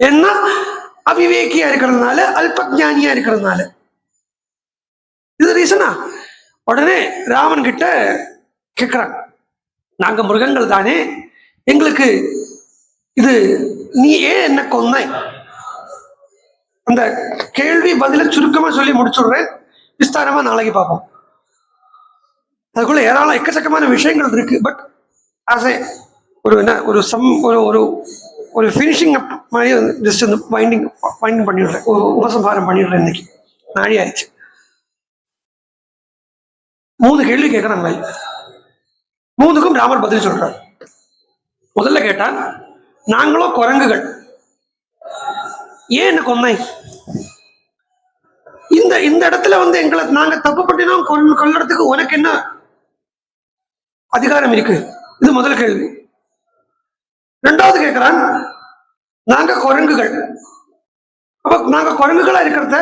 [SPEAKER 1] என்ன அவிவேகியா இருக்கிறதுனால, அல்பஜானியா இருக்கிறதுனால. இது ரீசனா. உடனே ராமன் கிட்ட கேட்கிறான், நாங்க மிருகங்கள் தானே, எங்களுக்கு இது நீ ஏன் என்ன கொன்னாய்? அந்த கேள்வி பதில சுருக்கமா சொல்லி முடிச்சுடுறேன், விஸ்தாரமா நாளைக்கு பார்ப்போம். அதுக்குள்ள ஏராளம் எக்கச்சக்கமான விஷயங்கள் இருக்கு. பட் ஆஸ் ஏ ஒரு ஃபினிஷிங் அப் மாதிரி ஜஸ்ட் வந்து வைண்டிங் பண்ணிடுறேன், ஒரு உபசம்ஹாரம் பண்ணிடுறேன். இன்னைக்கு நாழி ஆயிடுச்சு. 3 கேள்வி கேட்கறாங்க. 3க்கும் ராமர் பதில் சொல்றார். முதல்ல கேட்டான், நாங்களும் குரங்குகள், ஏன் என்ன கொன்னை? இந்த இந்த இடத்துல எங்களை நாங்க தப்பு பண்ணினோம் கொல்றதுக்கு உனக்கு என்ன அதிகாரம் இருக்கு? இது முதல் கேள்வி. ரெண்டாவது கேட்கிறான், நாங்க குரங்குகள். அப்ப நாங்க குரங்குகளா இருக்கிறத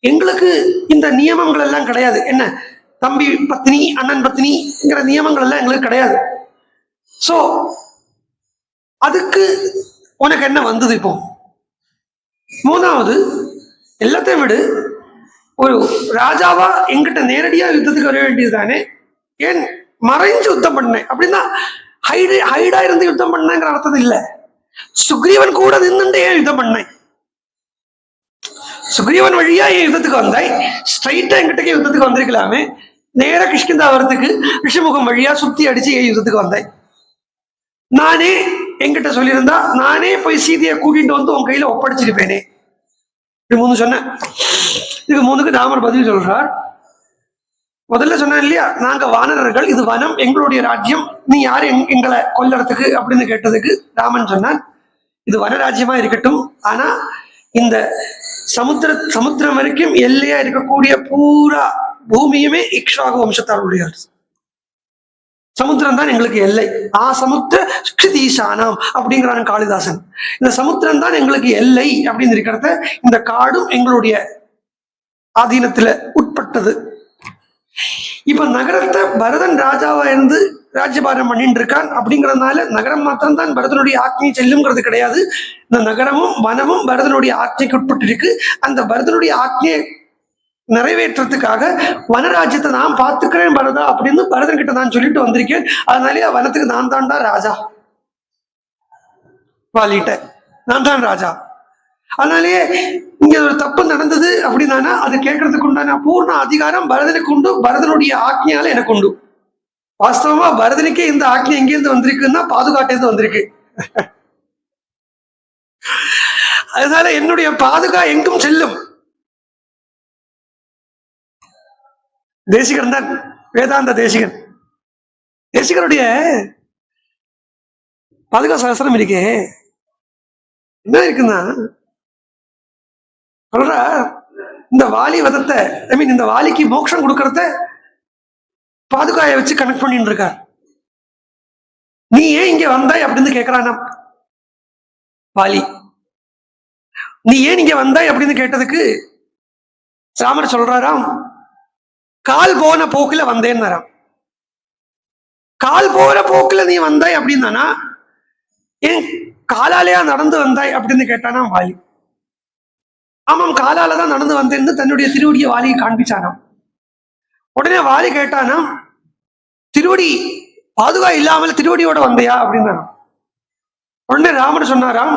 [SPEAKER 1] எங்களுக்கு இந்த நியமங்கள் எல்லாம் கிடையாது. என்ன தம்பி பத்னி அண்ணன் பத்னிங்கிற நியமங்கள் எல்லாம் எங்களுக்கு கிடையாது. சோ அதுக்கு உனக்கு என்ன வந்தது? இப்போ மூணாவது, எல்லாத்தையும் விடு, ஒரு ராஜாவா எங்கிட்ட நேரடியா யுத்தத்துக்கு வர வேண்டியது தானே? ஏன் மறைஞ்சு யுத்தம் பண்ணேன்? அப்படின்னா ஹைடா இருந்து யுத்தம் பண்ணேங்கிற அர்த்தம் இல்ல. சுக்ரீவன் கூட நின்று ஏன் யுத்தம் பண்ணேன்? சுக்ரீவன் வழியா ஏன் யுத்தத்துக்கு வந்தாய்? ஸ்ட்ரைட்டா எங்கிட்ட யுத்தத்துக்கு வந்திருக்கலாமே. நேர கிஷ்கிந்தா வரத்துக்கு ரிஷிமுகம் வழியா சுத்தி அடிச்சு ஏன் யுத்தத்துக்கு வந்தாய்? நானே என்கிட்ட சொல்லியிருந்தா நானே போய் சீதையை கூட்டிட்டு உன் கையில ஒப்படைச்சிருப்பேனே. இது மூணு சொன்னேன். இதுக்கு மூணுக்கு ராமர் பதில் சொல்றார். முதல்ல சொன்னேன் இல்லையா, நாங்க வானரர்கள், இது வனம், எங்களுடைய ராஜ்யம், நீ யாரு எங்களை கொல்லறதுக்கு அப்படின்னு கேட்டதுக்கு ராமன் சொன்னான், இது வனராஜ்யமா இருக்கட்டும், ஆனா இந்த சமுத்திரம் வரைக்கும் எல்லையா இருக்கக்கூடிய பூரா பூமியுமே இக்ஷ்வாகு வம்சத்தாருடைய சமுத்திரம் தான் எங்களுக்கு எல்லை. சமுத்திர க்ஷிதீசானம் அப்படிங்கிறான் காளிதாசன். இந்த சமுத்திரம் தான் எங்களுக்கு எல்லை அப்படின்னு இருக்கிறத இந்த காடும் எங்களுடைய ஆதீனத்துல உட்பட்டது. இப்ப நகரத்தை பரதன் ராஜாவா இருந்து ராஜ்யபாரம் பண்ணிட்டு இருக்கான். அப்படிங்கறதுனால நகரம் மாத்திரம் தான் பரதனுடைய ஆக்ஞை செல்லுங்கிறது கிடையாது. இந்த நகரமும் வனமும் பரதனுடைய ஆக்ஞைக்கு உட்பட்டு இருக்கு. அந்த பரதனுடைய ஆக்ஞையை நிறைவேற்றத்துக்காக வனராஜ்யத்தை நான் பார்த்துக்கிறேன் பரதா அப்படின்னு பரதன் கிட்ட நான் சொல்லிட்டு வந்திருக்கேன். அதனாலே வனத்துக்கு நான் தான்டா ராஜா, வாலிட்ட நான் தான் ராஜா. அதனாலேயே இங்க ஒரு தப்பு நடந்தது அப்படின்னா அது கேட்கறதுக்கு உண்டான பூர்ண அதிகாரம் பரதனுக்கு உண்டு, பரதனுடைய ஆக்ஞையால எனக்கு உண்டு. வாஸ்தவமா பரதனுக்கே இந்த ஆக்ஞை எங்கிருந்து வந்திருக்குன்னா பாதுகாட்டேருந்து வந்திருக்கு. அதனால என்னுடைய பாதுகா எங்கும் செல்லும். தேசிகன் தான் வேதாந்த தேசிகன். தேசிகனுடைய பாதுகா சாஸ்திரம் இருக்கே என்ன இருக்குன்னா, சொல்ற இந்த வாலி வதத்தை, ஐ மீன் இந்த வாலிக்கு மோட்சம் கொடுக்கறத பாதுகாய வச்சு கனெக்ட் பண்ணிட்டு இருக்கார். நீ ஏன் இங்க வந்தாய் அப்படின்னு கேட்கிறானா வாலி. நீ ஏன் இங்க வந்தாய் அப்படின்னு கேட்டதுக்கு ராமர் சொல்றாராம், கால் போன போக்குல வந்தேன்னாராம். கால் போற போக்குல நீ வந்தாய் அப்படின்னா ஏன் காலாலேயா நடந்து வந்தாய் அப்படின்னு கேட்டானா வாலி. ஆமாம், காலால தான் நடந்து வந்தேன்னு தன்னுடைய திருவடியை வாலியை காண்பிச்சானாம். உடனே வாலி கேட்டானா, திருவடி பாதுகா இல்லாமல் திருவடியோட வந்தையா அப்படின்னா. உடனே ராமர் சொன்னாராம்,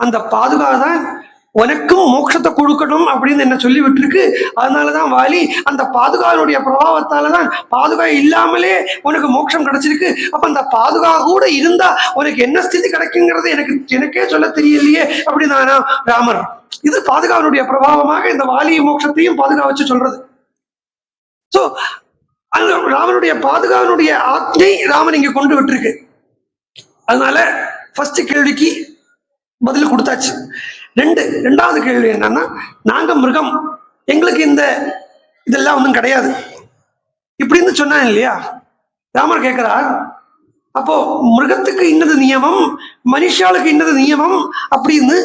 [SPEAKER 1] அந்த பாதுகா தான் உனக்கும் மோட்சத்தை கொடுக்கணும் அப்படின்னு என்ன சொல்லி விட்டுருக்கு. அதனாலதான் வாலி அந்த பாதுகானுடைய பிரபாவத்தாலதான் பாதுகா இல்லாமலே உனக்கு மோட்சம் கிடைச்சிருக்கு. அப்ப அந்த பாதுகா கூட இருந்தா உனக்கு என்ன ஸ்திதி கிடைக்குங்கிறது எனக்கே சொல்ல தெரியலையே அப்படின்னா ராமர். இது பாதுகாவனுடைய பிரபாவமாக இந்த வாலி மோட்சத்தையும் பாதுகா வச்சு சொல்றது. சோ ராமனுடைய பாதுகாவனுடைய ஆக்ஞை ராமன் இங்க கொண்டு விட்டுருக்கு. அதனால ஃபர்ஸ்ட் கேள்விக்கு பதில் கொடுத்தாச்சு. ரெண்டாவது கேள்வி என்னன்னா, நாங்க மிருகம், எங்களுக்கு இதெல்லாம் ஒன்றும் கிடையாது இப்படின்னு சொன்னாங்க இல்லையா. ராமர் கேட்கிறார், அப்போ மிருகத்துக்கு இன்னது நியமம், மனுஷாளுக்கு இன்னது நியமம் அப்படின்னு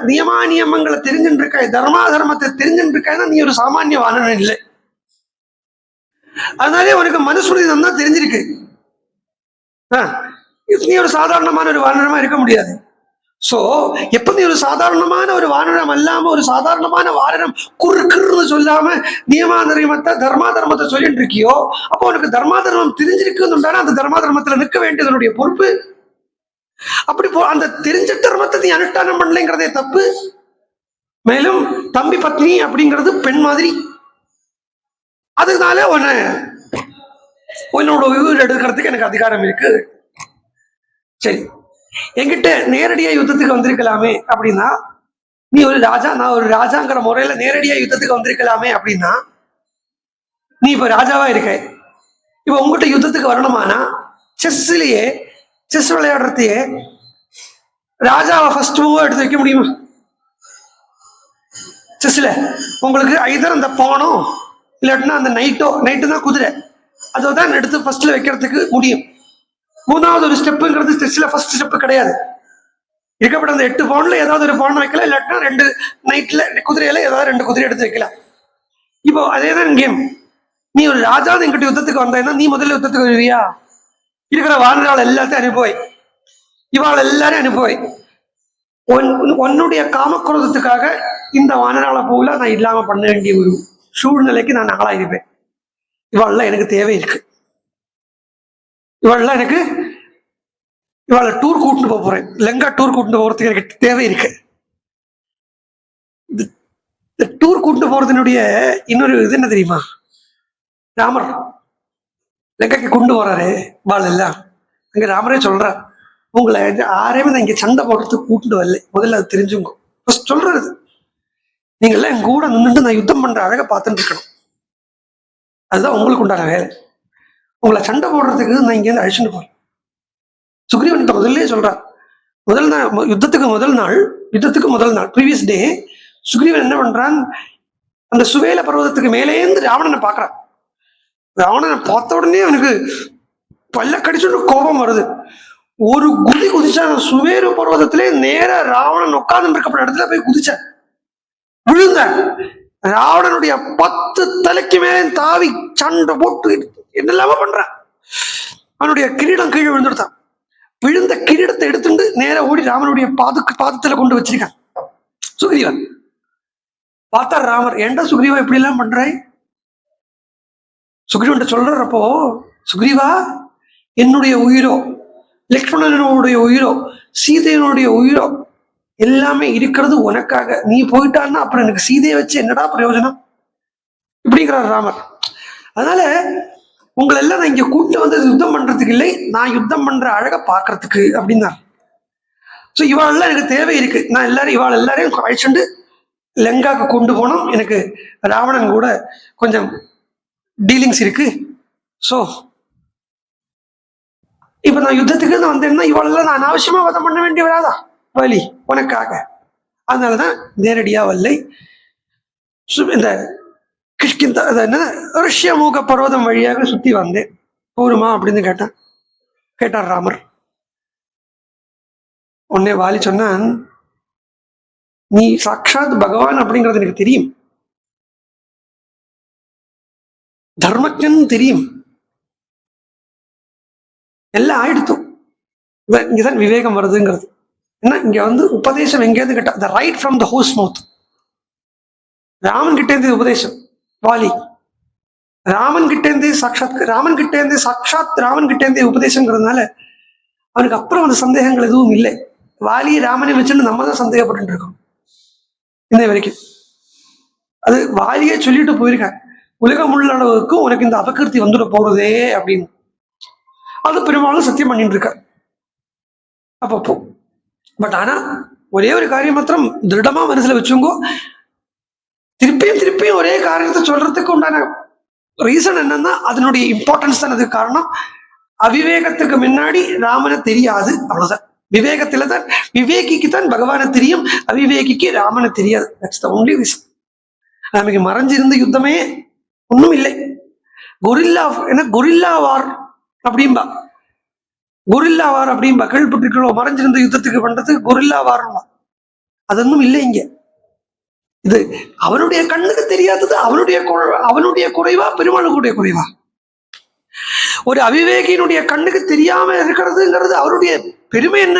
[SPEAKER 1] நியமானியமங்களை தெரிஞ்சுட்டு இருக்க, தர்மத்தை தெரிஞ்சுட்டு இருக்க, நீ ஒரு சாமானிய வானரன் இல்லை. அதனாலே உனக்கு மனுஸ்மிருதி தான் தெரிஞ்சிருக்கு. நீ ஒரு சாதாரணமான ஒரு வானரமா இருக்க முடியாது. சோ எப்ப நீ ஒரு சாதாரணமான ஒரு வானரம் அல்லாம ஒரு சாதாரணமான வானரம் குறுக்குன்னு சொல்லாம நியமாதர்மத்தை தர்மத்தை சொல்லிட்டு இருக்கியோ, அப்போ உனக்கு தர்மம் தெரிஞ்சிருக்குன்னு அந்த தர்மத்துல நிற்க வேண்டியதனுடைய பொறுப்பு. அப்படி அந்த தெரிஞ்ச தர்மத்தை நீ அனுஷ்டானம் பண்ணலைங்கிறதே தப்பு. மேலும் தம்பி பத்னி அப்படிங்கிறது பெண் மாதிரி, அதனால உன்னோட உயிர் எடுக்கிறதுக்கு எனக்கு அதிகாரம் இருக்கு. சரி, என்கிட்ட நேரடியா யுத்தத்துக்கு வந்திருக்கலாமே அப்படின்னா, நீ ஒரு ராஜா, நான் ஒரு ராஜாங்கிற முறையில நேரடியா யுத்தத்துக்கு வந்திருக்கலாமே அப்படின்னா, நீ இப்ப ராஜாவா இருக்க. இப்ப உங்ககிட்ட யுத்தத்துக்கு வரணுமானா செஸ் விளையாடுறதையே ராஜாவை ஃபர்ஸ்ட் மூவா எடுத்து வைக்க முடியுமா செஸ்ல? உங்களுக்கு ஐதர் அந்த பானோ இல்லாட்டினா அந்த நைட்டு தான் குதிரை, அதை தான் எடுத்து ஃபர்ஸ்ட்ல வைக்கிறதுக்கு முடியும். மூணாவது ஒரு ஸ்டெப்புங்கிறது செஸ்ல ஃபர்ஸ்ட் ஸ்டெப் கிடையாது. இருக்கப்பட்ட அந்த 8 பவுன்ல ஏதாவது ஒரு பவுன் வைக்கலாம், இல்லாட்டினா 2 நைட்ல குதிரையில ஏதாவது 2 குதிரை எடுத்து வைக்கலாம். இப்போ அதேதான் கேம். நீ ஒரு ராஜா என்கிட்ட யுத்தத்துக்கு வந்தா நீ முதல்ல யுத்தத்துக்கு வருவியா? இருக்கிற வானரால் எல்லாத்தையும் அனுப்புவை, இவாள் எல்லாரையும் அனுப்புவை. உன்னுடைய காமக்குரோதத்துக்காக இந்த வானரால போல நான் இல்லாம பண்ண வேண்டிய ஒரு சூழ்நிலைக்கு நான் ஆளாயிருப்பேன். இவாள்லாம் எனக்கு தேவை இருக்கு. இவாள்லாம் எனக்கு இவாளை டூர் கூட்டிட்டு போக போறேன், லங்கா டூர் கூட்டிட்டு போறதுக்கு எனக்கு தேவை இருக்கு. இந்த டூர் கூட்டிட்டு போறதுனுடைய இன்னொரு இது என்ன தெரியுமா? ராமர் லங்காக்கு கொண்டு போறாரு வாழ் எல்லாம். அங்க ராமரே சொல்றார், உங்களை யாரையுமே நான் இங்க சண்டை போடுறதுக்கு கூட்டிட்டு வரல, முதல்ல அது தெரிஞ்சுங்க. சொல்றது நீங்க எல்லாம் எங்க கூட நின்றுட்டு நான் யுத்தம் பண்ற அழகை பார்த்துட்டு இருக்கணும். அதுதான் உங்களுக்கு உண்டான வேலை. உங்களை சண்டை போடுறதுக்கு நான் இங்க இருந்து அழிச்சுட்டு போறேன். சுக்ரீவன் முதல்ல சொல்றான், முதல் நாள் யுத்தத்துக்கு முதல் நாள் ப்ரீவியஸ் டே சுக்ரீவன் என்ன பண்றான், அந்த சுவேல பர்வதத்துக்கு மேலேந்து ராவணனை பாக்குறான். ராவணனை பார்த்த உடனே அவனுக்கு பல்ல கடிச்சுட்டு கோபம் வருது. ஒரு குதிச்சா சுவேரு பர்வதத்திலே நேர ராவணன் உட்கார்ந்து இருக்கப்பட்ட இடத்துல போய் குதிச்சான், விழுந்த. ராவணனுடைய 10 தலைக்கு மேலே தாவி சண்டை போட்டு என்னெல்லாம பண்றான். அவனுடைய கிரீடம் கீழே விழுந்துடுத்தான். விழுந்த கிரீடத்தை எடுத்துட்டு நேர ஓடி ராமனுடைய பாதத்துல கொண்டு வச்சிருக்கான் சுக்ரீவன். பார்த்தா ராமர், ஏண்டா சுக்ரீவா இப்படி எல்லாம் பண்றாய்? சுக்ரீவன் சொல்றப்போ, சுக்ரீவா என்னுடைய உயிரோ, லக்ஷ்மணனுடைய உயிரோ, சீதையனுடைய உயிரோ எல்லாமே இருக்கிறது உனக்காக. நீ போயிட்டான்னா அப்புறம் எனக்கு சீதையை வச்சு என்னடா பிரயோஜனம் இப்படிங்கிறார் ராமர். அதனால உங்களை எல்லாம் நான் இங்க கூட்டு வந்தது யுத்தம் பண்றதுக்கு இல்லை, நான் யுத்தம் பண்ற அழகை பாக்குறதுக்கு அப்படின்னார். ஸோ இவாளெல்லாம் எனக்கு தேவை இருக்கு, நான் இவாள் எல்லாரையும் அழைச்சுண்டு லங்காக்கு கொண்டு போனோம். எனக்கு ராவணன் கூட கொஞ்சம் டீலிங்ஸ் இருக்கு. ஸோ இப்ப நான் யுத்தத்துக்கு வந்தேன்னா இவாளெல்லாம் நான் அனாவசியமா வதம் பண்ண வேண்டிய வராதா வலி உனக்காக. அதனாலதான் நேரடியா வல்லை இந்த கிஷ்கிந்தா ரஷ்ய மூக பர்வதம் வழியாக சுத்தி வந்தேன், போருமா அப்படின்னு கேட்டார் ராமர். உடனே வாலி சொன்னான், நீ சாட்சாத் பகவான் அப்படிங்கிறது எனக்கு தெரியும், தர்மஜன் தெரியும், எல்லாம் ஆயிடுத்தும். இங்கதான் விவேகம் வருதுங்கிறது. என்ன இங்க உபதேசம் எங்கேயாவது கேட்டா the right from the horse mouth. Raman கிட்டே இருந்து உபதேசம் வாலி, ராமன் கிட்டே இருந்து சாட்சாத் ராமன் கிட்டே இருந்து உபதேசங்கிறதுனால அவனுக்கு அப்புறம் அந்த சந்தேகங்கள் எதுவும் இல்லை. வாலி ராமனை வச்சுன்னு நம்ம தான் சந்தேகப்பட்டு இருக்கோம் இன்ன வரைக்கும். அது வாலியே சொல்லிட்டு போயிருக்காங்க, உலகம் உள்ளளவுக்கும் உனக்கு இந்த அபகிருத்தி வந்துட போறதே அப்படின்னு. அது பெரும்பாலும் சத்தியம் பண்ணிட்டு இருக்க அப்பப்போ. பட் ஆனா ஒரே ஒரு காரியம் மாத்திரம் திருடமா மனசுல வச்சுங்கோ, திருப்பியும் ஒரே காரியத்தை சொல்றதுக்கு உண்டான ரீசன் என்னன்னா அதனுடைய இம்பார்ட்டன்ஸ் தான். அதுக்கு காரணம் அவிவேகத்துக்கு முன்னாடி ராமனை தெரியாது, அவ்வளவுதான். விவேகத்துல தான் விவேகிக்கு தான் பகவானை தெரியும், அவிவேகிக்கு ராமனை தெரியாது. That's the only reason. நமக்கு மறைஞ்சிருந்த யுத்தமே ஒன்றும் இல்லை. கொரில்லா வார் அப்படின்பா, கேள்விப்பட்டிருக்கிறோம். மறைஞ்சிருந்த யுத்தத்துக்கு பண்றதுக்கு கொரில்லா வாரம், அதொன்னும் இல்லை இங்க. இது அவனுடைய கண்ணுக்கு தெரியாதது அவனுடைய குறைவா, பெருமாளுடைய குறைவா? ஒரு அவிவேகியினுடைய கண்ணுக்கு தெரியாம இருக்கிறதுங்கிறது அவருடைய பெருமை என்ன?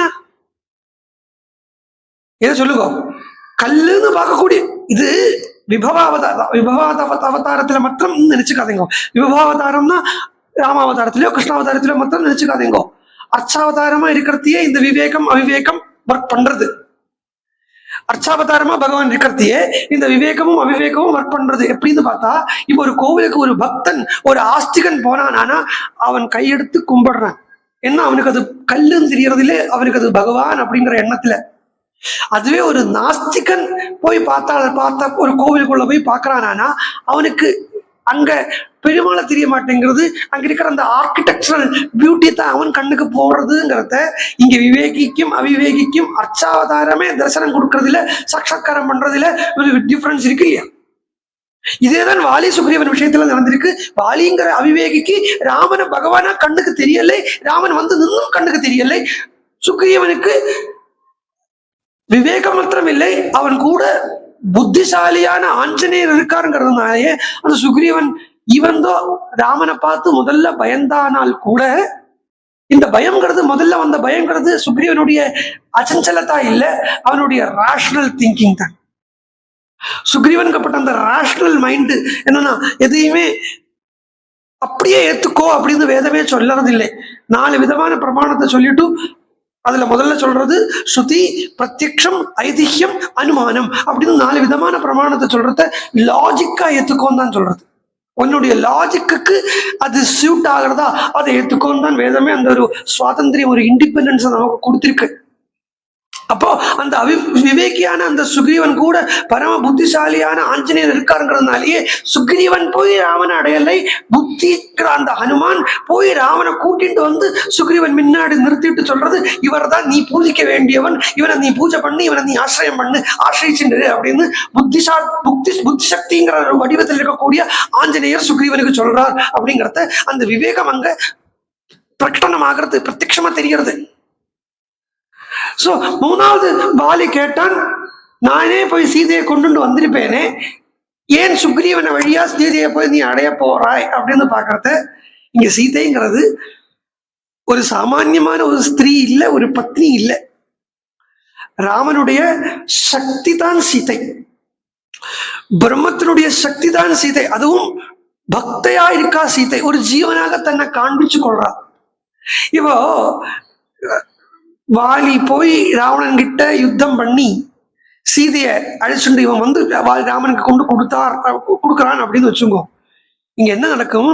[SPEAKER 1] ஏதோ சொல்லுங்க. கல்லுன்னு பார்க்கக்கூடிய இது விபவாவதாரத்துல மாத்திரம் நினைச்சுக்காதீங்க. விபவாவதாரம்னா ராமாவதாரத்திலயோ கிருஷ்ணாவதாரத்திலயோ மாத்திரம் நினைச்சுக்காதீங்க. அர்ச்சாவதாரமா இருக்கிறதையே இந்த விவேகம் அவிவேகம் ஒர்க் பண்றது. அர்ச்சாவதாரமா பகவான் இருக்கிறதையே இந்த விவேகமும் அவிவேகமும் ஒர்க் பண்றது. எப்படின்னு பார்த்தா, இப்ப ஒரு கோவிலுக்கு ஒரு பக்தன், ஒரு ஆஸ்திகன் போனானா அவன் கையெடுத்து கும்பிடுறான். என்ன அவனுக்கு அது கல்லுன்னு தெரியறதுல, அவனுக்கு அது பகவான் அப்படிங்கிற எண்ணத்துல. அதுவே ஒரு நாஸ்திகன் போய் பார்த்தா ஒரு கோவிலுக்குள்ள போய் பார்க்கறானா அவனுக்கு அங்க பெருமாளை தெரிய மாட்டேங்கிறது. அங்க இருக்கிற அந்த ஆர்கிடெக்சரல் பியூட்டி தான் அவன் கண்ணுக்கு போடுறதுங்கிறத இங்க விவேகிக்கும் அவிவேகிக்கும் அர்ச்சாவதாரமே தரிசனம் கொடுக்கறதுல சாட்சாத்காரம் பண்றதுல ஒரு டிஃபரன்ஸ் இருக்கு இல்லையா? இதேதான் வாலி சுக்ரீவன் விஷயத்துல நடந்திருக்கு. வாலிங்கிற அவிவேகிக்கு ராமன பகவானா கண்ணுக்கு தெரியலை, ராமன் வந்து நின்னும் கண்ணுக்கு தெரியலை. சுக்ரீவனுக்கு விவேகம் மாத்திரம் இல்லை, அவன் கூட புத்திசாலியான ஆஞ்சநேயர் இருக்காருங்கிறதுனாலே அந்த சுக்ரீவன் இவந்தோ ராமனை பார்த்து முதல்ல பயந்தானால் கூட இந்த பயம்ங்கிறது முதல்ல வந்த பயம்ங்கிறது சுக்ரீவனுடைய அச்சஞ்சலத்தா இல்ல, அவனுடைய ரேஷனல் திங்கிங் தான். சுக்ரீவனுக்கப்பட்ட அந்த ரேஷனல் மைண்டு என்னன்னா எதையுமே அப்படியே ஏத்துக்கோ அப்படின்னு வேதமே சொல்லறது இல்லை. 4 விதமான பிரமாணத்தை சொல்லிட்டு அதுல முதல்ல சொல்றது ஸ்ருதி, பிரத்யக்ஷம், ஐதிஹ்யம், அனுமானம் அப்படின்னு 4 விதமான பிரமாணத்தை சொல்றத லாஜிக்கா ஏத்துக்கோன்னு தான் சொல்றது. உன்னுடைய லாஜிக்கு அது சூட் ஆகிறதா அதை ஏத்துக்கோன்னு தான் வேதமே அந்த ஒரு சுவாதந்திரம், ஒரு இண்டிபெண்டன்ஸ் நமக்கு கொடுத்திருக்கு. அப்போ அந்த விவேக்கியான அந்த சுக்ரீவன் கூட பரம புத்திசாலியான ஆஞ்சநேயர் இருக்காருங்கிறதுனாலேயே சுக்ரீவன் போய் ராமனை அடையலை, புத்திக்கிற அந்த ஹனுமான் போய் ராமனை கூட்டிட்டு வந்து சுக்ரீவன் முன்னாடி நிறுத்திட்டு சொல்றது, இவர் தான் நீ பூஜிக்க வேண்டியவன், இவனை நீ பூஜை பண்ணு, இவனை நீ ஆசிரியம் பண்ணு, ஆசிரியிச்சுண்டு அப்படின்னு புத்தி சக்திங்கிற வடிவத்தில் இருக்கக்கூடிய ஆஞ்சநேயர் சுக்ரீவனுக்கு சொல்றார். அப்படிங்கிறத அந்த விவேகம் அங்க பிரகடனம் ஆகிறது, பிரத்யட்சமா தெரிகிறது. சோ 3வது வாலி கேட்டான், நானே போய் சீதையை கொண்டு வந்திருப்பேனே, ஏன் சுக்ரீவனை வழியா சீதையை போய் நீ அடைய போறாய் அப்படின்னு பாக்குறது. இங்க சீதைங்கிறது ஒரு சாமான்யமான ஒரு ஸ்திரீ இல்ல, ஒரு பத்னி இல்ல, ராமனுடைய சக்தி தான் சீதை, பிரம்மத்தினுடைய சக்தி தான் சீதை. அதுவும் பக்தையா இருக்கா சீதை, ஒரு ஜீவனாக தன்னை காண்பிச்சு கொள்றா. இப்போ வாலி போய் ராவணன் கிட்ட யுத்தம் பண்ணி சீதைய அழிச்சுண்டு இவன் வந்து ராமனுக்கு கொண்டு கொடுக்கறான் அப்படின்னு வச்சுக்கோ. இங்க என்ன நடக்கும்?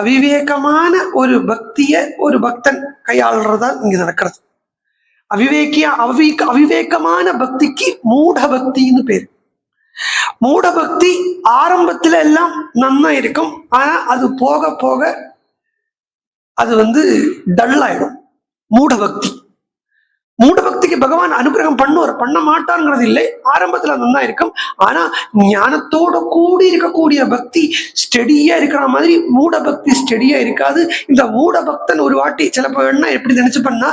[SPEAKER 1] அவிவேகமான ஒரு பக்திய ஒரு பக்தன் கையாளுறதுதான் இங்க நடக்கிறது. அவிவேகமான பக்திக்கு மூட பக்தின்னு பேரு. மூட பக்தி ஆரம்பத்துல எல்லாம் நன்னா இருக்கும், ஆனா அது போக போக அது வந்து டல் ஆயிடும். மூட பக்தி, மூட பக்திக்கு பகவான் அனுகிரகம் பண்ணுவார், பண்ண மாட்டாங்கிறது இல்லை, ஆரம்பத்துல நல்லா இருக்கும். ஆனா ஞானத்தோட கூடி இருக்கக்கூடிய பக்தி ஸ்டெடியா இருக்கிற மாதிரி மூட பக்தி ஸ்டெடியா இருக்காது. இந்த மூட பக்தன் ஒரு வாட்டி சிலப்போ என்ன எப்படி நினைச்சு பண்ணா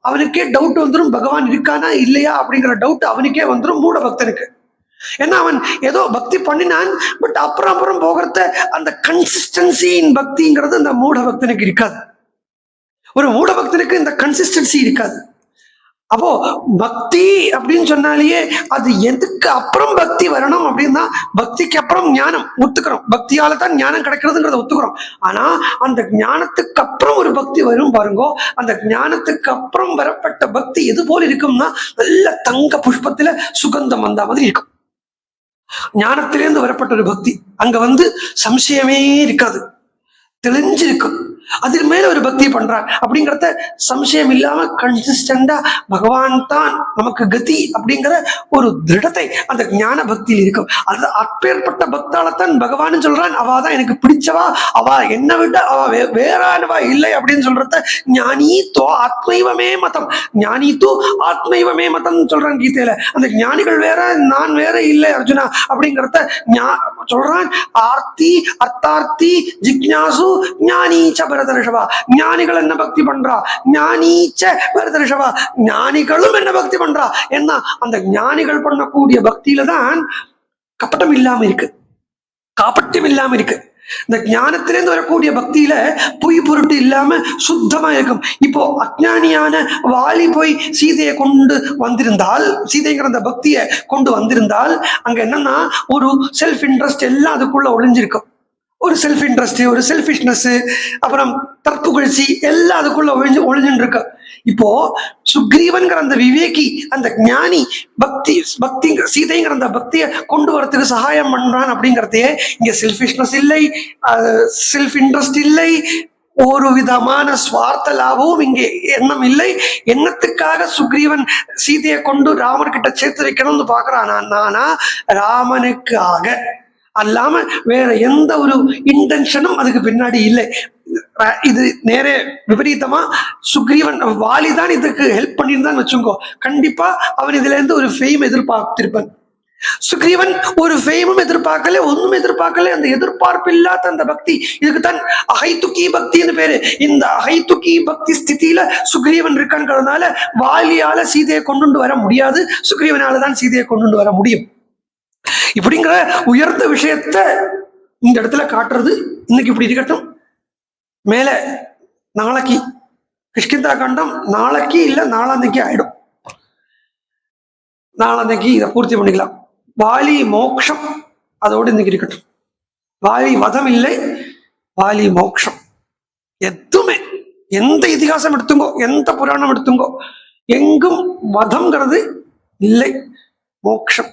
[SPEAKER 1] அவனுக்கே டவுட் வந்துடும், பகவான் இருக்கானா இல்லையா அப்படிங்கிற டவுட் அவனுக்கே வந்துடும் மூட பக்தனுக்கு. ஏன்னா அவன் ஏதோ பக்தி பண்ணினான், பட் அப்புறம் போகிறத அந்த கன்சிஸ்டன்சி இன் பக்திங்கிறது அந்த மூட பக்தனுக்கு இருக்காது. ஒரு மூட பக்தனுக்கு இந்த கன்சிஸ்டன்சி இருக்காது. அப்போ பக்தி அப்படின்னு சொன்னாலேயே அது எதுக்கு அப்புறம் பக்தி வரணும் அப்படின்னா, பக்திக்கு அப்புறம் ஞானம் ஒத்துக்கிறோம், பக்தியால தான் ஞானம் கிடைக்கிறதுங்கிறத ஒத்துக்கிறோம். ஆனா அந்த ஞானத்துக்கு அப்புறம் ஒரு பக்தி வரும் பாருங்க, அந்த ஞானத்துக்கு அப்புறம் வரப்பட்ட பக்தி எது போல இருக்கும்னா நல்ல தங்க புஷ்பத்துல சுகந்தம் வந்த மாதிரி இருக்கும். ஞானத்திலேருந்து வரப்பட்ட ஒரு பக்தி அங்க வந்து சம்சயமே இருக்காது, தெளிஞ்சிருக்கும். அதுக்கு மேல ஒரு பக்தி பண்றார் அப்படிங்கிறத சம்சயம் இல்லாம கன்சிஸ்டண்டா பகவான் தான் நமக்கு கதி அப்படிங்கிற ஒரு திருடத்தை அந்த ஞான பக்தியில் இருக்கும். அது அப்பேற்பட்ட பக்தாலத்தான் பகவான் சொல்றான், அவாதான் எனக்கு பிடிச்சவா, அவ என்னை விட அவ வேறானவா இல்லை அப்படின்னு சொல்றத ஞானி தோ ஆத்மைவமே மதம், ஞானி தோ ஆத்மைவமே மதம் சொல்றான் கீதையில. அந்த ஞானிகள் வேற, நான் வேற இல்லை அர்ஜுனா அப்படிங்கிறத சொல்றான். ஆர்த்தி அர்த்தார்த்தி ஜிக்ஞாசு ஞானி பரதரிஷவா, ஞானிகள் என்ன பக்தி பண்றா, ஞானீச்ச பரதரிஷவா, ஞானிகளும் என்ன பக்தி பண்றா. என்ன அந்த ஞானிகள் பண்ணக்கூடிய பக்தியில தான் கப்பட்டம் இல்லாம இருக்கு, காப்பட்டம் இல்லாம இருக்கு. இந்த ஞானத்திலேருந்து வரக்கூடிய பக்தியில பொய் பொருட்டு இல்லாம சுத்தமா இருக்கும். இப்போ அஞ்ஞானியான வாலி போய் சீதையை கொண்டு வந்திருந்தால், சீதைங்கிற அந்த பக்தியை கொண்டு வந்திருந்தால் அங்க என்னன்னா ஒரு செல்ஃப் இன்ட்ரெஸ்ட் எல்லாம் அதுக்குள்ள ஒளிஞ்சிருக்கும். ஒரு செல்ஃப் இன்ட்ரெஸ்ட், ஒரு செல்ஃபிஷ்னஸ், அப்புறம் தற்புகழ்ச்சி எல்லாம் அதுக்குள்ள ஒளிஞ்சுட்டு இருக்கு. இப்போ சுக்ரீவன்கிற அந்த விவேகி, அந்த ஞானி பக்தி சீதைங்கிற அந்த பக்தியை கொண்டு வரத்துக்கு சகாயம் பண்றான் அப்படிங்கிறதையே இங்க செல்ஃபிஷ்னஸ் இல்லை, செல்ஃப் இன்ட்ரெஸ்ட் இல்லை, ஒரு விதமான சுவார்த்த லாபமும் இங்கே எண்ணம் இல்லை. எண்ணத்துக்காக சுக்ரீவன் சீதையை கொண்டு ராமர்கிட்ட சேர்த்து வைக்கணும்னு பாக்குறான். நானா ராமனுக்காக அல்லாம வேற எந்த ஒரு இன்டென்ஷனும் அதுக்கு பின்னாடி இல்லை. இது நேரே விபரீதமா சுக்ரீவன் வாலிதான் இதுக்கு ஹெல்ப் பண்ணியிருந்தான்னு வச்சுக்கோ, கண்டிப்பா அவன் இதுல இருந்து ஒரு ஃபெய்ம் எதிர்பார்த்திருப்பான். சுக்ரீவன் ஒரு ஃபெய்மும் எதிர்பார்க்கல, ஒண்ணும் எதிர்பார்க்கல. அந்த எதிர்பார்ப்பு இல்லாத அந்த பக்தி, இதுக்குத்தான் அஹைத்துக்கி பக்தின்னு பேரு. இந்த அஹைத்துக்கி பக்தி ஸ்திதியில சுக்ரீவன் இருக்கான்றதுனால வாலியால சீதையை கொண்டு வர முடியாது, சுக்ரீவனால தான் சீதையை கொண்டு வர முடியும். இப்படிங்கிற உயர்ந்த விஷயத்த இந்த இடத்துல காட்டுறது. இன்னைக்கு இப்படி இருக்கட்டும். மேல நாளைக்கு கிஷ்கிந்தா காண்டம் நாளைக்கு இல்ல நாளான்னைக்கு ஆயிடும். நாளான்னைக்கு இதை பூர்த்தி பண்ணிக்கலாம். வாலி மோக்ஷம் அதோடு இன்னைக்கு இருக்கட்டும். வாலி வதம் இல்லை, வாலி மோக்ஷம். எதுவுமே எந்த இதிகாசம் எடுத்துங்கோ, எந்த புராணம் எடுத்துங்கோ, எங்கும் வதம்ங்கிறது இல்லை, மோக்ஷம்.